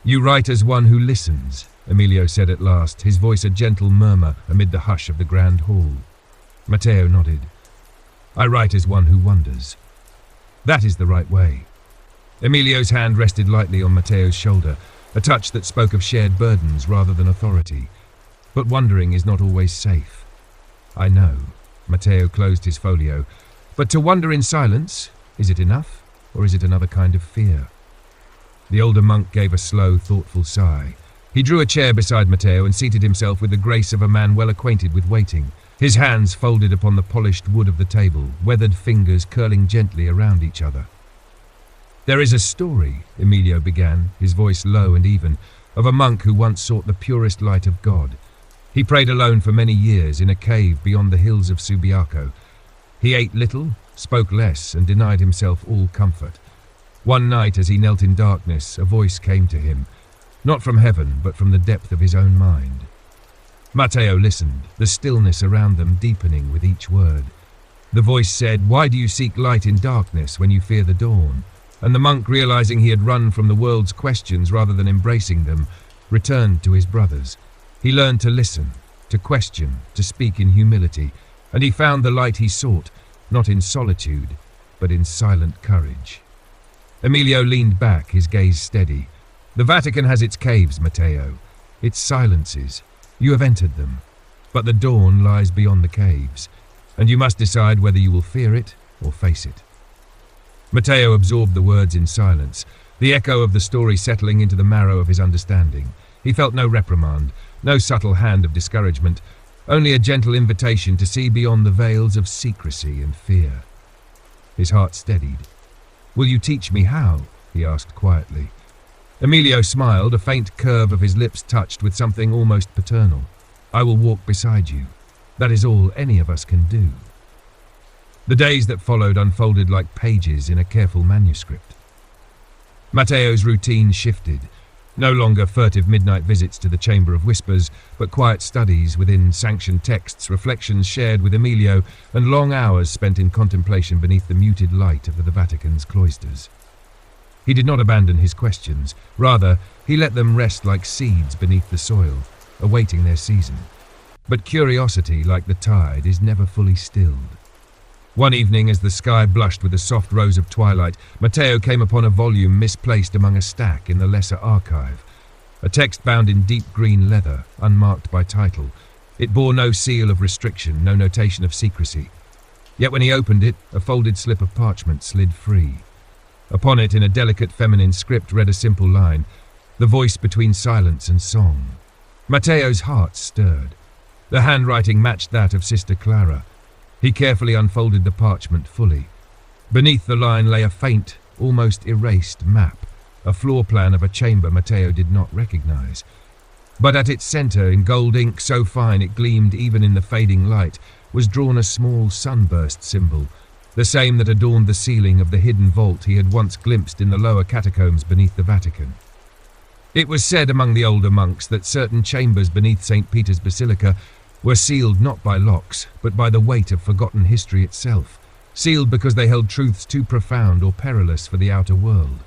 "You write as one who listens," Emilio said at last, his voice a gentle murmur amid the hush of the grand hall. Matteo nodded. "I write as one who wonders." "That is the right way." Emilio's hand rested lightly on Matteo's shoulder, a touch that spoke of shared burdens rather than authority. But wondering is not always safe. "I know." Matteo closed his folio. "But to wonder in silence, is it enough, or is it another kind of fear?" The older monk gave a slow, thoughtful sigh. He drew a chair beside Matteo and seated himself with the grace of a man well acquainted with waiting, his hands folded upon the polished wood of the table, weathered fingers curling gently around each other. "There is a story," Emilio began, his voice low and even, "of a monk who once sought the purest light of God. He prayed alone for many years in a cave beyond the hills of Subiaco. He ate little, spoke less, and denied himself all comfort. One night, as he knelt in darkness, a voice came to him, not from heaven, but from the depth of his own mind." Matteo listened, the stillness around them deepening with each word. The voice said, "Why do you seek light in darkness when you fear the dawn?" And the monk, realizing he had run from the world's questions rather than embracing them, returned to his brothers. He learned to listen, to question, to speak in humility, and he found the light he sought, not in solitude, but in silent courage. Emilio leaned back, his gaze steady. "The Vatican has its caves, Matteo, its silences. You have entered them, but the dawn lies beyond the caves, and you must decide whether you will fear it or face it." Matteo absorbed the words in silence, the echo of the story settling into the marrow of his understanding. He felt no reprimand, no subtle hand of discouragement, only a gentle invitation to see beyond the veils of secrecy and fear. His heart steadied. "Will you teach me how?" he asked quietly. Emilio smiled, a faint curve of his lips touched with something almost paternal. "I will walk beside you. That is all any of us can do." The days that followed unfolded like pages in a careful manuscript. Matteo's routine shifted. No longer furtive midnight visits to the Chamber of Whispers, but quiet studies within sanctioned texts, reflections shared with Emilio, and long hours spent in contemplation beneath the muted light of the Vatican's cloisters. He did not abandon his questions. Rather, he let them rest like seeds beneath the soil, awaiting their season. But curiosity, like the tide, is never fully stilled. One evening, as the sky blushed with a soft rose of twilight, Matteo came upon a volume misplaced among a stack in the lesser archive. A text bound in deep green leather, unmarked by title. It bore no seal of restriction, no notation of secrecy. Yet when he opened it, a folded slip of parchment slid free. Upon it, in a delicate feminine script, read a simple line, "The voice between silence and song." Matteo's heart stirred. The handwriting matched that of Sister Clara. He carefully unfolded the parchment fully. Beneath the line lay a faint, almost erased map, a floor plan of a chamber Matteo did not recognize. But at its center, in gold ink so fine it gleamed even in the fading light, was drawn a small sunburst symbol, the same that adorned the ceiling of the hidden vault he had once glimpsed in the lower catacombs beneath the Vatican. It was said among the older monks that certain chambers beneath St. Peter's Basilica were sealed not by locks, but by the weight of forgotten history itself, sealed because they held truths too profound or perilous for the outer world.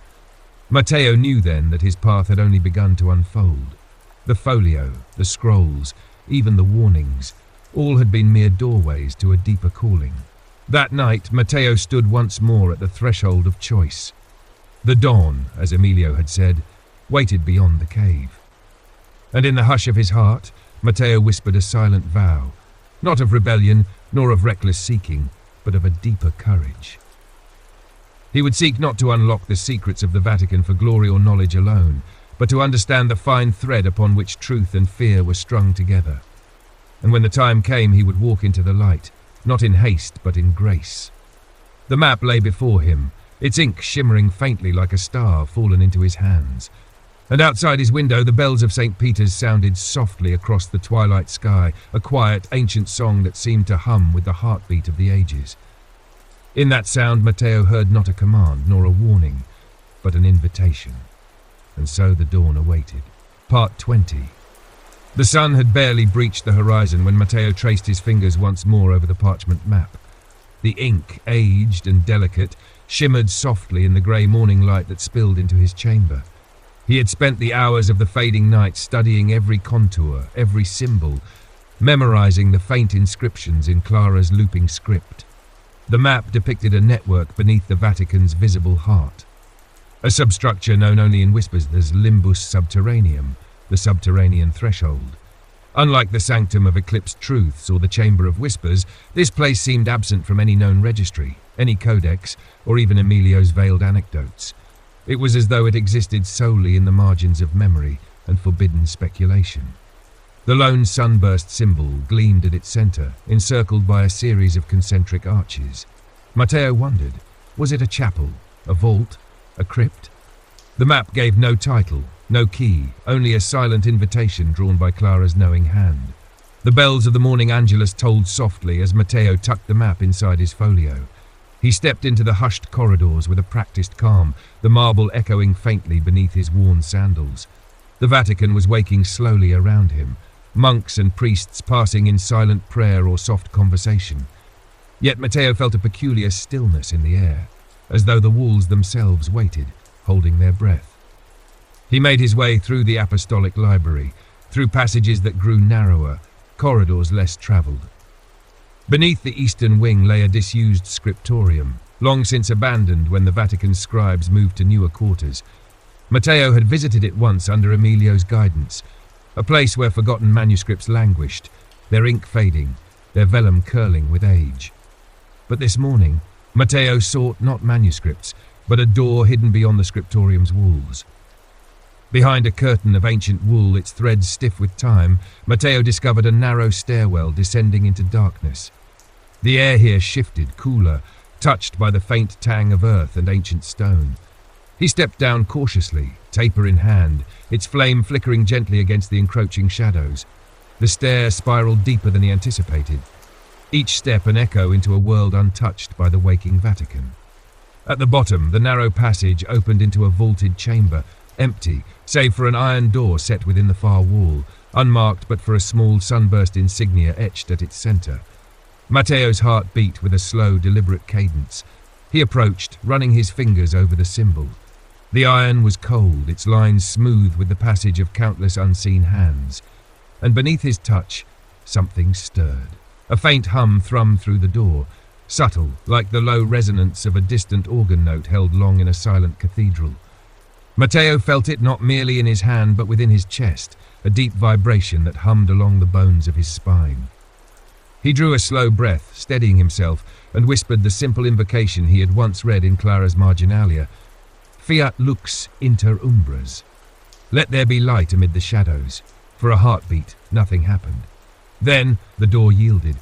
Matteo knew then that his path had only begun to unfold. The folio, the scrolls, even the warnings, all had been mere doorways to a deeper calling. That night, Matteo stood once more at the threshold of choice. The dawn, as Emilio had said, waited beyond the cave. And in the hush of his heart, Matteo whispered a silent vow, not of rebellion nor of reckless seeking, but of a deeper courage. He would seek not to unlock the secrets of the Vatican for glory or knowledge alone, but to understand the fine thread upon which truth and fear were strung together. And when the time came, he would walk into the light, not in haste but in grace. The map lay before him, its ink shimmering faintly like a star fallen into his hands. And outside his window, the bells of St. Peter's sounded softly across the twilight sky, a quiet, ancient song that seemed to hum with the heartbeat of the ages. In that sound, Matteo heard not a command nor a warning, but an invitation. And so the dawn awaited. Part 20. The sun had barely breached the horizon when Matteo traced his fingers once more over the parchment map. The ink, aged and delicate, shimmered softly in the grey morning light that spilled into his chamber. He had spent the hours of the fading night studying every contour, every symbol, memorizing the faint inscriptions in Clara's looping script. The map depicted a network beneath the Vatican's visible heart, a substructure known only in whispers as limbus subterraneum, the subterranean threshold. Unlike the sanctum of eclipsed truths or the chamber of whispers, this place seemed absent from any known registry, any codex, or even Emilio's veiled anecdotes. It was as though it existed solely in the margins of memory and forbidden speculation. The lone sunburst symbol gleamed at its center, encircled by a series of concentric arches. Matteo wondered, was it a chapel, a vault, A crypt? The map gave no title, no key, only a silent invitation drawn by Clara's knowing hand. The bells of the morning Angelus tolled softly as Matteo tucked the map inside his folio. He stepped into the hushed corridors with a practiced calm, the marble echoing faintly beneath his worn sandals. The Vatican was waking slowly around him, monks and priests passing in silent prayer or soft conversation. Yet Matteo felt a peculiar stillness in the air, as though the walls themselves waited, holding their breath. He made his way through the apostolic library, through passages that grew narrower, corridors less travelled. Beneath the eastern wing lay a disused scriptorium, long since abandoned when the Vatican scribes moved to newer quarters. Matteo had visited it once under Emilio's guidance, a place where forgotten manuscripts languished, their ink fading, their vellum curling with age. But this morning, Matteo sought not manuscripts, but a door hidden beyond the scriptorium's walls. Behind a curtain of ancient wool, its threads stiff with time, Matteo discovered a narrow stairwell descending into darkness. The air here shifted, cooler, touched by the faint tang of earth and ancient stone. He stepped down cautiously, taper in hand, its flame flickering gently against the encroaching shadows. The stair spiraled deeper than he anticipated, each step an echo into a world untouched by the waking Vatican. At the bottom, the narrow passage opened into a vaulted chamber, empty, save for an iron door set within the far wall, unmarked but for a small sunburst insignia etched at its centre. Matteo's heart beat with a slow, deliberate cadence. He approached, running his fingers over the symbol. The iron was cold, its lines smooth with the passage of countless unseen hands. And beneath his touch, something stirred. A faint hum thrummed through the door, subtle, like the low resonance of a distant organ note held long in a silent cathedral. Matteo felt it not merely in his hand but within his chest, a deep vibration that hummed along the bones of his spine. He drew a slow breath, steadying himself, and whispered the simple invocation he had once read in Clara's Marginalia, Fiat lux inter umbras. Let there be light amid the shadows. For a heartbeat, nothing happened. Then the door yielded,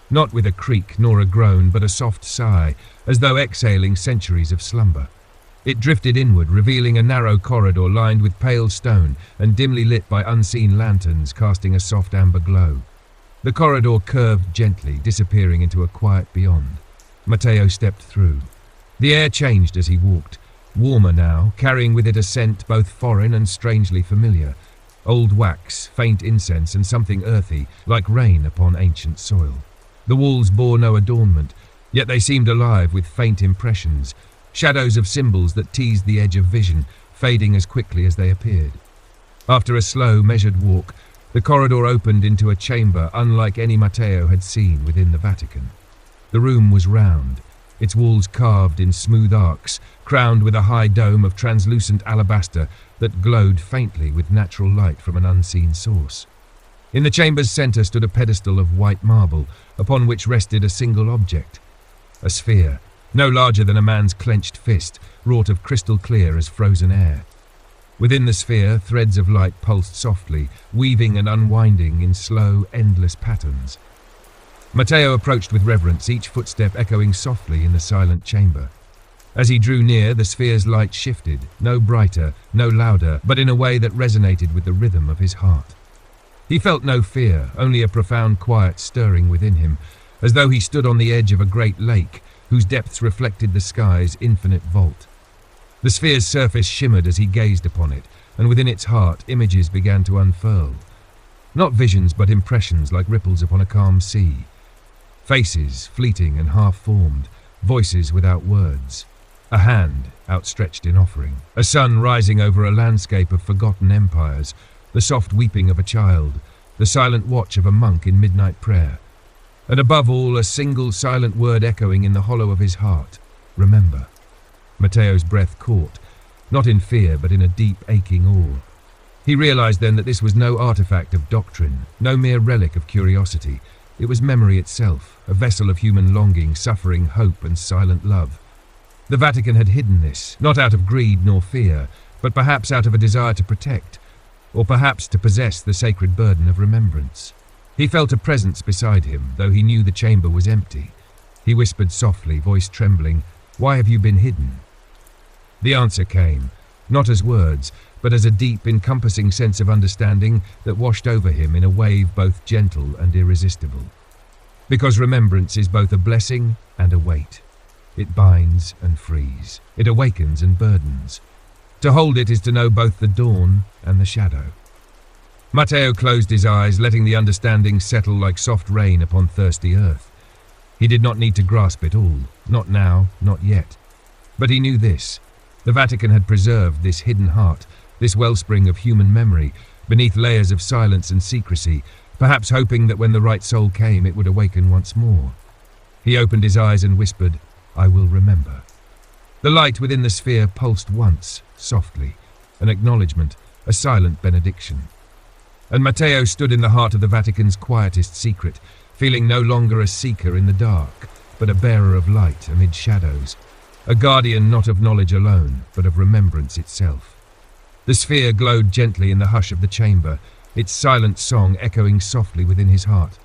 not with a creak nor a groan, but a soft sigh, as though exhaling centuries of slumber. It drifted inward, revealing a narrow corridor lined with pale stone and dimly lit by unseen lanterns casting a soft amber glow. The corridor curved gently, disappearing into a quiet beyond. Matteo stepped through. The air changed as he walked, warmer now, carrying with it a scent both foreign and strangely familiar. Old wax, faint incense, and something earthy, like rain upon ancient soil. The walls bore no adornment, yet they seemed alive with faint impressions, shadows of symbols that teased the edge of vision, fading as quickly as they appeared. After a slow, measured walk, the corridor opened into a chamber unlike any Matteo had seen within the Vatican. The room was round, its walls carved in smooth arcs, crowned with a high dome of translucent alabaster that glowed faintly with natural light from an unseen source. In the chamber's centre stood a pedestal of white marble, upon which rested a single object, a sphere, no larger than a man's clenched fist, wrought of crystal clear as frozen air. Within the sphere, threads of light pulsed softly, weaving and unwinding in slow, endless patterns. Matteo approached with reverence, each footstep echoing softly in the silent chamber. As he drew near, the sphere's light shifted, no brighter, no louder, but in a way that resonated with the rhythm of his heart. He felt no fear, only a profound quiet stirring within him, as though he stood on the edge of a great lake, whose depths reflected the sky's infinite vault. The sphere's surface shimmered as he gazed upon it, and within its heart images began to unfurl. Not visions, but impressions like ripples upon a calm sea. Faces, fleeting and half-formed, voices without words. A hand, outstretched in offering. A sun rising over a landscape of forgotten empires, the soft weeping of a child, the silent watch of a monk in midnight prayer. And above all, a single silent word echoing in the hollow of his heart, remember. Matteo's breath caught, not in fear but in a deep, aching awe. He realized then that this was no artifact of doctrine, no mere relic of curiosity. It was memory itself, a vessel of human longing, suffering, hope, and silent love. The Vatican had hidden this, not out of greed nor fear, but perhaps out of a desire to protect, or perhaps to possess the sacred burden of remembrance. He felt a presence beside him, though he knew the chamber was empty. He whispered softly, voice trembling, "Why have you been hidden?" The answer came, not as words, but as a deep, encompassing sense of understanding that washed over him in a wave both gentle and irresistible. Because remembrance is both a blessing and a weight. It binds and frees. It awakens and burdens. To hold it is to know both the dawn and the shadow. Matteo closed his eyes, letting the understanding settle like soft rain upon thirsty earth. He did not need to grasp it all, not now, not yet. But he knew this. The Vatican had preserved this hidden heart, this wellspring of human memory, beneath layers of silence and secrecy, perhaps hoping that when the right soul came it would awaken once more. He opened his eyes and whispered, "I will remember." The light within the sphere pulsed once, softly, an acknowledgement, a silent benediction. And Matteo stood in the heart of the Vatican's quietest secret, feeling no longer a seeker in the dark, but a bearer of light amid shadows, a guardian not of knowledge alone, but of remembrance itself. The sphere glowed gently in the hush of the chamber, its silent song echoing softly within his heart.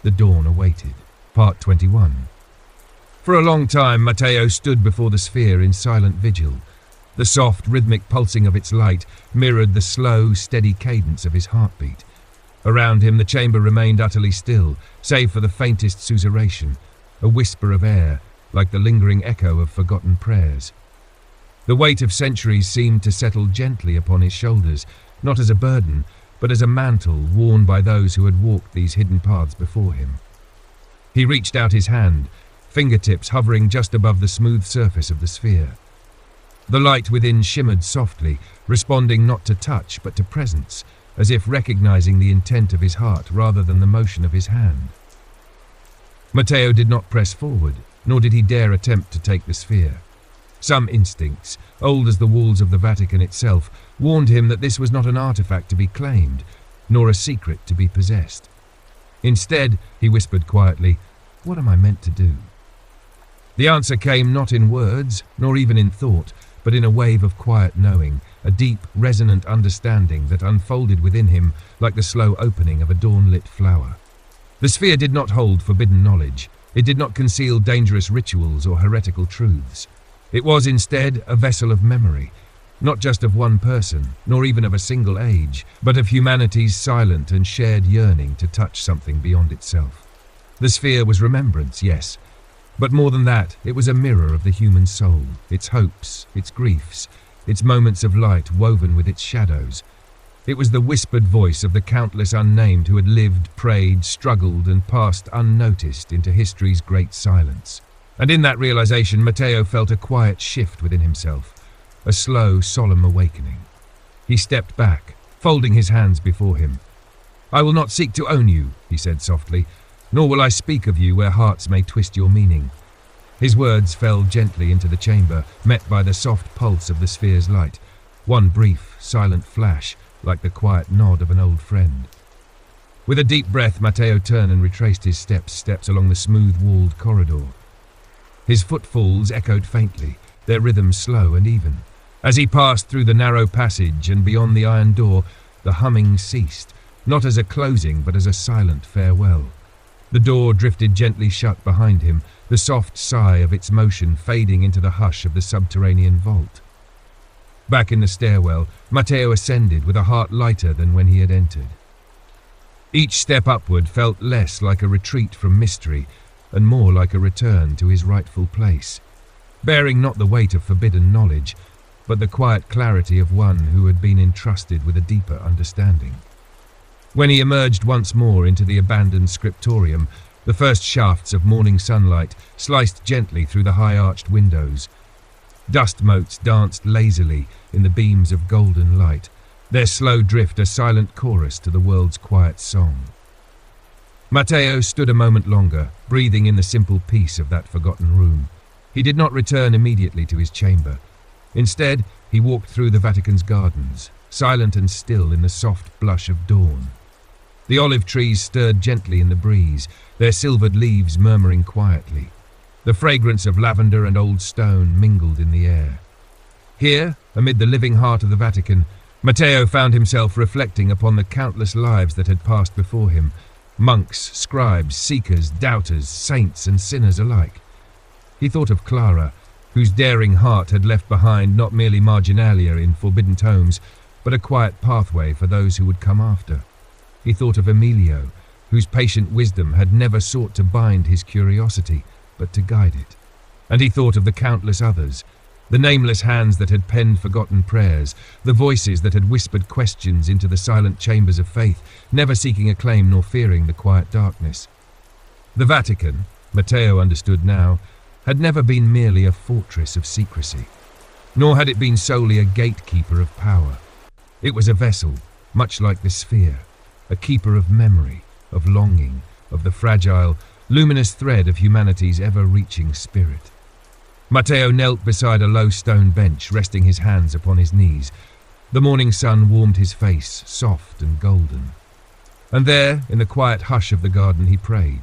The dawn awaited. Part 21. For a long time, Matteo stood before the sphere in silent vigil. The soft, rhythmic pulsing of its light mirrored the slow, steady cadence of his heartbeat. Around him, the chamber remained utterly still, save for the faintest susurration, a whisper of air, like the lingering echo of forgotten prayers. The weight of centuries seemed to settle gently upon his shoulders, not as a burden, but as a mantle worn by those who had walked these hidden paths before him. He reached out his hand, fingertips hovering just above the smooth surface of the sphere. The light within shimmered softly, responding not to touch but to presence, as if recognizing the intent of his heart rather than the motion of his hand. Matteo did not press forward, nor did he dare attempt to take the sphere. Some instincts, old as the walls of the Vatican itself, warned him that this was not an artifact to be claimed, nor a secret to be possessed. Instead, he whispered quietly, "What am I meant to do?" The answer came not in words, nor even in thought, but in a wave of quiet knowing, a deep, resonant understanding that unfolded within him like the slow opening of a dawn-lit flower. The sphere did not hold forbidden knowledge. It did not conceal dangerous rituals or heretical truths. It was instead a vessel of memory, not just of one person, nor even of a single age, but of humanity's silent and shared yearning to touch something beyond itself. The sphere was remembrance, yes, but more than that, it was a mirror of the human soul, its hopes, its griefs, its moments of light woven with its shadows. It was the whispered voice of the countless unnamed who had lived, prayed, struggled, and passed unnoticed into history's great silence. And in that realization, Matteo felt a quiet shift within himself, a slow, solemn awakening. He stepped back, folding his hands before him. "I will not seek to own you," he said softly, "nor will I speak of you where hearts may twist your meaning." His words fell gently into the chamber, met by the soft pulse of the sphere's light, one brief, silent flash, like the quiet nod of an old friend. With a deep breath, Matteo turned and retraced his steps along the smooth-walled corridor. His footfalls echoed faintly, their rhythm slow and even. As he passed through the narrow passage and beyond the iron door, the humming ceased, not as a closing but as a silent farewell. The door drifted gently shut behind him, the soft sigh of its motion fading into the hush of the subterranean vault. Back in the stairwell, Matteo ascended with a heart lighter than when he had entered. Each step upward felt less like a retreat from mystery and more like a return to his rightful place, bearing not the weight of forbidden knowledge, but the quiet clarity of one who had been entrusted with a deeper understanding. When he emerged once more into the abandoned scriptorium, the first shafts of morning sunlight sliced gently through the high-arched windows. Dust motes danced lazily in the beams of golden light, their slow drift a silent chorus to the world's quiet song. Matteo stood a moment longer, breathing in the simple peace of that forgotten room. He did not return immediately to his chamber. Instead, he walked through the Vatican's gardens, silent and still in the soft blush of dawn. The olive trees stirred gently in the breeze, their silvered leaves murmuring quietly. The fragrance of lavender and old stone mingled in the air. Here, amid the living heart of the Vatican, Matteo found himself reflecting upon the countless lives that had passed before him, monks, scribes, seekers, doubters, saints and sinners alike. He thought of Clara, whose daring heart had left behind not merely marginalia in forbidden tomes, but a quiet pathway for those who would come after. He thought of Emilio, whose patient wisdom had never sought to bind his curiosity, but to guide it. And he thought of the countless others, the nameless hands that had penned forgotten prayers, the voices that had whispered questions into the silent chambers of faith, never seeking acclaim nor fearing the quiet darkness. The Vatican, Matteo understood now, had never been merely a fortress of secrecy, nor had it been solely a gatekeeper of power. It was a vessel, much like the sphere, a keeper of memory, of longing, of the fragile, luminous thread of humanity's ever-reaching spirit. Matteo knelt beside a low stone bench, resting his hands upon his knees. The morning sun warmed his face, soft and golden. And there, in the quiet hush of the garden, he prayed,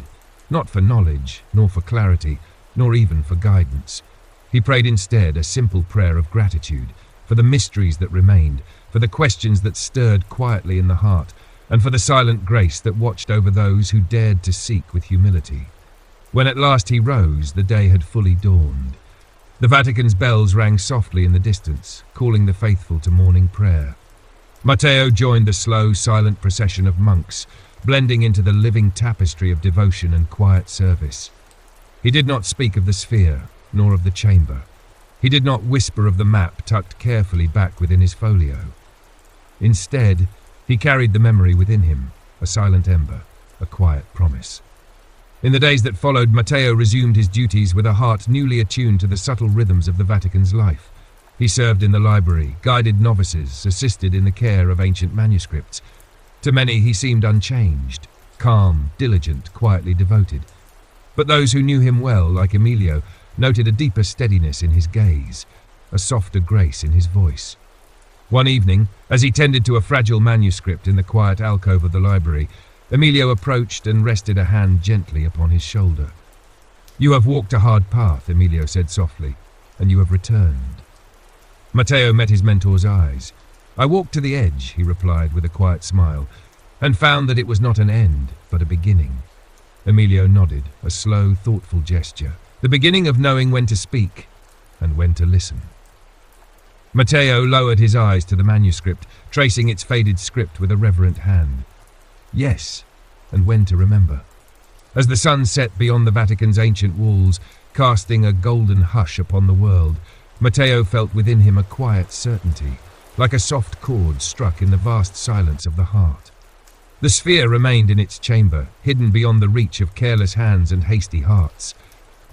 not for knowledge, nor for clarity, nor even for guidance. He prayed instead a simple prayer of gratitude, for the mysteries that remained, for the questions that stirred quietly in the heart, and for the silent grace that watched over those who dared to seek with humility. When at last he rose, the day had fully dawned. The Vatican's bells rang softly in the distance, calling the faithful to morning prayer. Matteo joined the slow, silent procession of monks, blending into the living tapestry of devotion and quiet service. He did not speak of the sphere, nor of the chamber. He did not whisper of the map tucked carefully back within his folio. Instead, he carried the memory within him, a silent ember, a quiet promise. In the days that followed, Matteo resumed his duties with a heart newly attuned to the subtle rhythms of the Vatican's life. He served in the library, guided novices, assisted in the care of ancient manuscripts. To many he seemed unchanged, calm, diligent, quietly devoted. But those who knew him well, like Emilio, noted a deeper steadiness in his gaze, a softer grace in his voice. One evening, as he tended to a fragile manuscript in the quiet alcove of the library, Emilio approached and rested a hand gently upon his shoulder. "You have walked a hard path," Emilio said softly, "and you have returned." Matteo met his mentor's eyes. "I walked to the edge," he replied with a quiet smile, "and found that it was not an end, but a beginning." Emilio nodded, a slow, thoughtful gesture, the beginning of knowing when to speak and when to listen. Matteo lowered his eyes to the manuscript, tracing its faded script with a reverent hand. Yes, and when to remember. As the sun set beyond the Vatican's ancient walls, casting a golden hush upon the world, Matteo felt within him a quiet certainty, like a soft chord struck in the vast silence of the heart. The sphere remained in its chamber, hidden beyond the reach of careless hands and hasty hearts.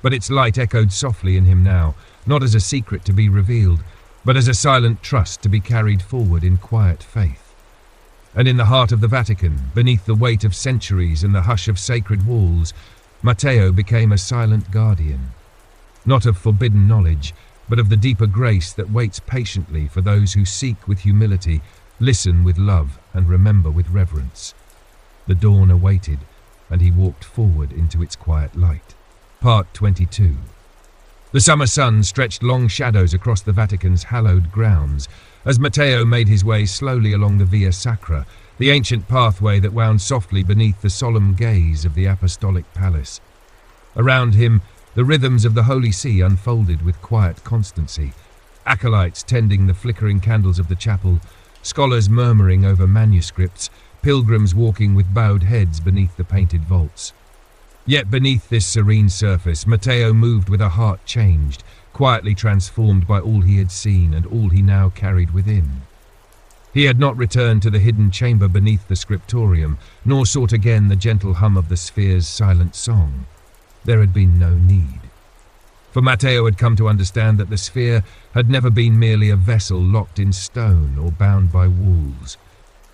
But its light echoed softly in him now, not as a secret to be revealed, but as a silent trust to be carried forward in quiet faith. And in the heart of the Vatican, beneath the weight of centuries and the hush of sacred walls, Matteo became a silent guardian, not of forbidden knowledge, but of the deeper grace that waits patiently for those who seek with humility, listen with love, and remember with reverence. The dawn awaited, and he walked forward into its quiet light. Part 22. The summer sun stretched long shadows across the Vatican's hallowed grounds, as Matteo made his way slowly along the Via Sacra, the ancient pathway that wound softly beneath the solemn gaze of the apostolic palace. Around him, the rhythms of the Holy See unfolded with quiet constancy, acolytes tending the flickering candles of the chapel, scholars murmuring over manuscripts, pilgrims walking with bowed heads beneath the painted vaults. Yet beneath this serene surface, Matteo moved with a heart changed, quietly transformed by all he had seen and all he now carried within. He had not returned to the hidden chamber beneath the scriptorium, nor sought again the gentle hum of the sphere's silent song. There had been no need. For Matteo had come to understand that the sphere had never been merely a vessel locked in stone or bound by walls.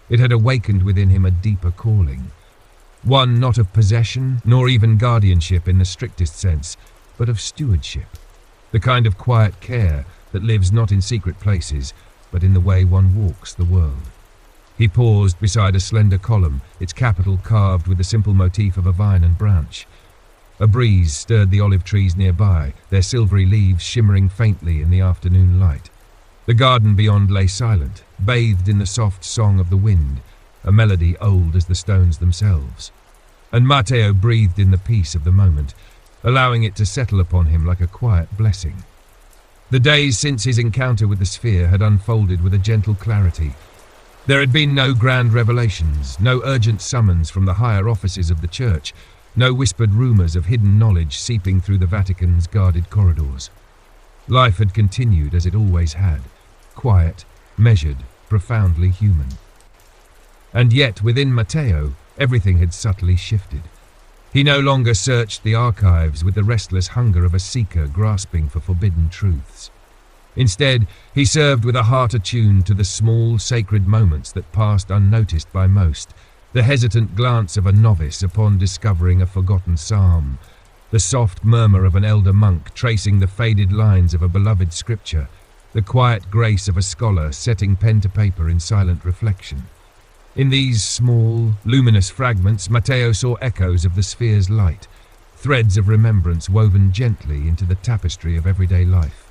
It had awakened within him a deeper calling, one not of possession nor even guardianship in the strictest sense, but of stewardship, the kind of quiet care that lives not in secret places, but in the way one walks the world. He paused beside a slender column, its capital carved with the simple motif of a vine and branch. A breeze stirred the olive trees nearby, their silvery leaves shimmering faintly in the afternoon light. The garden beyond lay silent, bathed in the soft song of the wind, a melody old as the stones themselves. And Matteo breathed in the peace of the moment, allowing it to settle upon him like a quiet blessing. The days since his encounter with the sphere had unfolded with a gentle clarity. There had been no grand revelations, no urgent summons from the higher offices of the church, no whispered rumours of hidden knowledge seeping through the Vatican's guarded corridors. Life had continued as it always had, quiet, measured, profoundly human. And yet, within Matteo, everything had subtly shifted. He no longer searched the archives with the restless hunger of a seeker grasping for forbidden truths. Instead, he served with a heart attuned to the small, sacred moments that passed unnoticed by most, the hesitant glance of a novice upon discovering a forgotten psalm, the soft murmur of an elder monk tracing the faded lines of a beloved scripture, the quiet grace of a scholar setting pen to paper in silent reflection. In these small, luminous fragments, Matteo saw echoes of the sphere's light, threads of remembrance woven gently into the tapestry of everyday life.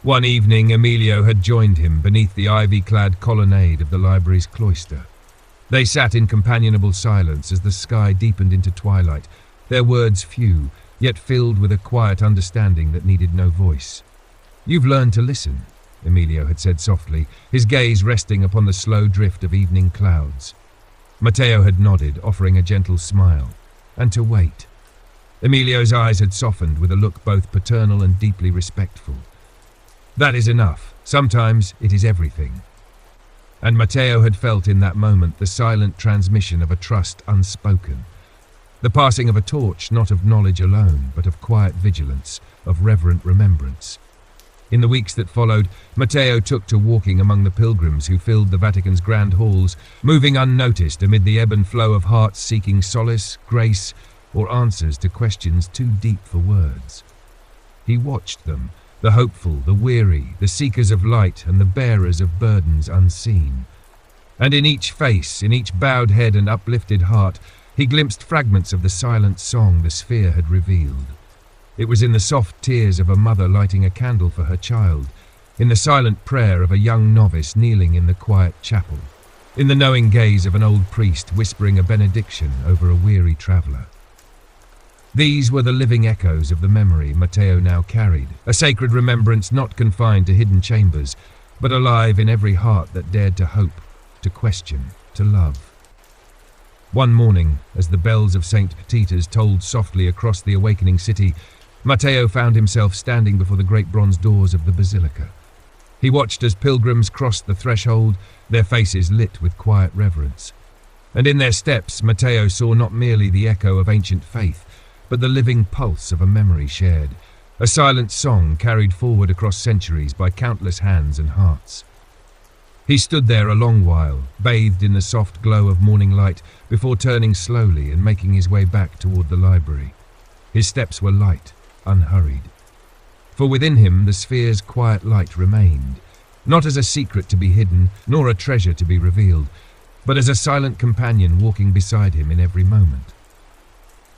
One evening, Emilio had joined him beneath the ivy-clad colonnade of the library's cloister. They sat in companionable silence as the sky deepened into twilight, their words few, yet filled with a quiet understanding that needed no voice. "You've learned to listen," Emilio had said softly, his gaze resting upon the slow drift of evening clouds. Matteo had nodded, offering a gentle smile. "And to wait." Emilio's eyes had softened with a look both paternal and deeply respectful. "That is enough. Sometimes it is everything." And Matteo had felt in that moment the silent transmission of a trust unspoken. The passing of a torch, not of knowledge alone, but of quiet vigilance, of reverent remembrance. In the weeks that followed, Matteo took to walking among the pilgrims who filled the Vatican's grand halls, moving unnoticed amid the ebb and flow of hearts seeking solace, grace, or answers to questions too deep for words. He watched them, the hopeful, the weary, the seekers of light and the bearers of burdens unseen. And in each face, in each bowed head and uplifted heart, he glimpsed fragments of the silent song the sphere had revealed. It was in the soft tears of a mother lighting a candle for her child, in the silent prayer of a young novice kneeling in the quiet chapel, in the knowing gaze of an old priest whispering a benediction over a weary traveller. These were the living echoes of the memory Matteo now carried, a sacred remembrance not confined to hidden chambers, but alive in every heart that dared to hope, to question, to love. One morning, as the bells of St. Petita's tolled softly across the awakening city, Matteo found himself standing before the great bronze doors of the basilica. He watched as pilgrims crossed the threshold, their faces lit with quiet reverence. And in their steps, Matteo saw not merely the echo of ancient faith, but the living pulse of a memory shared, a silent song carried forward across centuries by countless hands and hearts. He stood there a long while, bathed in the soft glow of morning light, before turning slowly and making his way back toward the library. His steps were light, unhurried. For within him the sphere's quiet light remained, not as a secret to be hidden, nor a treasure to be revealed, but as a silent companion walking beside him in every moment.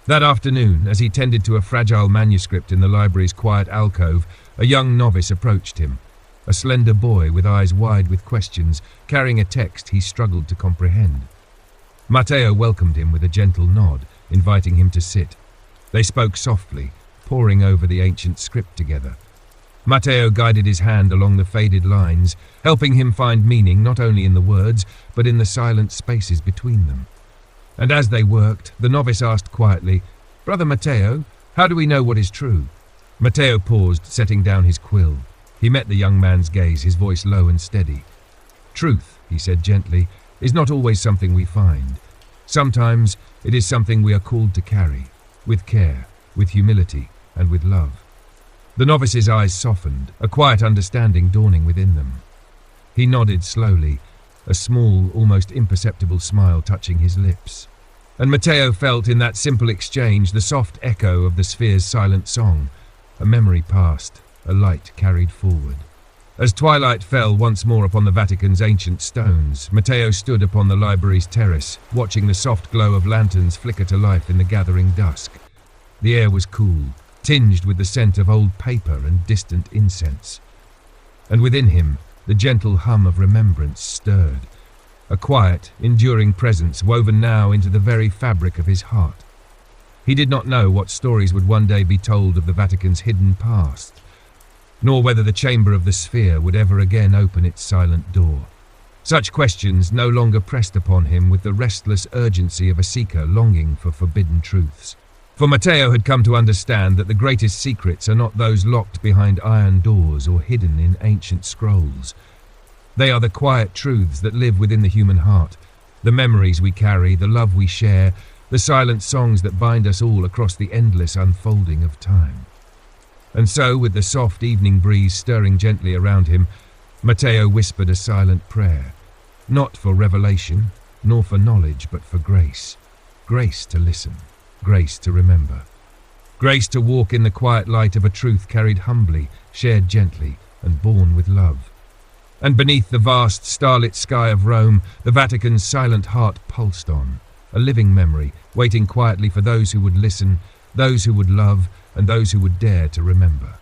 That afternoon, as he tended to a fragile manuscript in the library's quiet alcove, a young novice approached him, a slender boy with eyes wide with questions, carrying a text he struggled to comprehend. Matteo welcomed him with a gentle nod, inviting him to sit. They spoke softly, poring over the ancient script together. Matteo guided his hand along the faded lines, helping him find meaning not only in the words, but in the silent spaces between them. And as they worked, the novice asked quietly, "Brother Matteo, how do we know what is true?" Matteo paused, setting down his quill. He met the young man's gaze, his voice low and steady. "Truth," he said gently, "is not always something we find. Sometimes it is something we are called to carry, with care, with humility, and with love." The novice's eyes softened, a quiet understanding dawning within them. He nodded slowly, a small, almost imperceptible smile touching his lips. And Matteo felt in that simple exchange the soft echo of the sphere's silent song. A memory passed, a light carried forward. As twilight fell once more upon the Vatican's ancient stones, Matteo stood upon the library's terrace, watching the soft glow of lanterns flicker to life in the gathering dusk. The air was cool, tinged with the scent of old paper and distant incense. And within him, the gentle hum of remembrance stirred, a quiet, enduring presence woven now into the very fabric of his heart. He did not know what stories would one day be told of the Vatican's hidden past, nor whether the chamber of the sphere would ever again open its silent door. Such questions no longer pressed upon him with the restless urgency of a seeker longing for forbidden truths. For Matteo had come to understand that the greatest secrets are not those locked behind iron doors or hidden in ancient scrolls. They are the quiet truths that live within the human heart, the memories we carry, the love we share, the silent songs that bind us all across the endless unfolding of time. And so, with the soft evening breeze stirring gently around him, Matteo whispered a silent prayer, not for revelation, nor for knowledge, but for grace. Grace to listen, grace to remember, grace to walk in the quiet light of a truth carried humbly, shared gently, and born with love. And beneath the vast starlit sky of Rome, the Vatican's silent heart pulsed on, a living memory, waiting quietly for those who would listen, those who would love, and those who would dare to remember.